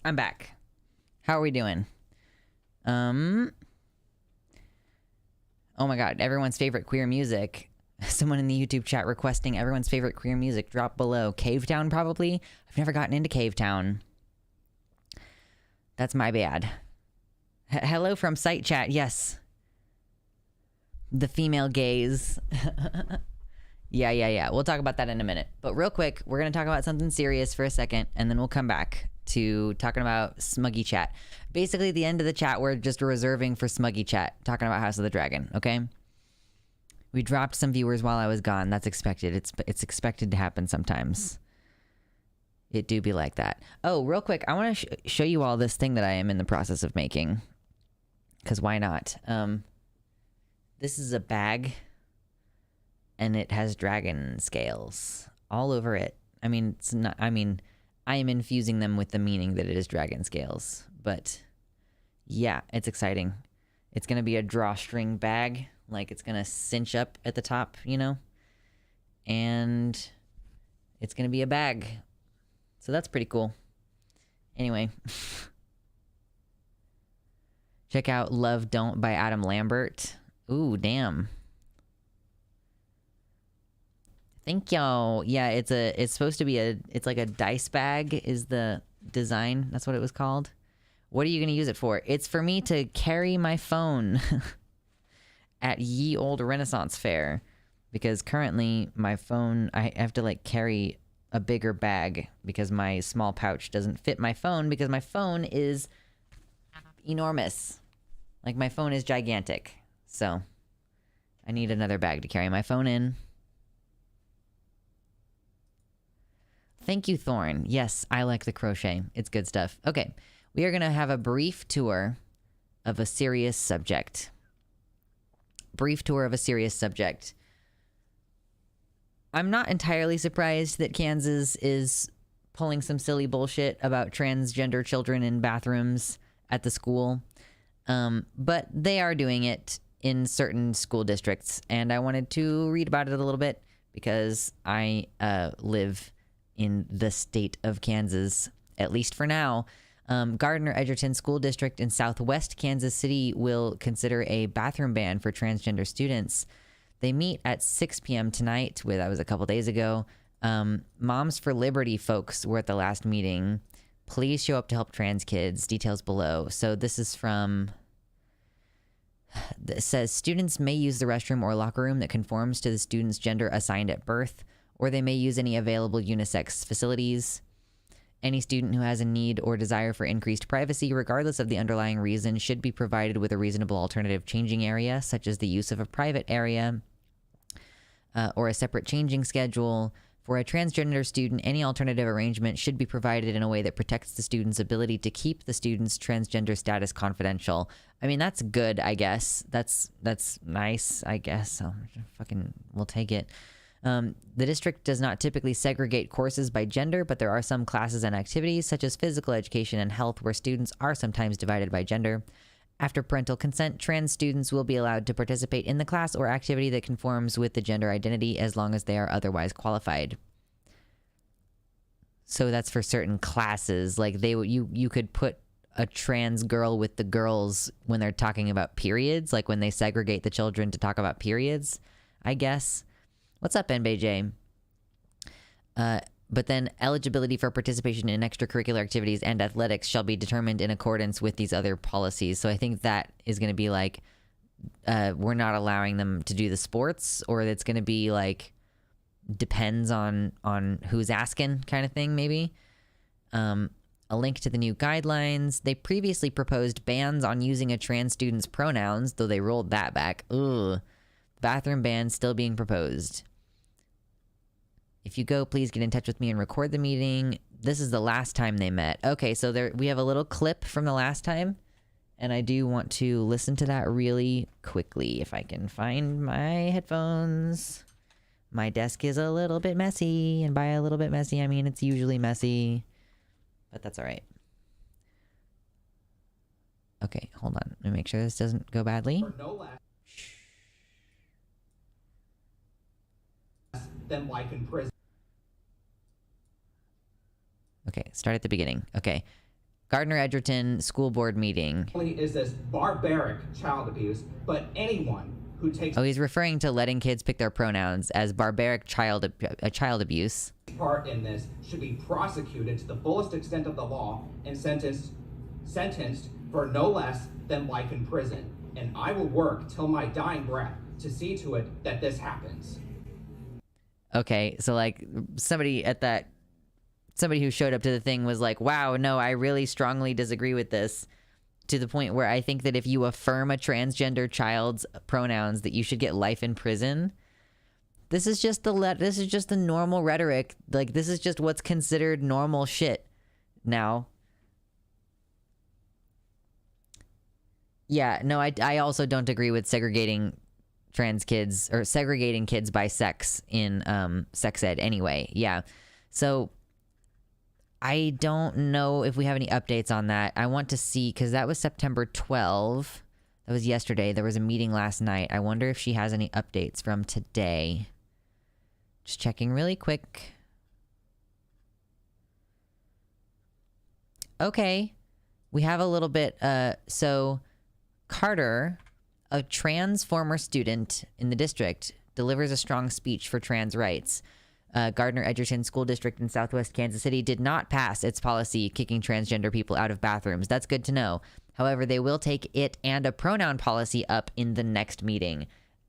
I'm back. How are we doing? Oh my god, everyone's favorite queer music. Someone in the YouTube chat requesting everyone's favorite queer music. Drop below. Cavetown, probably? I've never gotten into Cavetown. That's my bad. Hello from site chat. Yes. The female gaze. Yeah. We'll talk about that in a minute. But real quick, we're going to talk about something serious for a second, and then we'll come back to talking about Smuggy Chat. Basically, the end of the chat, we're just reserving for Smuggy Chat, talking about House of the Dragon, okay? We dropped some viewers while I was gone. That's expected. It's expected to happen sometimes. It do be like that. Oh, real quick, I want to show you all this thing that I am in the process of making. Because why not? This is a bag, and it has dragon scales all over it. I mean, it's not. I mean, I am infusing them with the meaning that it is dragon scales. But yeah, it's exciting. It's gonna be a drawstring bag, like it's gonna cinch up at the top, you know, and it's gonna be a bag. So that's pretty cool. Anyway. Check out Love Don't by Adam Lambert. Ooh, damn. Thank y'all. Yeah, it's supposed to be it's like a dice bag is the design. That's what it was called. What are you going to use it for? It's for me to carry my phone at ye old Renaissance Fair. Because currently my phone, I have to like carry a bigger bag because my small pouch doesn't fit my phone because my phone is enormous. Like my phone is gigantic. So I need another bag to carry my phone in. Thank you, Thorn. Yes, I like the crochet. It's good stuff. Okay, we are going to have a brief tour of a serious subject. Brief tour of a serious subject. I'm not entirely surprised that Kansas is pulling some silly bullshit about transgender children in bathrooms at the school. But they are doing it in certain school districts, and I wanted to read about it a little bit because I live in the state of Kansas, at least for now. Gardner-Edgerton School District in southwest Kansas City will consider a bathroom ban for transgender students. They meet at 6 p.m. tonight. That was a couple days ago. Moms for Liberty folks were at the last meeting. Please show up to help trans kids. Details below. So this is from... It says, students may use the restroom or locker room that conforms to the student's gender assigned at birth, or they may use any available unisex facilities. Any student who has a need or desire for increased privacy, regardless of the underlying reason, should be provided with a reasonable alternative changing area, such as the use of a private area or a separate changing schedule. For a transgender student, any alternative arrangement should be provided in a way that protects the student's ability to keep the student's transgender status confidential. I mean, that's good, I guess. That's nice, I guess. We'll take it. The district does not typically segregate courses by gender, but there are some classes and activities, such as physical education and health, where students are sometimes divided by gender. After parental consent, trans students will be allowed to participate in the class or activity that conforms with the gender identity as long as they are otherwise qualified. So that's for certain classes. Like you could put a trans girl with the girls when they're talking about periods, like when they segregate the children to talk about periods, I guess. What's up, NBJ? But then eligibility for participation in extracurricular activities and athletics shall be determined in accordance with these other policies. So I think that is going to be like, we're not allowing them to do the sports, or it's going to be like, depends on who's asking kind of thing, maybe. A link to the new guidelines. They previously proposed bans on using a trans student's pronouns, though they rolled that back. Ugh. Bathroom ban still being proposed. If you go, please get in touch with me and record the meeting. This is the last time they met. Okay, so we have a little clip from the last time, and I do want to listen to that really quickly if I can find my headphones. My desk is a little bit messy, and by a little bit messy, I mean it's usually messy, but that's all right. Okay, hold on. Let me make sure this doesn't go badly. Than life in prison. Okay, start at the beginning. Okay. Gardner Edgerton School Board meeting. Not only is this barbaric child abuse, but anyone who takes Oh, he's referring to letting kids pick their pronouns as barbaric child abuse. part in this should be prosecuted to the fullest extent of the law and sentenced for no less than life in prison. And I will work till my dying breath to see to it that this happens. Okay, so like somebody who showed up to the thing was like, wow, no, I really strongly disagree with this, to the point where I think that if you affirm a transgender child's pronouns that you should get life in prison. This is just the normal rhetoric. Like, this is just what's considered normal shit now. Yeah, no, I also don't agree with segregating trans kids or segregating kids by sex in sex ed anyway. Yeah. So I don't know if we have any updates on that. I want to see, because that was September 12. That was yesterday. There was a meeting last night. I wonder if she has any updates from today. Just checking really quick. Okay. We have a little bit. So Carter, a trans former student in the district, delivers a strong speech for trans rights. Gardner Edgerton School District in Southwest Kansas City did not pass its policy kicking transgender people out of bathrooms. That's good to know. However, they will take it and a pronoun policy up in the next meeting.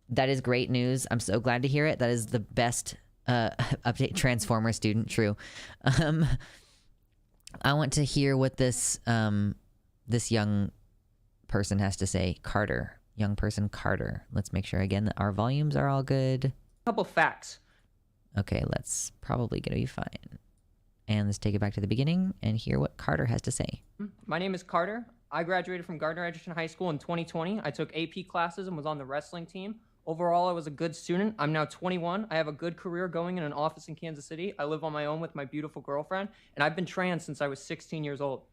That is great news. I'm so glad to hear it. That is the best update. Transformer student, true. I want to hear what this this young person has to say. Carter. Young person Carter. Let's make sure again that our volumes are all good. Couple facts. Okay, let's probably gonna be fine. And let's take it back to the beginning and hear what Carter has to say. My name is Carter. I graduated from Gardner Edgerton High School in 2020. I took AP classes and was on the wrestling team. Overall, I was a good student. I'm now 21. I have a good career going in an office in Kansas City. I live on my own with my beautiful girlfriend, and I've been trans since I was 16 years old.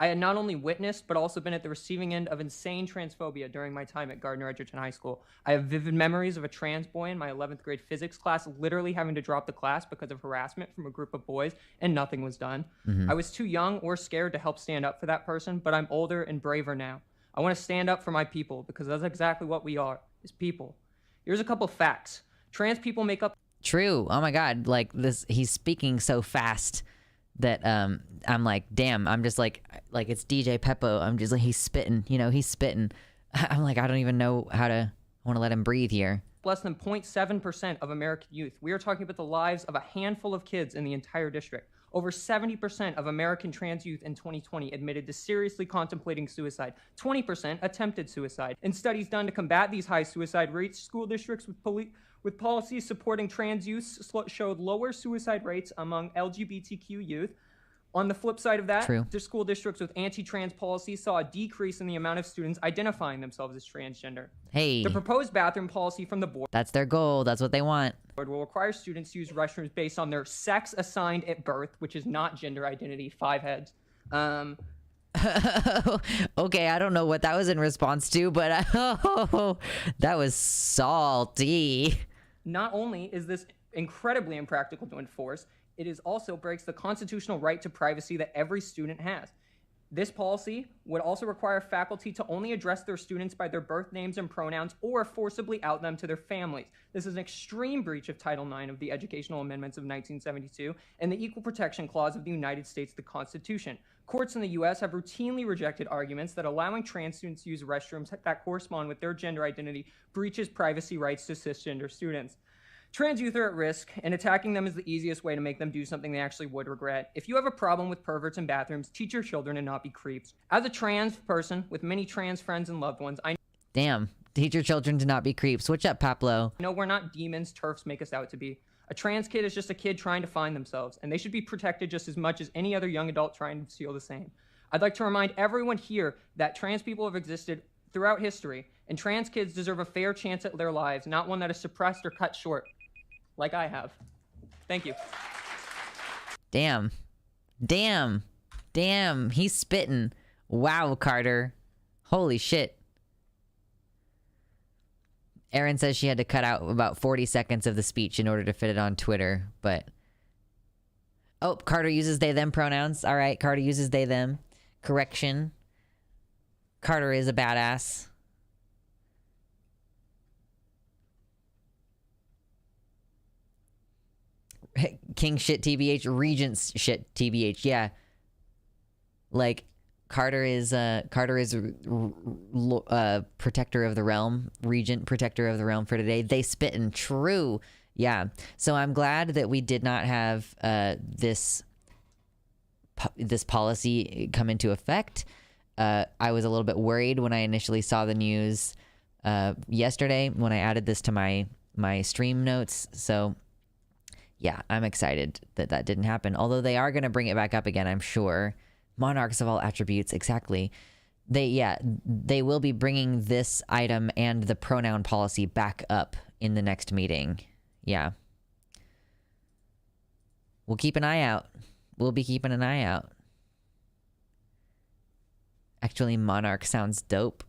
I had not only witnessed, but also been at the receiving end of insane transphobia during my time at Gardner Edgerton High School. I have vivid memories of a trans boy in my 11th grade physics class literally having to drop the class because of harassment from a group of boys, and nothing was done. I was too young or scared to help stand up for that person, but I'm older and braver now. I want to stand up for my people because that's exactly what we are, is people. Here's a couple facts. Trans people make up... True. Oh my God. Like this, he's speaking so fast that I'm like, damn, I'm just like it's DJ Peppo. I'm just like, he's spitting, he's spitting. I'm like, I don't even know how to, I want to let him breathe here. Less than 0.7% of American youth. We are talking about the lives of a handful of kids in the entire district. Over 70% of American trans youth in 2020 admitted to seriously contemplating suicide. 20% attempted suicide. In studies done to combat these high suicide rates, school districts with policies supporting trans youth showed lower suicide rates among LGBTQ youth. On the flip side of that, the school districts with anti-trans policies saw a decrease in the amount of students identifying themselves as transgender. Hey. The proposed bathroom policy from the board... That's their goal. That's what they want. ...will require students to use restrooms based on their sex assigned at birth, which is not gender identity. 5 heads. Okay, I don't know what that was in response to, but that was salty. Not only is this incredibly impractical to enforce, it is also breaks the constitutional right to privacy that every student has. This policy would also require faculty to only address their students by their birth names and pronouns or forcibly out them to their families. This is an extreme breach of Title IX of the Educational Amendments of 1972 and the Equal Protection Clause of the United States, the Constitution. Courts in the U.S. have routinely rejected arguments that allowing trans students to use restrooms that correspond with their gender identity breaches privacy rights to cisgender students. Trans youth are at risk, and attacking them is the easiest way to make them do something they actually would regret. If you have a problem with perverts in bathrooms, teach your children and not be creeps. As a trans person with many trans friends and loved ones, I Damn. Teach your children to not be creeps. What's up, Pablo? know we're not demons turfs make us out to be. A trans kid is just a kid trying to find themselves, and they should be protected just as much as any other young adult trying to feel the same. I'd like to remind everyone here that trans people have existed throughout history, and trans kids deserve a fair chance at their lives, not one that is suppressed or cut short. Like I have. Thank you. Damn. Damn. Damn. He's spitting. Wow, Carter. Holy shit. Erin says she had to cut out about 40 seconds of the speech in order to fit it on Twitter, but... Oh, Carter uses they, them pronouns. All right, Carter uses they, them. Correction. Carter is a badass. King shit TBH, Regent's shit TBH. Yeah. Like Carter is protector of the realm, Regent protector of the realm for today. They spittin' true. Yeah. So I'm glad that we did not have this policy come into effect. I was a little bit worried when I initially saw the news yesterday when I added this to my stream notes. So yeah, I'm excited that that didn't happen. Although they are going to bring it back up again, I'm sure. Monarchs of all attributes, exactly. They will be bringing this item and the pronoun policy back up in the next meeting. Yeah. We'll keep an eye out. We'll be keeping an eye out. Actually, monarch sounds dope.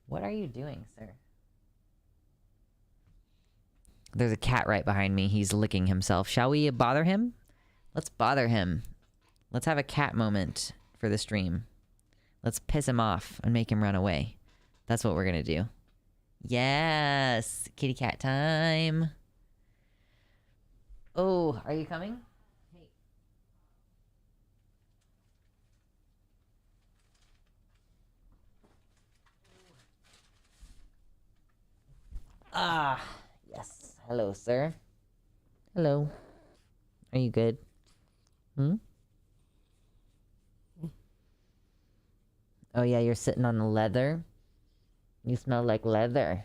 What are you doing, sir? There's a cat right behind me. He's licking himself. Shall we bother him? Let's bother him. Let's have a cat moment for the stream. Let's piss him off and make him run away. That's what we're gonna do. Yes! Kitty cat time. Oh, are you coming? Hey. Ah, yes. Hello, sir. Hello. Are you good? Oh yeah, you're sitting on the leather. You smell like leather.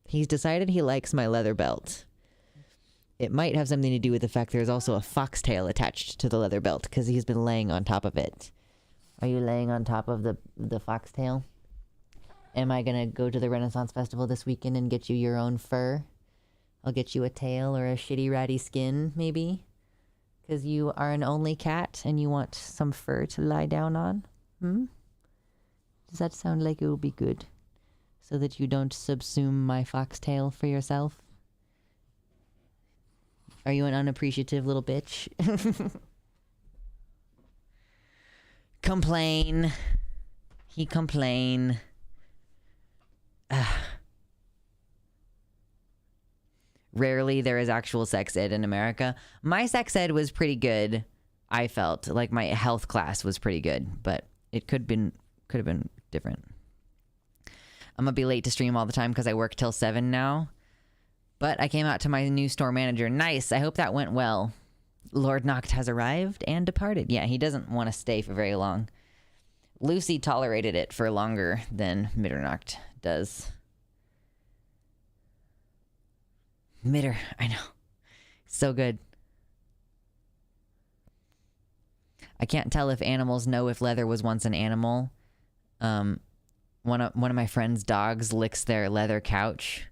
He's decided he likes my leather belt. It might have something to do with the fact there's also a foxtail attached to the leather belt because he's been laying on top of it. Are you laying on top of the foxtail? Am I gonna go to the Renaissance Festival this weekend and get you your own fur? I'll get you a tail or a shitty ratty skin, maybe? Because you are an only cat and you want some fur to lie down on? Does that sound like it will be good? So that you don't subsume my foxtail for yourself? Are you an unappreciative little bitch? Complain. He complain. Rarely there is actual sex ed in America. My sex ed was pretty good. I felt like my health class was pretty good, but it could have been different. I'm gonna be late to stream all the time because I work till 7 now. But I came out to my new store manager. Nice. I hope that went well. Lord Noct has arrived and departed. Yeah, he doesn't want to stay for very long. Lucy tolerated it for longer than Mitternacht does. Mitter, I know. So good. I can't tell if animals know if leather was once an animal. One of my friend's dogs licks their leather couch.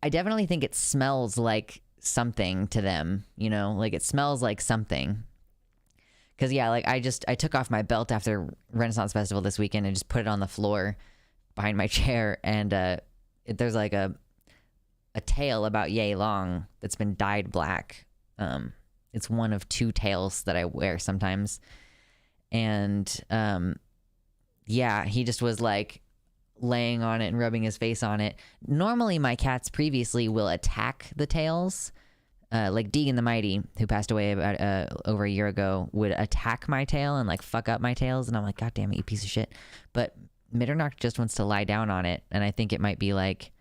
I definitely think it smells like something to them, you know? Like, it smells like something. Because, yeah, like, I took off my belt after Renaissance Festival this weekend and just put it on the floor behind my chair, and there's, like, a tail about yay long that's been dyed black. It's one of 2 tails that I wear sometimes. And, yeah, he just was, like, laying on it and rubbing his face on it. Normally, my cats previously will attack the tails. Like Deegan the Mighty, who passed away about over a year ago, would attack my tail and, like, fuck up my tails. And I'm like, God damn it, you piece of shit. But Mitternacht just wants to lie down on it. And I think it might be, like,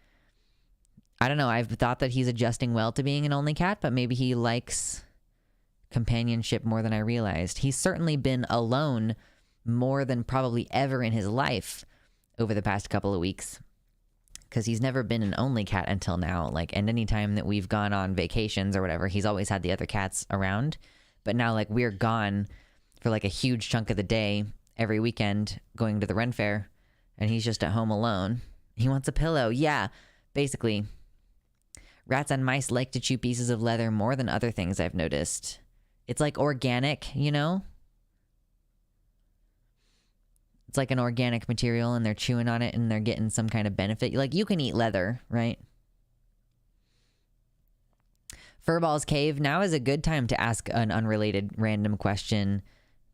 I don't know. I've thought that he's adjusting well to being an only cat, but maybe he likes companionship more than I realized. He's certainly been alone more than probably ever in his life over the past couple of weeks, because he's never been an only cat until now. Like, and any time that we've gone on vacations or whatever, he's always had the other cats around. But now, like, we're gone for like a huge chunk of the day every weekend going to the Ren Fair, and he's just at home alone. He wants a pillow. Yeah, basically. Rats and mice like to chew pieces of leather more than other things, I've noticed. It's like organic, you know? It's like an organic material and they're chewing on it and they're getting some kind of benefit. Like, you can eat leather, right? Furball's Cave, now is a good time to ask an unrelated random question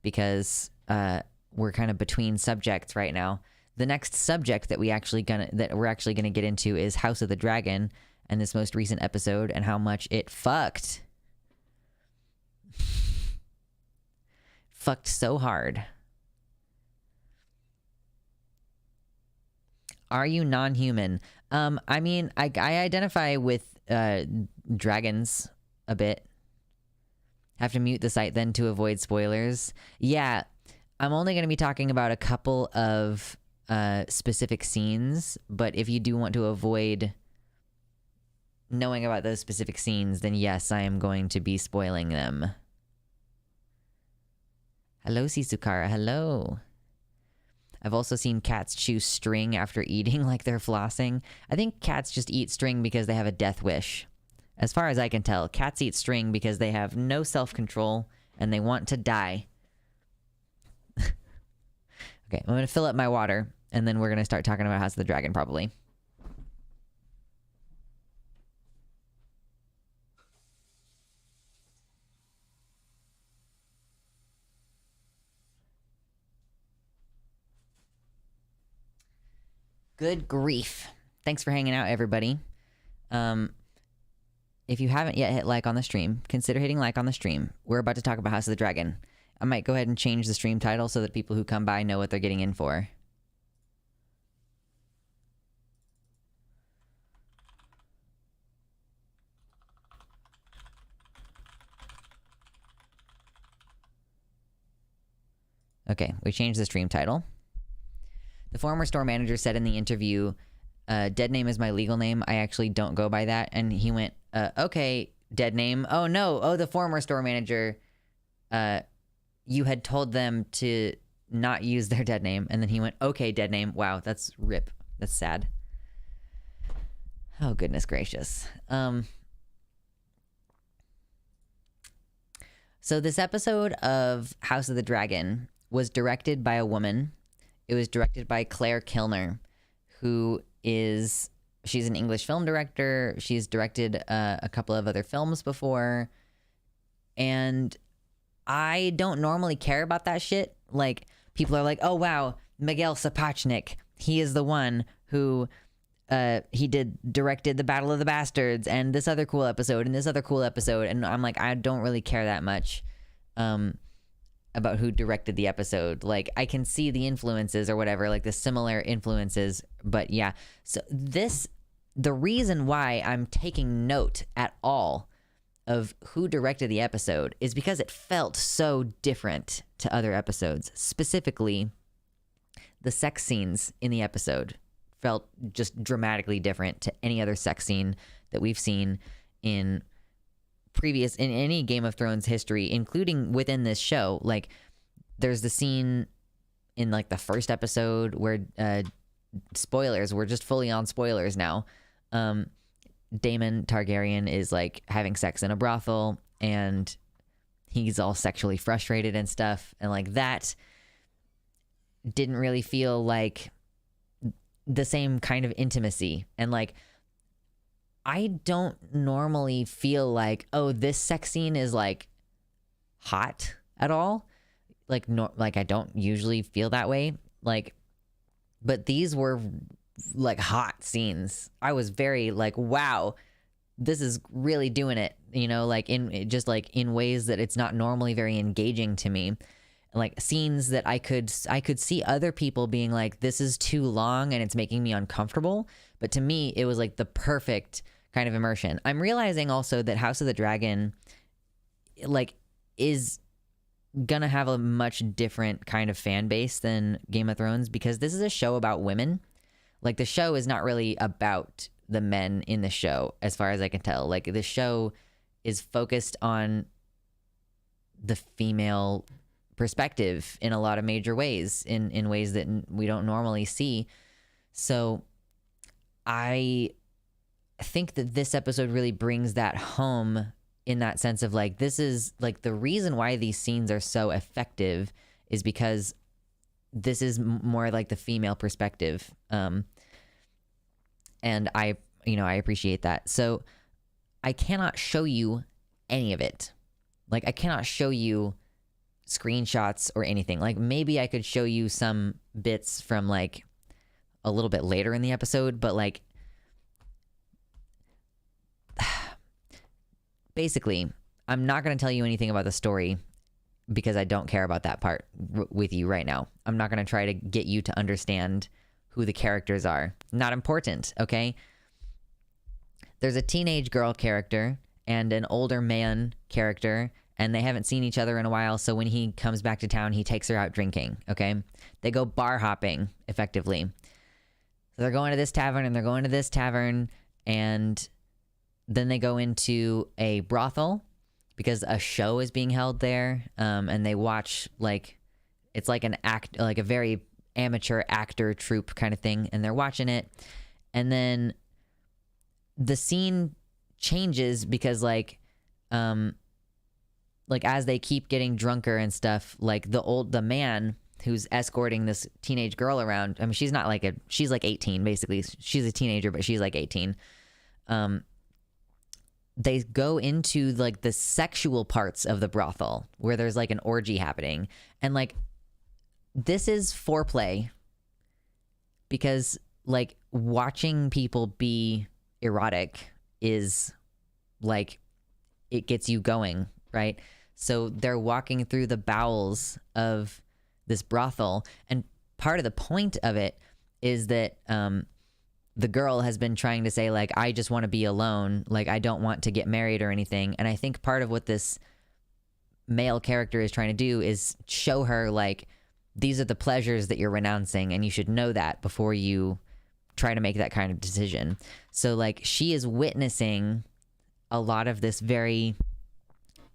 because we're kind of between subjects right now. The next subject that we're actually gonna get into is House of the Dragon and this most recent episode and how much it fucked. Fucked so hard. Are you non-human? I mean, I identify with dragons a bit. Have to mute the site then to avoid spoilers. Yeah, I'm only going to be talking about a couple of specific scenes, but if you do want to avoid knowing about those specific scenes, then yes, I am going to be spoiling them. Hello, Sisukara. Hello. I've also seen cats chew string after eating like they're flossing. I think cats just eat string because they have a death wish. As far as I can tell, cats eat string because they have no self-control and they want to die. Okay, I'm going to fill up my water, and then we're going to start talking about House of the Dragon, probably. Good grief. Thanks for hanging out, everybody. If you haven't yet hit like on the stream, consider hitting like on the stream. We're about to talk about House of the Dragon. I might go ahead and change the stream title so that people who come by know what they're getting in for. Okay, we changed the stream title. The former store manager said in the interview, dead name is my legal name. I actually don't go by that. And he went, okay, dead name. Oh, no. Oh, the former store manager, you had told them to not use their dead name. And then he went, okay, dead name. Wow, that's rip. That's sad. Oh, goodness gracious. So this episode of House of the Dragon was directed by a woman. It was directed by Claire Kilner, who she's an English film director. She's directed a couple of other films before. And I don't normally care about that shit. Like, people are like, oh, wow, Miguel Sapochnik. He is the one who directed The Battle of the Bastards and this other cool episode and this other cool episode. And I'm like, I don't really care that much about who directed the episode. Like, I can see the influences or whatever, like the similar influences. But yeah, so the reason why I'm taking note at all of who directed the episode is because it felt so different to other episodes. Specifically, the sex scenes in the episode felt just dramatically different to any other sex scene that we've seen in any Game of Thrones history, including within this show. Like, there's the scene in like the first episode where spoilers, we're just fully on spoilers now. Daemon Targaryen is like having sex in a brothel and he's all sexually frustrated and stuff, and like that didn't really feel like the same kind of intimacy. And like, I don't normally feel like, oh, this sex scene is like hot at all. Like, I don't usually feel that way. Like, but these were like hot scenes. I was very like, wow, this is really doing it, you know, like in ways that it's not normally very engaging to me. Like scenes that I could see other people being like, this is too long and it's making me uncomfortable. But to me, it was like the perfect kind of immersion. I'm realizing also that House of the Dragon like is gonna have a much different kind of fan base than Game of Thrones, because this is a show about women. Like, the show is not really about the men in the show, as far as I can tell. Like, the show is focused on the female perspective in a lot of major ways, in ways that we don't normally see. So I think that this episode really brings that home, in that sense of like, this is like the reason why these scenes are so effective is because this is more like the female perspective. And I appreciate that. So I cannot show you any of it. Like, I cannot show you screenshots or anything. Like, maybe I could show you some bits from like a little bit later in the episode, but like basically, I'm not going to tell you anything about the story because I don't care about that part with you right now. I'm not going to try to get you to understand who the characters are. Not important, okay? There's a teenage girl character and an older man character, and they haven't seen each other in a while, so when he comes back to town, he takes her out drinking, okay? They go bar hopping, effectively. So they're going to this tavern, and they're going to this tavern, and then they go into a brothel because a show is being held there, and they watch, like, it's like like a very amateur actor troupe kind of thing, and they're watching it, and then the scene changes because, like as they keep getting drunker and stuff, like the man who's escorting this teenage girl around, I mean, she's like 18, basically. She's a teenager, but she's like 18. They go into like the sexual parts of the brothel where there's like an orgy happening. And like, this is foreplay because like watching people be erotic is like, it gets you going, right? So they're walking through the bowels of this brothel, and part of the point of it is that the girl has been trying to say, like, I just want to be alone, like, I don't want to get married or anything. And I think part of what this male character is trying to do is show her, like, these are the pleasures that you're renouncing, and you should know that before you try to make that kind of decision. So, like, she is witnessing a lot of this very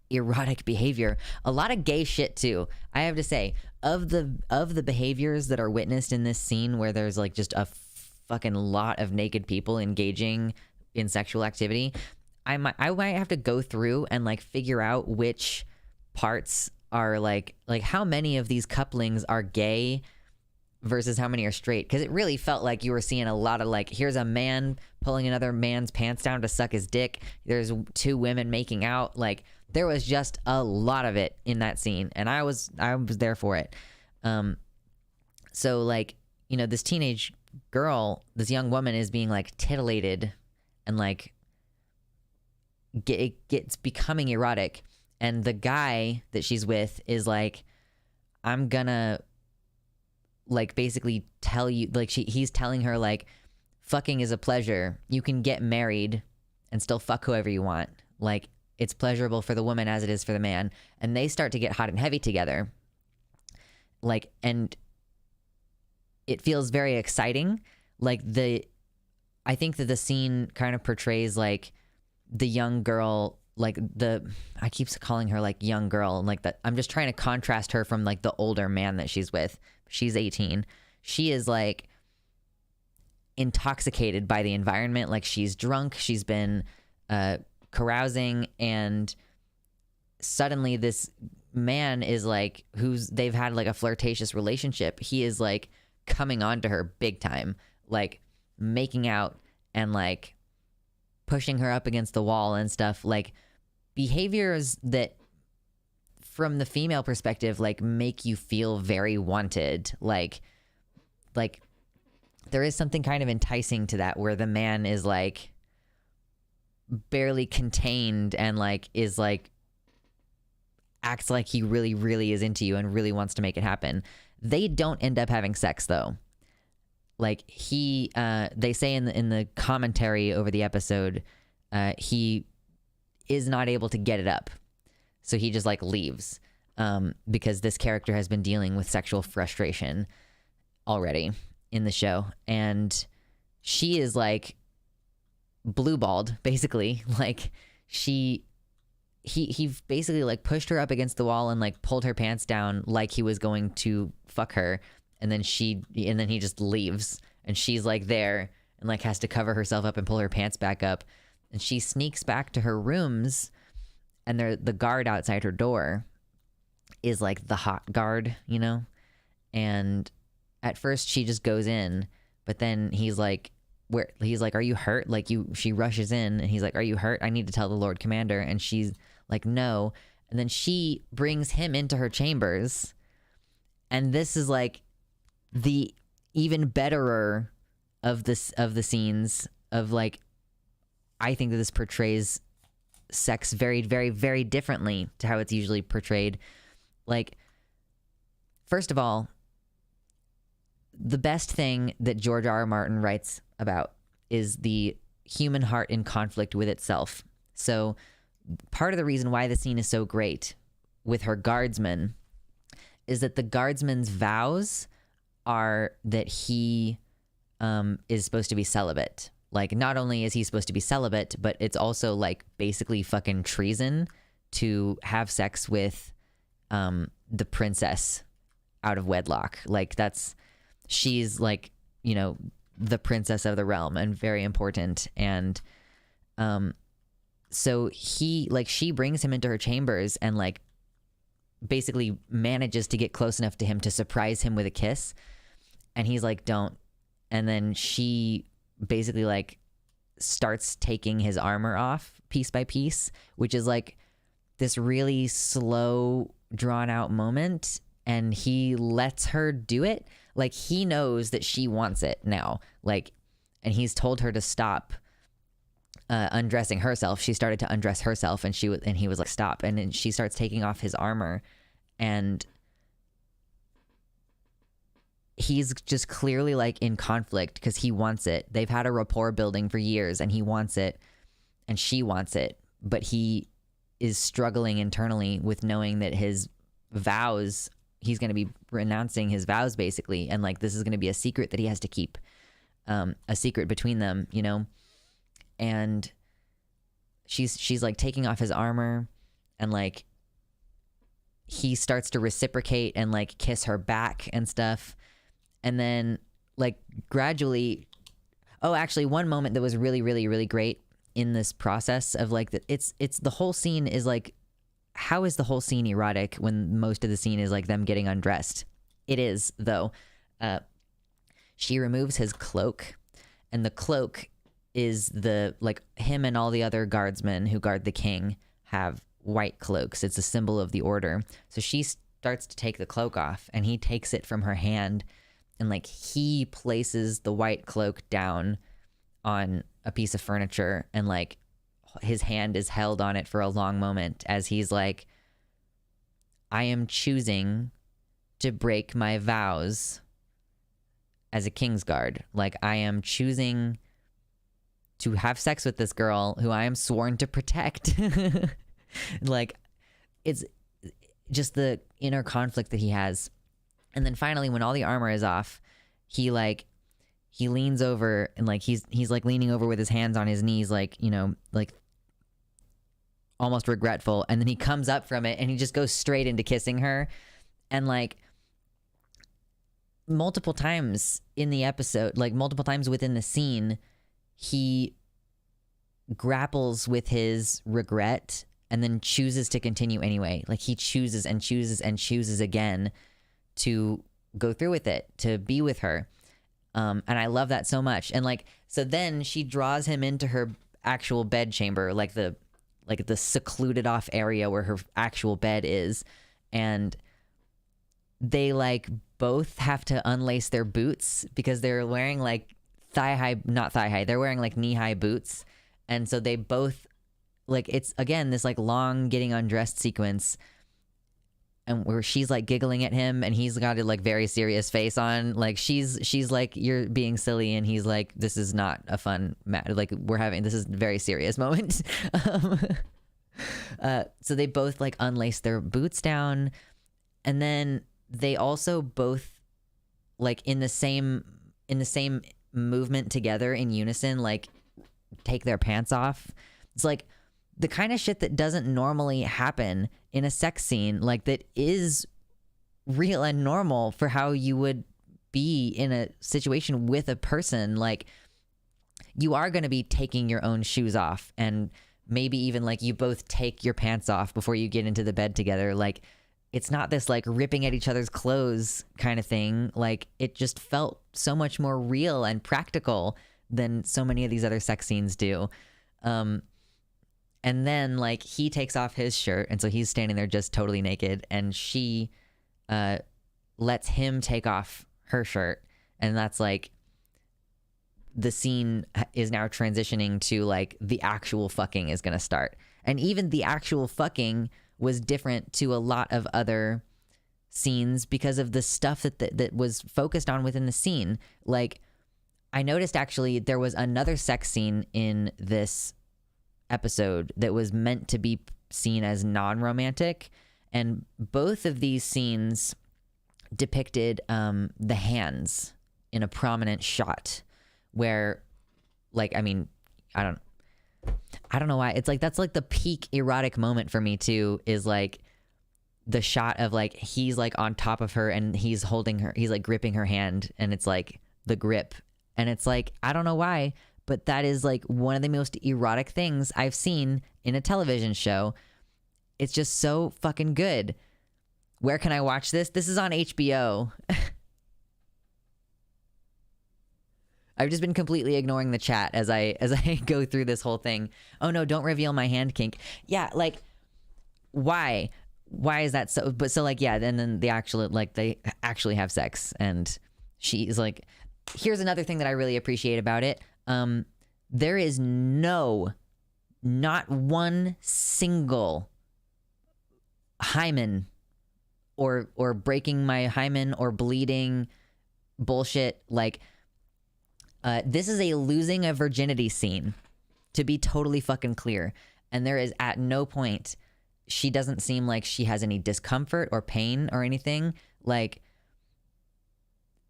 erotic behavior, a lot of gay shit too. I have to say, of the behaviors that are witnessed in this scene where there's like just a fucking lot of naked people engaging in sexual activity, I might have to go through and like figure out which parts are like how many of these couplings are gay versus how many are straight, because it really felt like you were seeing a lot of like, here's a man pulling another man's pants down to suck his dick, there's two women making out, like there was just a lot of it in that scene, and I was there for it. So like, you know, this teenage girl, this young woman is being like titillated, and like it gets becoming erotic, and the guy that she's with is like, I'm gonna like basically tell you, like he's telling her like, fucking is a pleasure, you can get married and still fuck whoever you want, like it's pleasurable for the woman as it is for the man. And they start to get hot and heavy together, like, and it feels very exciting. Like I think that the scene kind of portrays like the young girl, like I keep calling her like young girl, and like that I'm just trying to contrast her from like the older man that she's with. She's 18. She is like intoxicated by the environment. Like she's drunk. She's been carousing, and suddenly this man is like, they've had like a flirtatious relationship. He is like coming on to her big time, like making out and like pushing her up against the wall and stuff, like behaviors that from the female perspective like make you feel very wanted. Like there is something kind of enticing to that, where the man is like barely contained and like is like acts like he really, really is into you and really wants to make it happen. They don't end up having sex though. Like they say in the commentary over the episode, he is not able to get it up, so he just like leaves, because this character has been dealing with sexual frustration already in the show, and she is like blue-balled basically. Like he basically like pushed her up against the wall and like pulled her pants down like he was going to fuck her, and then he just leaves, and she's like there and like has to cover herself up and pull her pants back up, and she sneaks back to her rooms, and the guard outside her door is like the hot guard, you know? And at first she just goes in, but then he's like, where he's like, are you hurt? Like she rushes in and he's like, are you hurt? I need to tell the Lord Commander. And she's like, no. And then she brings him into her chambers. And this is like the even betterer of the scenes of like, I think that this portrays sex very, very, very differently to how it's usually portrayed. Like, first of all, the best thing that George R. R. Martin writes about is the human heart in conflict with itself. So part of the reason why the scene is so great with her guardsman is that the guardsman's vows are that he is supposed to be celibate. Like, not only is he supposed to be celibate, but it's also like basically fucking treason to have sex with the princess out of wedlock. Like, she's like, you know, the princess of the realm and very important. And so she brings him into her chambers and like basically manages to get close enough to him to surprise him with a kiss. And he's like, don't. And then she basically like starts taking his armor off piece by piece, which is like this really slow, drawn out moment. And he lets her do it. Like, he knows that she wants it now. Like, and he's told her to stop undressing herself. She started to undress herself, and he was like, stop. And then she starts taking off his armor, and he's just clearly like in conflict because he wants it. They've had a rapport building for years, and he wants it, and she wants it, but he is struggling internally with knowing that his vows, he's going to be renouncing his vows basically, and like this is going to be a secret that he has to keep, a secret between them, you know. And she's like taking off his armor, and like he starts to reciprocate and like kiss her back and stuff. And then like gradually, oh, actually one moment that was really, really, really great in this process of like it's the whole scene is like, how is the whole scene erotic when most of the scene is like them getting undressed? It is, though. She removes his cloak, and the cloak is the, like, him and all the other guardsmen who guard the king have white cloaks. It's a symbol of the order. So she starts to take the cloak off, and he takes it from her hand, and like he places the white cloak down on a piece of furniture, and like his hand is held on it for a long moment as he's like, I am choosing to break my vows as a Kingsguard. Like, I am choosing to have sex with this girl who I am sworn to protect. Like, it's just the inner conflict that he has. And then finally, when all the armor is off, he leans over, and like he's like leaning over with his hands on his knees, like, you know, like almost regretful. And then he comes up from it and he just goes straight into kissing her. And like multiple times in the episode, like multiple times within the scene, he grapples with his regret and then chooses to continue anyway. Like he chooses and chooses and chooses again to go through with it, to be with her. And I love that so much. And like, so then she draws him into her actual bed chamber, like the secluded off area where her actual bed is. And they like both have to unlace their boots because they're wearing like not thigh high. They're wearing like knee high boots. And so they both like, it's again, this like long getting undressed sequence, and where she's like giggling at him and he's got a like very serious face on. Like she's like, you're being silly. And he's like, this is not a fun matter. Like this is a very serious moment. So they both like unlace their boots down, and then they also both like in the same movement together in unison, like take their pants off. It's like the kind of shit that doesn't normally happen in a sex scene, like that is real and normal for how you would be in a situation with a person. Like you are going to be taking your own shoes off, and maybe even like you both take your pants off before you get into the bed together. Like it's not this like ripping at each other's clothes kind of thing. Like it just felt so much more real and practical than so many of these other sex scenes do. And then like he takes off his shirt, and so he's standing there just totally naked, and she lets him take off her shirt, and that's like the scene is now transitioning to like the actual fucking is gonna start. And even the actual fucking was different to a lot of other scenes because of the stuff that was focused on within the scene. Like I noticed actually there was another sex scene in this episode that was meant to be seen as non-romantic, and both of these scenes depicted the hands in a prominent shot where like, I mean, I don't know why. It's like, that's like the peak erotic moment for me too, is like the shot of like, he's like on top of her and he's holding her, he's like gripping her hand, and it's like the grip. And it's like, I don't know why, but that is like one of the most erotic things I've seen in a television show. It's just so fucking good. Where can I watch this? This is on HBO. I've just been completely ignoring the chat as I go through this whole thing. Oh no, don't reveal my hand kink. Yeah, like why? Why is that so? But so like, yeah, then the actual, like they actually have sex, and she's like, here's another thing that I really appreciate about it. There is not one single hymen or breaking my hymen or bleeding bullshit. Like, this is a losing a virginity scene, to be totally fucking clear. And there is at no point, she doesn't seem like she has any discomfort or pain or anything. Like,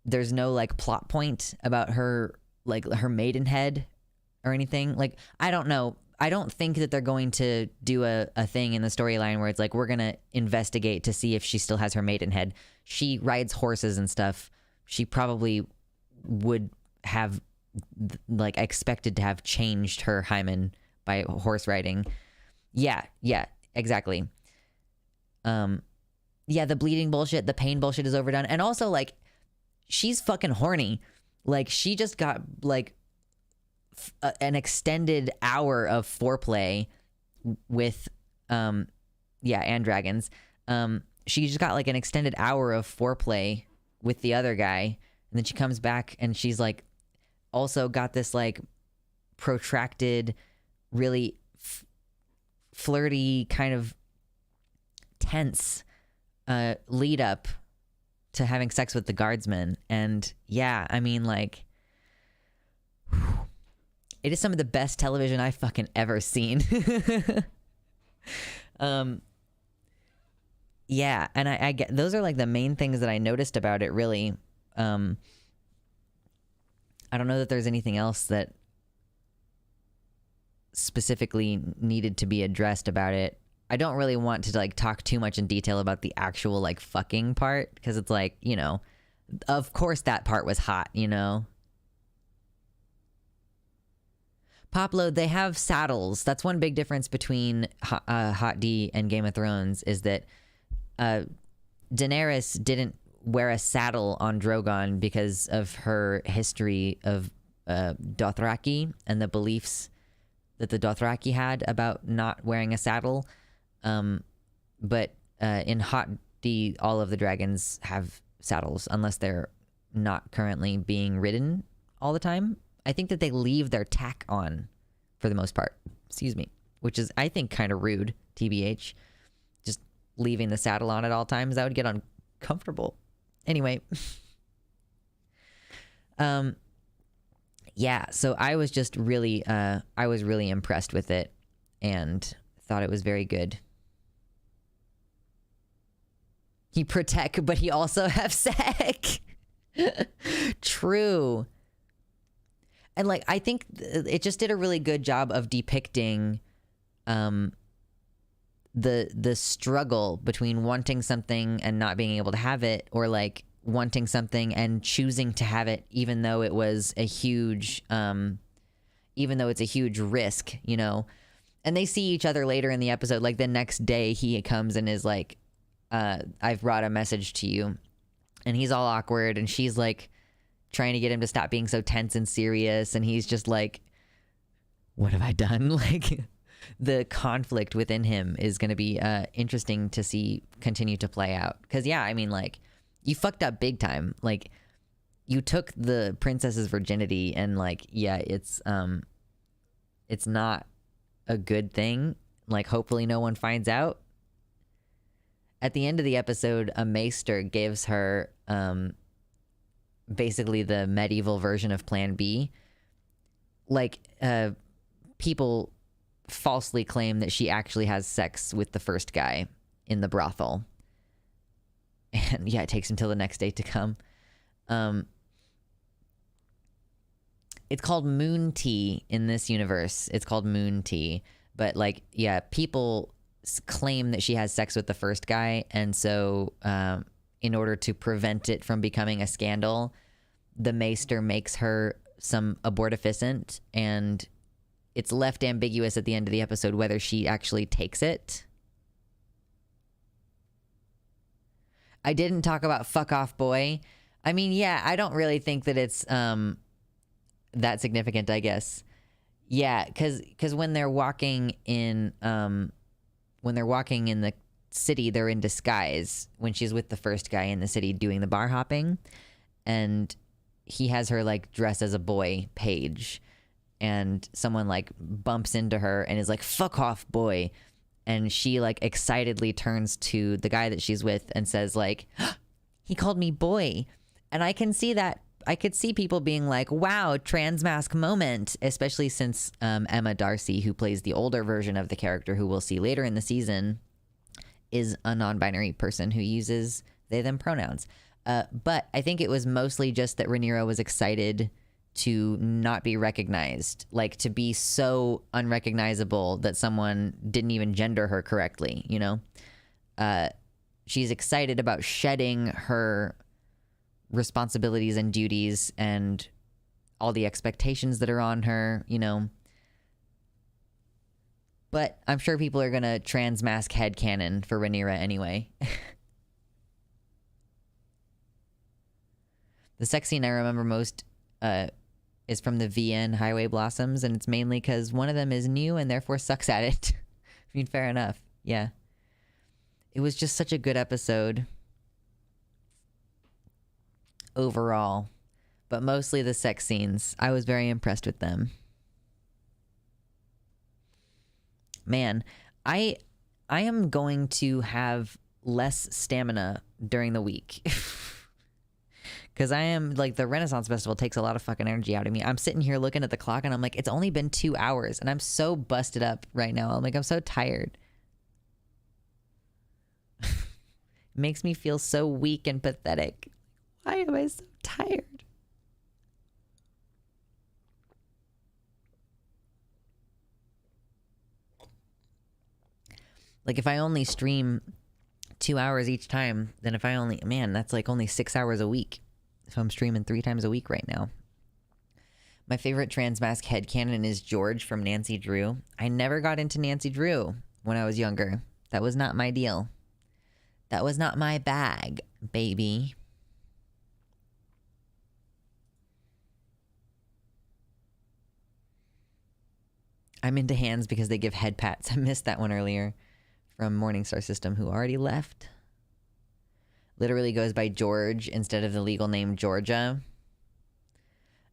there's no like plot point about her, like her maidenhead or anything. Like, I don't know. I don't think that they're going to do a thing in the storyline where it's like, we're going to investigate to see if she still has her maidenhead. She rides horses and stuff. She probably would have like expected to have changed her hymen by horse riding. Yeah, exactly. Yeah, the bleeding bullshit, the pain bullshit is overdone. And also like, she's fucking horny. Like, she just got like an extended hour of foreplay with and dragons. She just got like an extended hour of foreplay with the other guy, and then she comes back and she's like also got this like protracted, really flirty, kind of tense lead up to having sex with the guardsman. And yeah, I mean, like, it is some of the best television I've fucking ever seen. Yeah, and I get, those are like the main things that I noticed about it, really. I don't know that there's anything else that specifically needed to be addressed about it. I don't really want to like talk too much in detail about the actual like fucking part, because it's like, you know, of course that part was hot, you know. Popload, they have saddles. That's one big difference between Hot D and Game of Thrones, is that Daenerys didn't wear a saddle on Drogon because of her history of Dothraki and the beliefs that the Dothraki had about not wearing a saddle. But in Hot D, all of the dragons have saddles unless they're not currently being ridden all the time. I think that they leave their tack on for the most part. Excuse me. Which is, I think, kind of rude, TBH. Just leaving the saddle on at all times. That would get uncomfortable. Anyway. Yeah, so I was just really, I was really impressed with it and thought it was very good. He protect, but he also have sex. True. And like, I think it just did a really good job of depicting the struggle between wanting something and not being able to have it, or like wanting something and choosing to have it even though it was a huge even though it's a huge risk, you know. And they see each other later in the episode. Like the next day he comes and is like, I've brought a message to you. And he's all awkward, and she's like trying to get him to stop being so tense and serious, and he's just like, what have I done? Like, the conflict within him is going to be interesting to see continue to play out. Because, yeah, I mean, like, you fucked up big time. Like, you took the princess's virginity, and, like, yeah, it's not a good thing. Like, hopefully no one finds out. At the end of the episode, a maester gives her basically the medieval version of Plan B. Like, people falsely claim that she actually has sex with the first guy in the brothel. And yeah, it takes until the next day to come. It's called moon tea in this universe. It's called moon tea. But like, yeah, people claim that she has sex with the first guy. And so in order to prevent it from becoming a scandal, the maester makes her some abortifacient, and it's left ambiguous at the end of the episode whether she actually takes it. I didn't talk about fuck off boy. I mean, yeah, I don't really think that it's that significant, I guess. Yeah, because when they're walking in the city, they're in disguise when she's with the first guy in the city doing the bar hopping, and he has her like dress as a boy page, and someone like bumps into her and is like, fuck off boy, and she like excitedly turns to the guy that she's with and says like, he called me boy. And I can see that. I could see people being like, wow, trans mask moment, especially since Emma Darcy, who plays the older version of the character, who we'll see later in the season, is a non-binary person who uses they, them pronouns. But I think it was mostly just that Rhaenyra was excited to not be recognized, like to be so unrecognizable that someone didn't even gender her correctly, you know? She's excited about shedding her responsibilities and duties and all the expectations that are on her, you know? But I'm sure people are gonna trans mask headcanon for Rhaenyra anyway. The sex scene I remember most is from the VN Highway Blossoms, and it's mainly because one of them is new and therefore sucks at it. I mean, fair enough. Yeah. It was just such a good episode overall, but mostly the sex scenes. I was very impressed with them. Man, I am going to have less stamina during the week. Because I am, like, the Renaissance Festival takes a lot of fucking energy out of me. I'm sitting here looking at the clock and I'm like, it's only been 2 hours and I'm so busted up right now. I'm like, I'm so tired. It makes me feel so weak and pathetic. Why am I so tired? Like, if I only stream 2 hours each time, then if I only, man, that's like only 6 hours a week. If I'm streaming 3 times a week right now. My favorite transmask headcanon is George from Nancy Drew. I never got into Nancy Drew when I was younger. That was not my deal. That was not my bag, baby. I'm into hands because they give head pats. I missed that one earlier from Morningstar System, who already left. Literally goes by George instead of the legal name Georgia.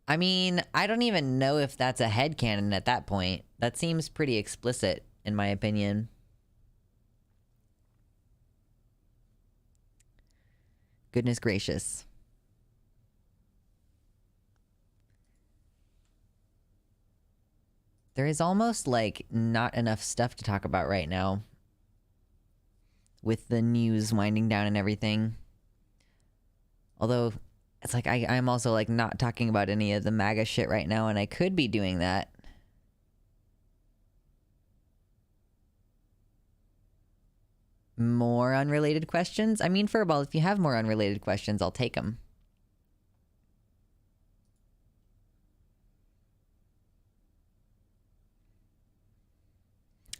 I mean, I don't even know if that's a headcanon at that point. That seems pretty explicit, in my opinion. Goodness gracious. There is almost like not enough stuff to talk about right now, with the news winding down and everything. Although, it's like I'm also like not talking about any of the MAGA shit right now, and I could be doing that. More unrelated questions? I mean, Furball, if you have more unrelated questions, I'll take them.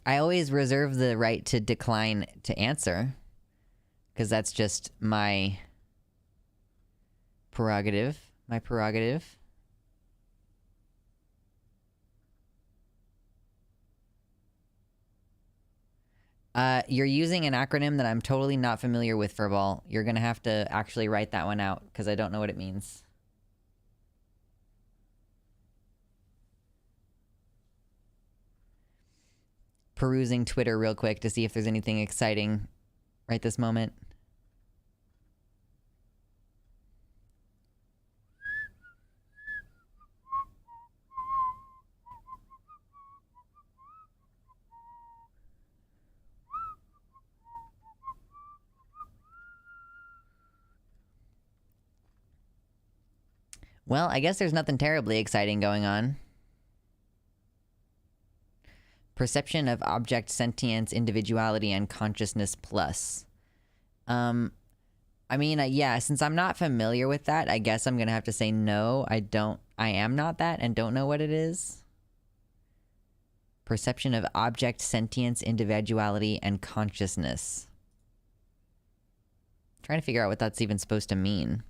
I always reserve the right to decline to answer, because that's just my prerogative, My prerogative. You're using an acronym that I'm totally not familiar with, Furball. You're gonna have to actually write that one out, because I don't know what it means. Perusing Twitter real quick to see if there's anything exciting right this moment. Well, I guess there's nothing terribly exciting going on. Perception of object sentience, individuality, and consciousness plus. I mean, yeah, since I'm not familiar with that, I guess I'm gonna have to say no. I am not that and don't know what it is. Perception of object sentience, individuality, and consciousness. Trying to figure out what that's even supposed to mean.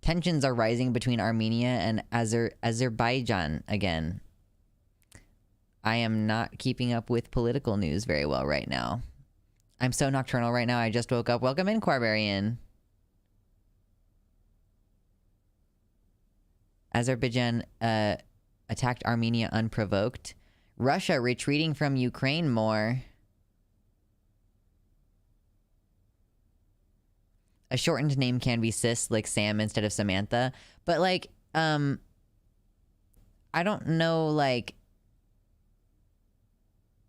Tensions are rising between Armenia and Azerbaijan again. I am not keeping up with political news very well right now. I'm so nocturnal right now. I just woke up. Welcome in, Quarbarian. Azerbaijan attacked Armenia unprovoked. Russia retreating from Ukraine more. A shortened name can be sis, like Sam instead of Samantha. But, like, I don't know, like,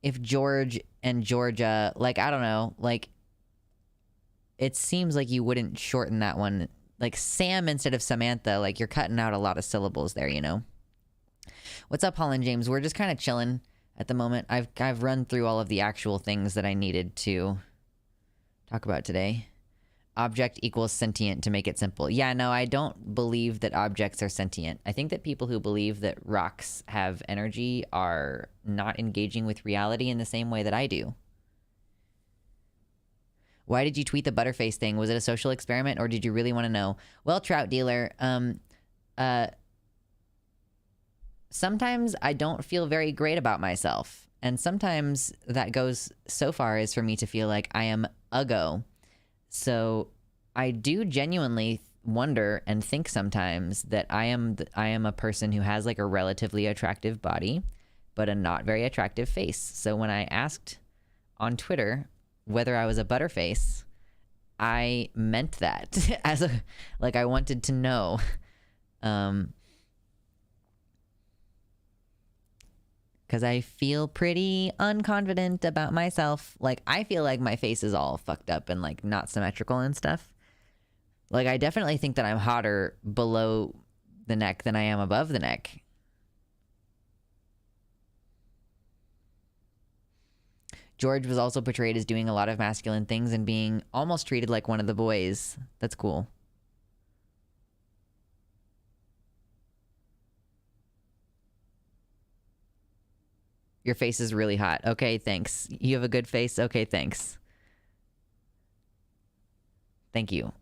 if George and Georgia, like, I don't know, like, it seems like you wouldn't shorten that one. Like, Sam instead of Samantha, like, you're cutting out a lot of syllables there, you know? What's up, Holland James? We're just kind of chilling at the moment. I've run through all of the actual things that I needed to talk about today. Object equals sentient to make it simple. Yeah, no, I don't believe that objects are sentient. I think that people who believe that rocks have energy are not engaging with reality in the same way that I do. Why did you tweet the Butterface thing? Was it a social experiment or did you really want to know? Well, Trout Dealer, sometimes I don't feel very great about myself. And sometimes that goes so far as for me to feel like I am uggo. So I do genuinely wonder and think sometimes that I am a person who has like a relatively attractive body, but a not very attractive face. So when I asked on Twitter whether I was a butterface, I meant that as a, like, I wanted to know. Because I feel pretty unconfident about myself. Like, I feel like my face is all fucked up and, like, not symmetrical and stuff. Like, I definitely think that I'm hotter below the neck than I am above the neck. George was also portrayed as doing a lot of masculine things and being almost treated like one of the boys. That's cool. Your face is really hot. Okay, thanks. You have a good face? Okay, thanks. Thank you.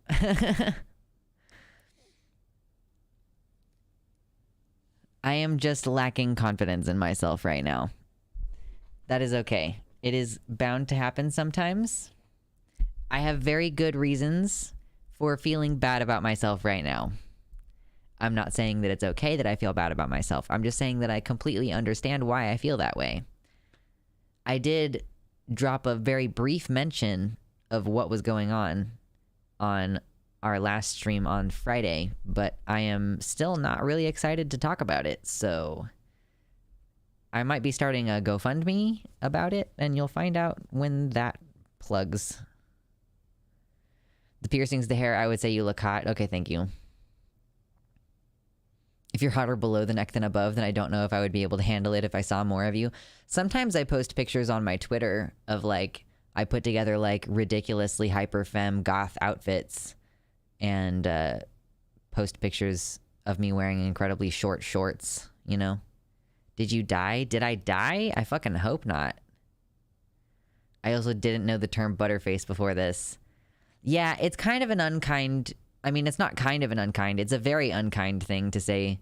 I am just lacking confidence in myself right now. That is okay. It is bound to happen sometimes. I have very good reasons for feeling bad about myself right now. I'm not saying that it's okay that I feel bad about myself. I'm just saying that I completely understand why I feel that way. I did drop a very brief mention of what was going on our last stream on Friday, but I am still not really excited to talk about it, so I might be starting a GoFundMe about it, and you'll find out when that plugs. The piercings, the hair, I would say you look hot. Okay, thank you. If you're hotter below the neck than above, then I don't know if I would be able to handle it if I saw more of you. Sometimes I post pictures on my Twitter of, like, I put together, like, ridiculously hyper-femme goth outfits and post pictures of me wearing incredibly short shorts, you know? Did you die? Did I die? I fucking hope not. I also didn't know the term butterface before this. Yeah, it's kind of an unkind I mean, it's not kind of an unkind. It's a very unkind thing to say.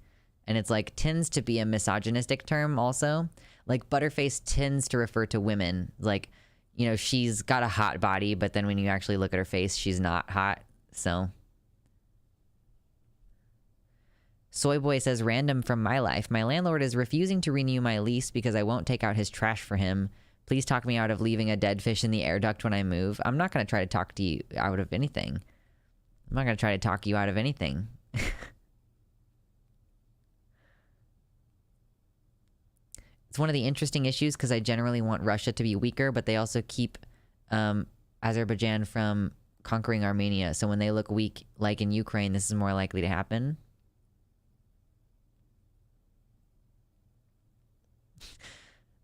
And it's like tends to be a misogynistic term also. Like butterface tends to refer to women. Like, you know, she's got a hot body, but then when you actually look at her face, she's not hot. So. Soy Boy says, random from my life. My landlord is refusing to renew my lease because I won't take out his trash for him. Please talk me out of leaving a dead fish in the air duct when I move. I'm not going to try to talk to you out of anything. I'm not going to try to talk you out of anything. It's one of the interesting issues because I generally want Russia to be weaker, but they also keep Azerbaijan from conquering Armenia. So when they look weak, like in Ukraine, this is more likely to happen.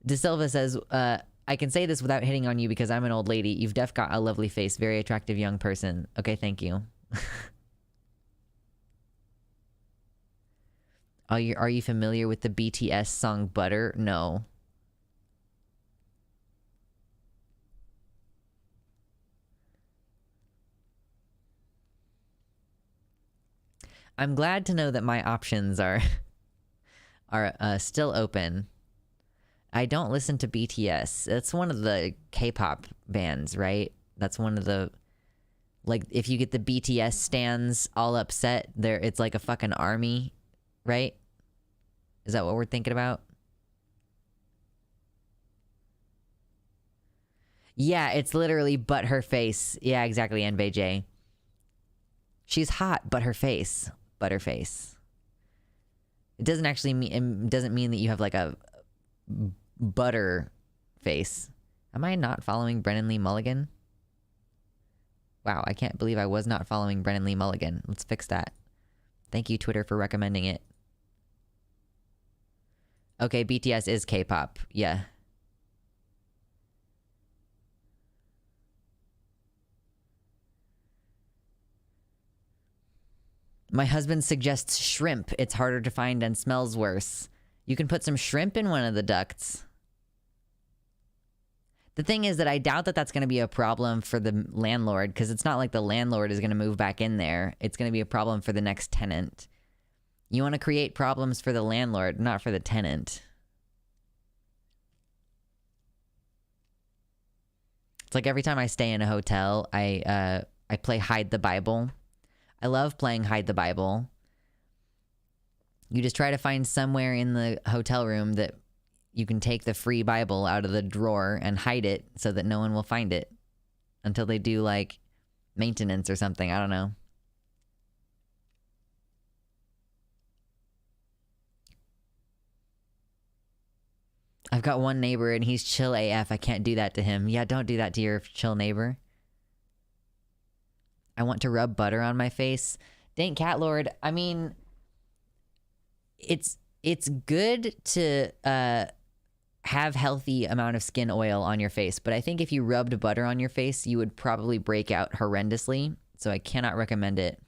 De Silva says, I can say this without hitting on you because I'm an old lady. You've def got a lovely face. Very attractive young person. Okay, thank you. Are you familiar with the BTS song Butter? No. I'm glad to know that my options are still open. I don't listen to BTS. It's one of the K-pop bands, right? That's one of the, like, if you get the BTS stans all upset, it's like a fucking army, right? Is that what we're thinking about? Yeah, it's literally but her face. Yeah, exactly, NBJ. She's hot, but her face. Butterface. It doesn't actually mean, it doesn't mean that you have like a butter face. Am I not following Brennan Lee Mulligan? Wow, I can't believe I was not following Brennan Lee Mulligan. Let's fix that. Thank you, Twitter, for recommending it. Okay, BTS is K-pop. Yeah. My husband suggests shrimp. It's harder to find and smells worse. You can put some shrimp in one of the ducts. The thing is that I doubt that that's going to be a problem for the landlord because it's not like the landlord is going to move back in there. It's going to be a problem for the next tenant. You want to create problems for the landlord, not for the tenant. It's like every time I stay in a hotel, I play Hide the Bible. I love playing Hide the Bible. You just try to find somewhere in the hotel room that you can take the free Bible out of the drawer and hide it so that no one will find it until they do like maintenance or something. I don't know. I've got one neighbor and he's chill AF. I can't do that to him. Yeah, don't do that to your chill neighbor. I want to rub butter on my face. Dang, Cat Lord. I mean, it's good to have healthy amount of skin oil on your face, but I think if you rubbed butter on your face, you would probably break out horrendously. So I cannot recommend it.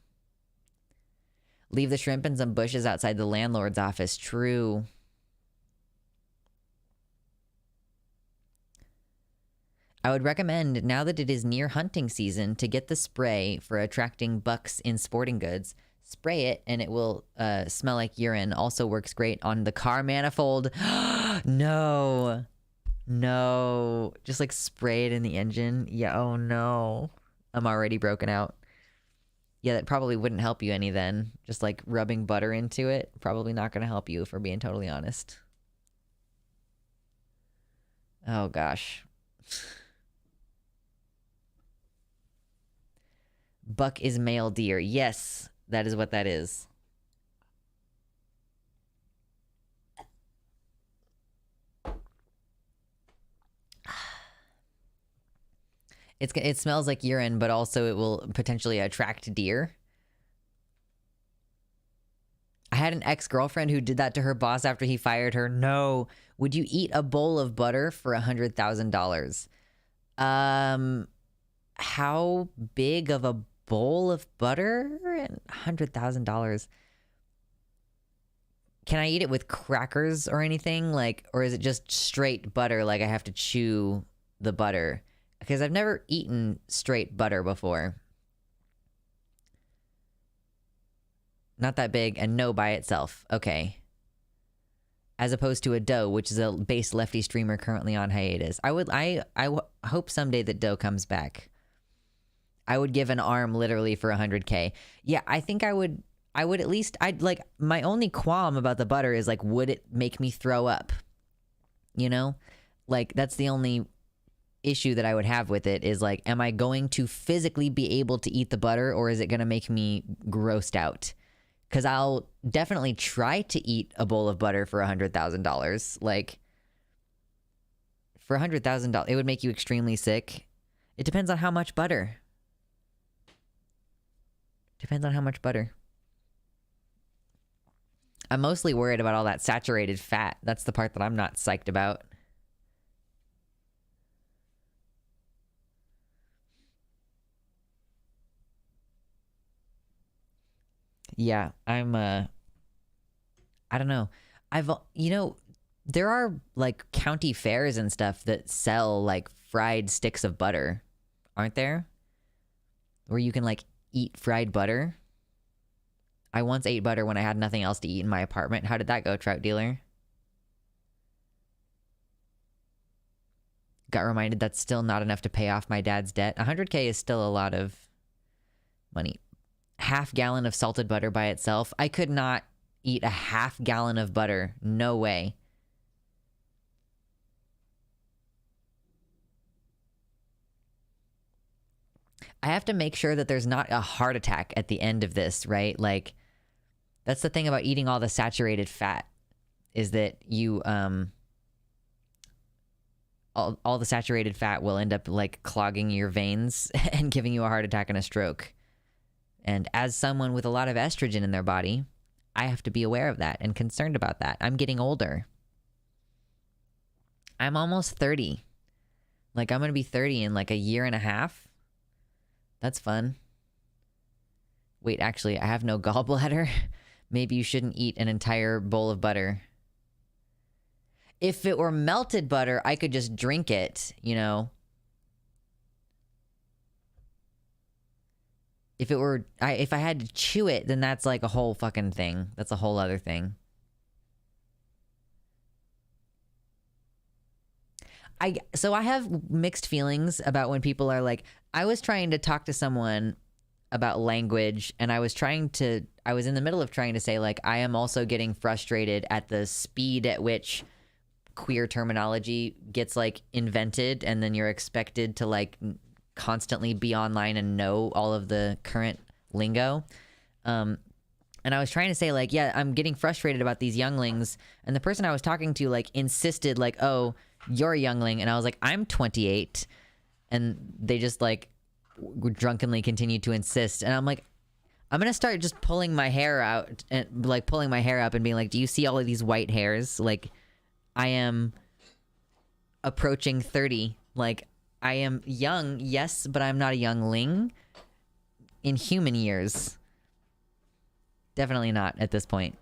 Leave the shrimp and some bushes outside the landlord's office. True. I would recommend, now that it is near hunting season, to get the spray for attracting bucks in sporting goods. Spray it, and it will smell like urine. Also works great on the car manifold. No. No. Just, like, spray it in the engine. Yeah, oh, no. I'm already broken out. Yeah, that probably wouldn't help you any then. Just, like, rubbing butter into it. Probably not going to help you, if we're being totally honest. Oh, gosh. Buck is male deer. Yes, that is what that is. It smells like urine, but also it will potentially attract deer. I had an ex-girlfriend who did that to her boss after he fired her. No. Would you eat a bowl of butter for $100,000? How big of a bowl of butter? And $100,000. Can I eat it with crackers or anything? Like, or is it just straight butter? Like I have to chew the butter? Because I've never eaten straight butter before. Not that big, and no by itself. Okay. As opposed to a Doe, which is a base lefty streamer currently on hiatus. I hope someday that Doe comes back. I would give an arm literally for 100K. Yeah, I think I would at least, I'd like, my only qualm about the butter is like, would it make me throw up? You know? Like, that's the only issue that I would have with it is like, am I going to physically be able to eat the butter, or is it going to make me grossed out? Because I'll definitely try to eat a bowl of butter for $100,000. Like, for $100,000, it would make you extremely sick. It depends on how much butter. Depends on how much butter. I'm mostly worried about all that saturated fat. That's the part that I'm not psyched about. Yeah, I don't know. There are like county fairs and stuff that sell like fried sticks of butter, aren't there? Where you can like eat fried butter. I once ate butter when I had nothing else to eat in my apartment. How did that go, Trout Dealer? Got reminded that's still not enough to pay off my dad's debt. 100K is still a lot of money. Half gallon of salted butter by itself. I could not eat a half gallon of butter. No way. I have to make sure that there's not a heart attack at the end of this, right? Like, that's the thing about eating all the saturated fat, is that you, all the saturated fat will end up like clogging your veins and giving you a heart attack and a stroke. And as someone with a lot of estrogen in their body, I have to be aware of that and concerned about that. I'm getting older. I'm almost 30. Like, I'm going to be 30 in like a year and a half. That's fun. Wait, actually, I have no gallbladder. Maybe you shouldn't eat an entire bowl of butter. If it were melted butter, I could just drink it, you know. If I had to chew it, then that's like a whole fucking thing. That's a whole other thing. So I have mixed feelings about when people are like, I was trying to talk to someone about language, and I was in the middle of trying to say, like, I am also getting frustrated at the speed at which queer terminology gets like invented, and then you're expected to like constantly be online and know all of the current lingo. And I was trying to say, like, yeah, I'm getting frustrated about these younglings. And the person I was talking to, like, insisted, like, oh, you're a youngling. And I was like, I'm 28. And they just, like, drunkenly continued to insist. And I'm like, I'm going to start just pulling my hair out and, like, pulling my hair up and being like, do you see all of these white hairs? Like, I am approaching 30. Like, I am young, yes, but I'm not a youngling in human years. Definitely not at this point.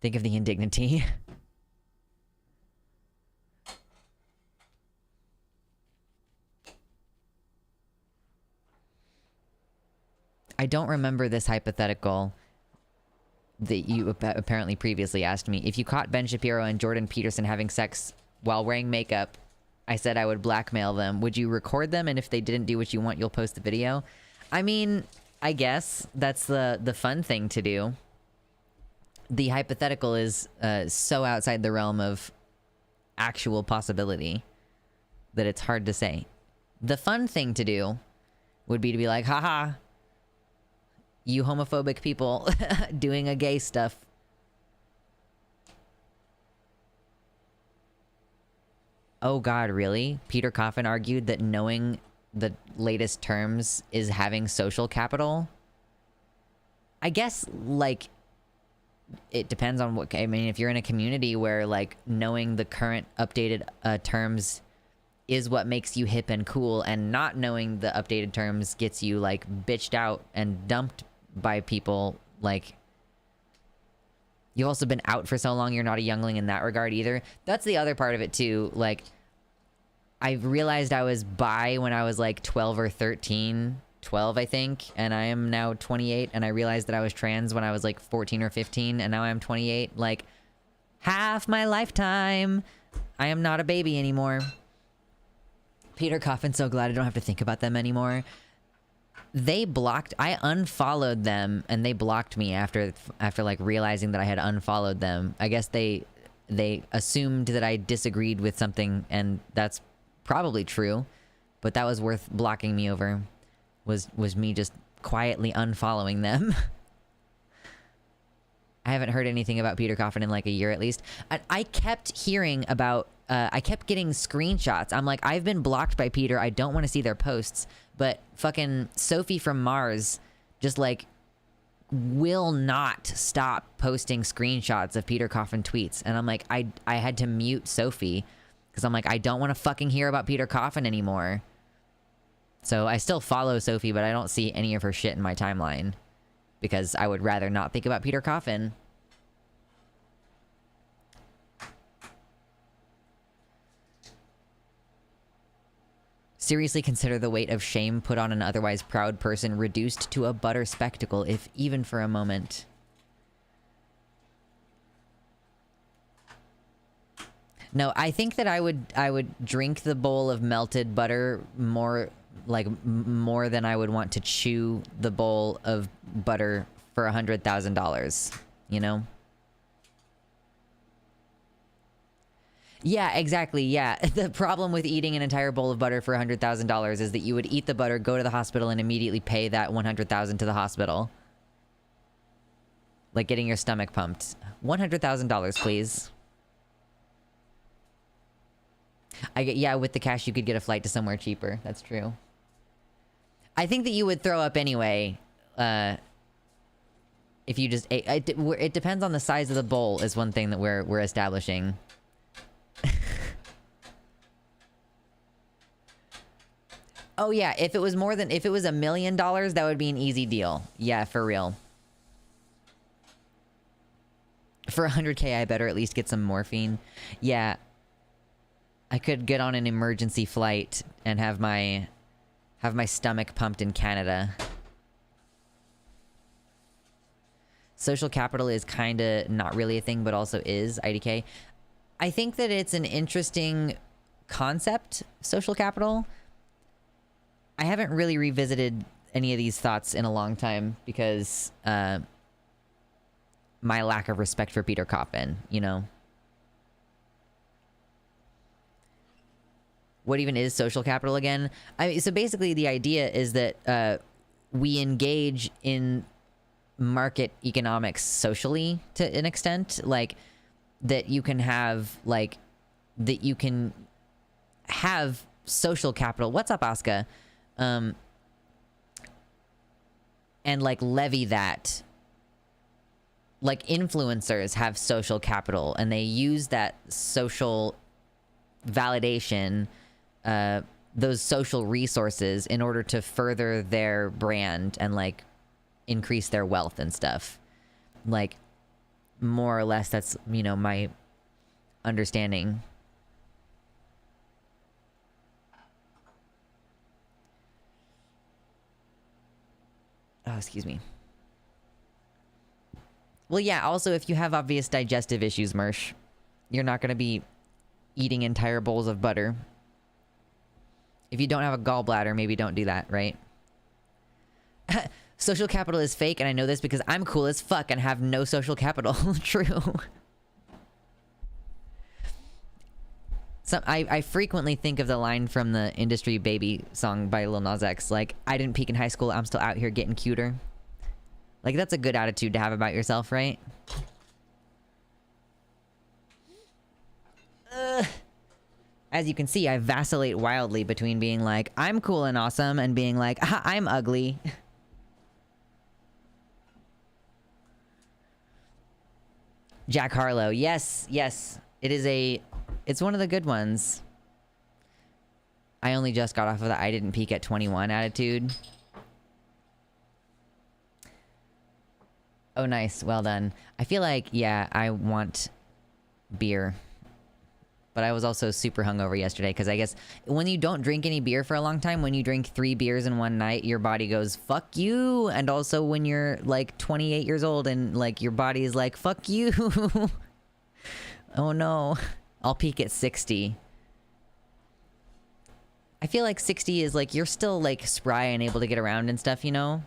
Think of the indignity. I don't remember this hypothetical that you apparently previously asked me. If you caught Ben Shapiro and Jordan Peterson having sex while wearing makeup, I said I would blackmail them. Would you record them? And if they didn't do what you want, you'll post the video? I mean, I guess that's the fun thing to do. The hypothetical is so outside the realm of actual possibility that it's hard to say. The fun thing to do would be to be like, haha, you homophobic people doing a gay stuff. Oh God, really? Peter Coffin argued that knowing the latest terms is having social capital? I guess, like, it depends on what... I mean, if you're in a community where, like, knowing the current updated terms is what makes you hip and cool, and not knowing the updated terms gets you, like, bitched out and dumped by people, like... You've also been out for so long, you're not a youngling in that regard either. That's the other part of it, too. Like, I realized I was bi when I was, like, 12 or 13. 12, I think, and I am now 28, and I realized that I was trans when I was like 14 or 15, and now I'm 28. Like, half my lifetime. I am not a baby anymore. Peter Coffin, so glad I don't have to think about them anymore. I unfollowed them, and they blocked me after like realizing that I had unfollowed them. I guess they assumed that I disagreed with something, and that's probably true, but that was worth blocking me over. Was me just quietly unfollowing them. I haven't heard anything about Peter Coffin in like a year at least. I kept hearing about, I kept getting screenshots. I'm like, I've been blocked by Peter. I don't want to see their posts. But fucking Sophie from Mars just like will not stop posting screenshots of Peter Coffin tweets. And I'm like, I had to mute Sophie because I'm like, I don't want to fucking hear about Peter Coffin anymore. So I still follow Sophie, but I don't see any of her shit in my timeline because I would rather not think about Peter Coffin. Seriously consider the weight of shame put on an otherwise proud person reduced to a butter spectacle, if even for a moment. No, I think that I would drink the bowl of melted butter more than I would want to chew the bowl of butter for $100,000, you know? Yeah, exactly, yeah. The problem with eating an entire bowl of butter for $100,000 is that you would eat the butter, go to the hospital, and immediately pay that $100,000 to the hospital. Like getting your stomach pumped. $100,000, please. Yeah, with the cash you could get a flight to somewhere cheaper. That's true. I think that you would throw up anyway, if you just ate. It depends on the size of the bowl is one thing that we're establishing. Oh yeah, if it was $1 million, that would be an easy deal. Yeah, for real. For 100K, I better at least get some morphine. Yeah. I could get on an emergency flight and have my stomach pumped in Canada. Social capital is kind of not really a thing, but also is, IDK. I think that it's an interesting concept, social capital. I haven't really revisited any of these thoughts in a long time because my lack of respect for Peter Coffin, you know? What even is social capital again? So basically the idea is that we engage in market economics socially to an extent. Like, that you can have, social capital. What's up, Asuka? And, like, levy that. Like, influencers have social capital, and they use that social validation, those social resources in order to further their brand and, like, increase their wealth and stuff. Like, more or less, that's, you know, my understanding. Oh, excuse me. Well, yeah, also, if you have obvious digestive issues, Mersh, you're not going to be eating entire bowls of butter. If you don't have a gallbladder, maybe don't do that, right? Social capital is fake, and I know this because I'm cool as fuck and have no social capital. True. So I frequently think of the line from the Industry Baby song by Lil Nas X, like, I didn't peak in high school, I'm still out here getting cuter. Like, that's a good attitude to have about yourself, right? As you can see, I vacillate wildly between being like, I'm cool and awesome, and being like, I'm ugly. Jack Harlow. Yes, yes. It's one of the good ones. I only just got off of the I didn't peak at 21 attitude. Oh, nice. Well done. I feel like, yeah, I want beer. But I was also super hungover yesterday because I guess when you don't drink any beer for a long time, when you drink 3 beers in one night, your body goes, fuck you. And also when you're like 28 years old and like your body is like, fuck you. Oh no. I'll peak at 60. I feel like 60 is like, you're still like spry and able to get around and stuff, you know?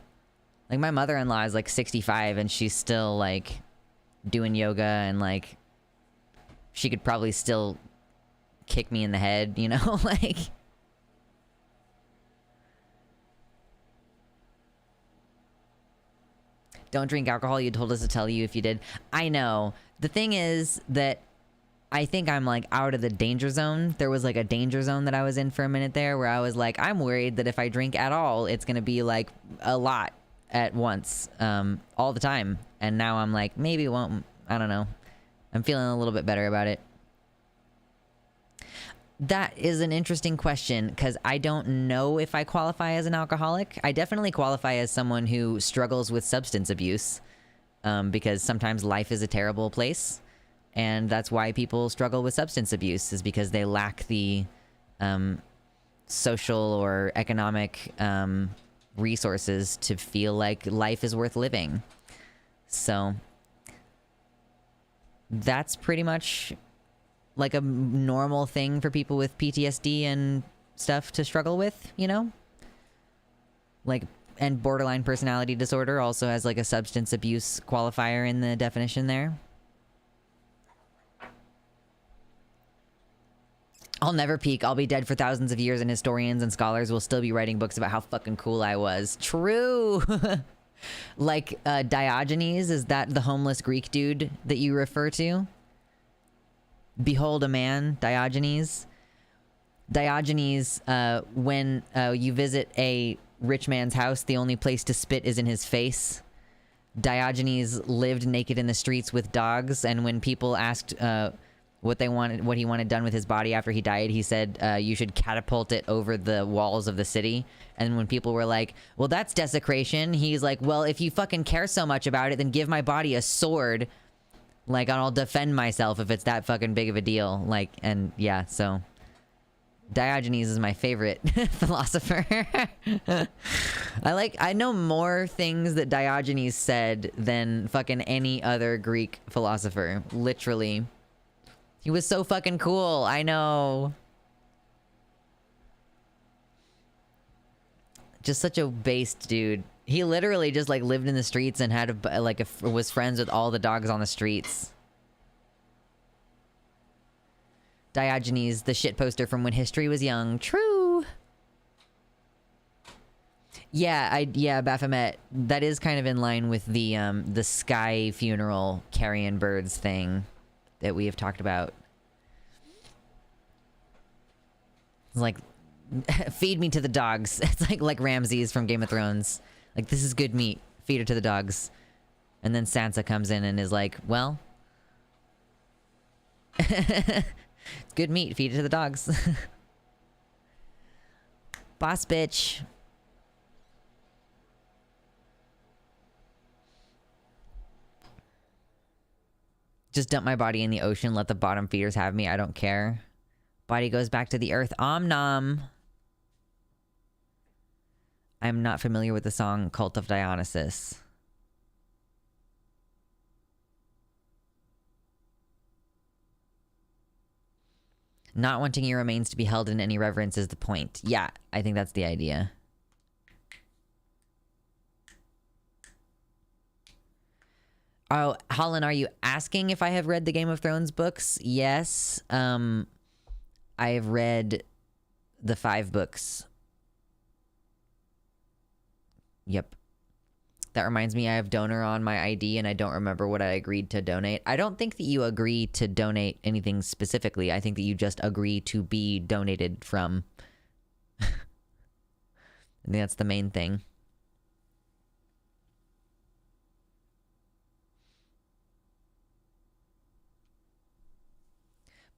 Like my mother-in-law is like 65 and she's still like doing yoga and like she could probably still kick me in the head, you know? Like, don't drink alcohol. You told us to tell you if you did. I know. The thing is that I think I'm like out of the danger zone. There was like a danger zone that I was in for a minute there where I was like, I'm worried that if I drink at all, it's going to be like a lot at once, all the time. And now I'm like, maybe it won't. I don't know. I'm feeling a little bit better about it. That is an interesting question because I don't know if I qualify as an alcoholic. I definitely qualify as someone who struggles with substance abuse, because sometimes life is a terrible place. And that's why people struggle with substance abuse, is because they lack the social or economic resources to feel like life is worth living. So that's pretty much like a normal thing for people with PTSD and stuff to struggle with, you know? Like, and borderline personality disorder also has like a substance abuse qualifier in the definition there. I'll never peak. I'll be dead for thousands of years and historians and scholars will still be writing books about how fucking cool I was. True! Like, Diogenes, is that the homeless Greek dude that you refer to? Behold a man, Diogenes. Diogenes, when you visit a rich man's house, the only place to spit is in his face. Diogenes lived naked in the streets with dogs, and when people asked what he wanted done with his body after he died, he said, you should catapult it over the walls of the city. And when people were like, well, that's desecration, he's like, well, if you fucking care so much about it, then give my body a sword. Like, I'll defend myself if it's that fucking big of a deal. Like, and yeah, so Diogenes is my favorite philosopher. I know more things that Diogenes said than fucking any other Greek philosopher. Literally. He was so fucking cool. I know. Just such a based dude. He literally just like lived in the streets and had was friends with all the dogs on the streets. Diogenes, the shit poster from when history was young. True. Yeah, Baphomet. That is kind of in line with the sky funeral carrion birds thing that we have talked about. It's like, feed me to the dogs. It's like Ramses from Game of Thrones. Like, this is good meat. Feed her to the dogs. And then Sansa comes in and is like, well, it's good meat. Feed it to the dogs. Boss bitch. Just dump my body in the ocean. Let the bottom feeders have me. I don't care. Body goes back to the earth. Om nom. I'm not familiar with the song Cult of Dionysus. Not wanting your remains to be held in any reverence is the point. Yeah, I think that's the idea. Oh, Holland, are you asking if I have read the Game of Thrones books? Yes. I have read the 5 books. Yep. That reminds me, I have donor on my ID and I don't remember what I agreed to donate. I don't think that you agree to donate anything specifically. I think that you just agree to be donated from. I think that's the main thing.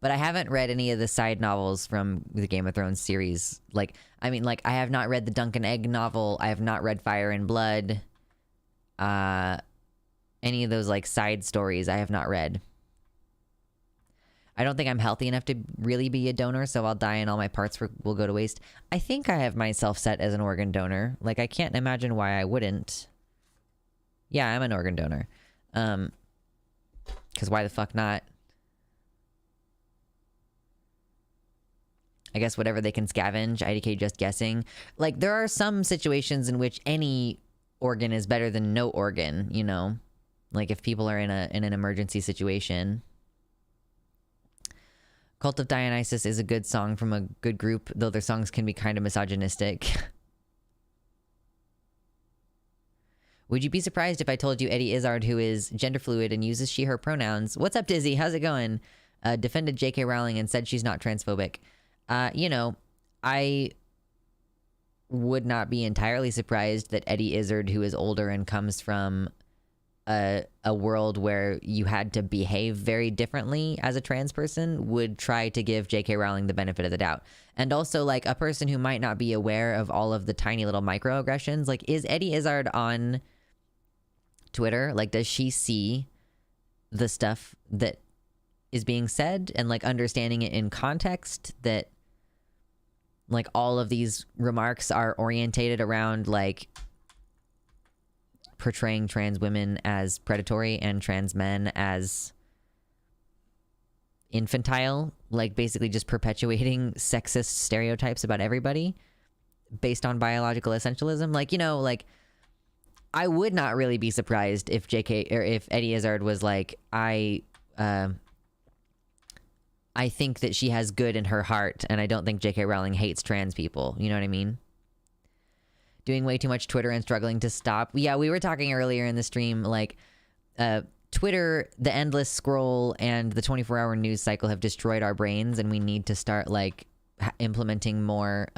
But I haven't read any of the side novels from the Game of Thrones series. Like, I mean, like, I have not read the Dunk and Egg novel. I have not read Fire and Blood. Any of those, like, side stories I have not read. I don't think I'm healthy enough to really be a donor, so I'll die and all my parts will go to waste. I think I have myself set as an organ donor. Like, I can't imagine why I wouldn't. Yeah, I'm an organ donor. Because why the fuck not? I guess whatever they can scavenge, IDK just guessing. Like, there are some situations in which any organ is better than no organ, you know? Like, if people are in an emergency situation. Cult of Dionysus is a good song from a good group, though their songs can be kind of misogynistic. Would you be surprised if I told you Eddie Izzard, who is gender fluid and uses she, her pronouns? What's up, Dizzy? How's it going? Defended J.K. Rowling and said she's not transphobic. You know, I would not be entirely surprised that Eddie Izzard, who is older and comes from a world where you had to behave very differently as a trans person, would try to give J.K. Rowling the benefit of the doubt. And also, like, a person who might not be aware of all of the tiny little microaggressions, like, is Eddie Izzard on Twitter? Like, does she see the stuff that is being said and, like, understanding it in context, that, like, all of these remarks are orientated around, like, portraying trans women as predatory and trans men as infantile, like basically just perpetuating sexist stereotypes about everybody based on biological essentialism? Like, you know, like, I would not really be surprised if JK or if Eddie Izzard was like, I think that she has good in her heart and I don't think JK Rowling hates trans people. You know what I mean? Doing way too much Twitter and struggling to stop. Yeah, we were talking earlier in the stream, like, Twitter, the endless scroll, and the 24-hour news cycle have destroyed our brains, and we need to start, like, implementing more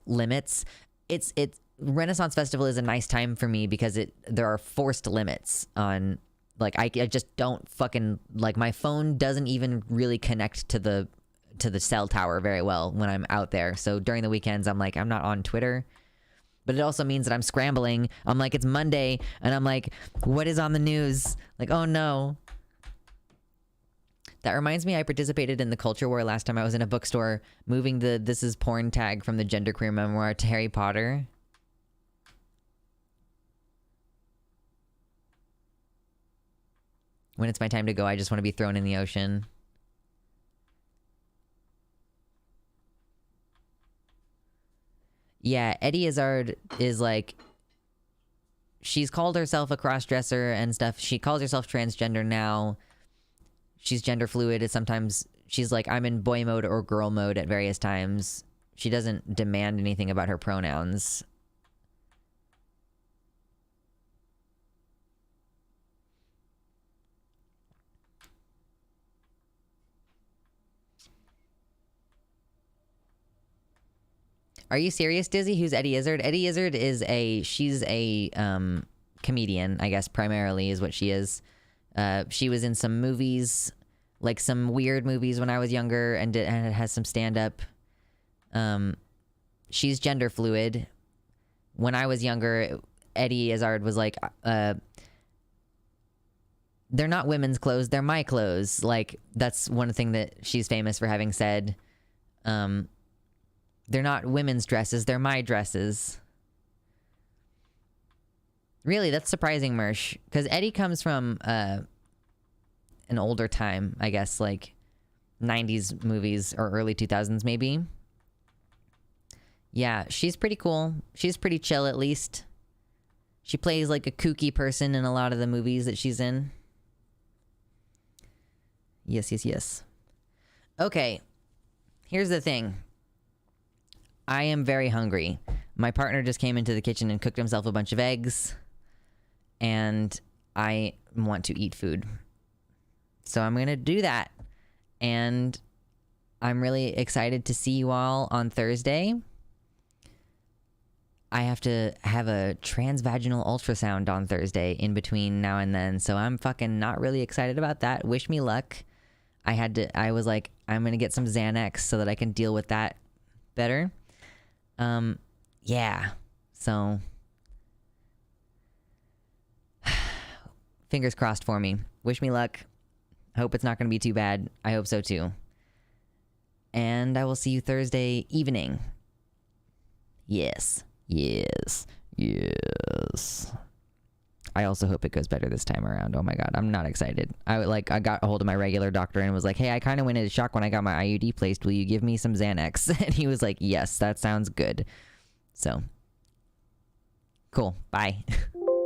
limits. It's Renaissance Festival is a nice time for me because there are forced limits on, like, I just don't fucking, like, my phone doesn't even really connect to the cell tower very well when I'm out there. So during the weekends, I'm like, I'm not on Twitter. But it also means that I'm scrambling. I'm like, it's Monday, and I'm like, what is on the news? Like, oh no. That reminds me, I participated in the culture war last time I was in a bookstore, moving the "this is porn" tag from the genderqueer memoir to Harry Potter. When it's my time to go, I just want to be thrown in the ocean. Yeah, Eddie Izzard is like, she's called herself a cross-dresser and stuff. She calls herself transgender now. She's gender fluid. Sometimes she's like, I'm in boy mode or girl mode at various times. She doesn't demand anything about her pronouns. Are you serious, Dizzy? Who's Eddie Izzard? Eddie Izzard is she's a comedian, I guess, primarily is what she is. She was in some movies, like some weird movies when I was younger, and has some stand-up. She's gender fluid. When I was younger, Eddie Izzard was like, they're not women's clothes, they're my clothes. Like, that's one thing that she's famous for having said. They're not women's dresses, they're my dresses. Really, that's surprising, Mersh. Because Eddie comes from an older time, I guess, like 90s movies or early 2000s maybe. Yeah, she's pretty cool. She's pretty chill, at least. She plays like a kooky person in a lot of the movies that she's in. Yes. Okay, here's the thing. I am very hungry. My partner just came into the kitchen and cooked himself a bunch of eggs, and I want to eat food. So I'm going to do that. And I'm really excited to see you all on Thursday. I have to have a transvaginal ultrasound on Thursday in between now and then, so I'm fucking not really excited about that. Wish me luck. I was like, I'm going to get some Xanax so that I can deal with that better. Yeah, so fingers crossed for me. Wish me luck. Hope it's not going to be too bad. I hope so too. And I will see you Thursday evening. Yes. Yes. Yes. I also hope it goes better this time around. Oh my god, I'm not excited. I got a hold of my regular doctor and was like, hey, I kind of went into shock when I got my IUD placed. Will you give me some Xanax? And he was like, yes, that sounds good. So, cool. Bye.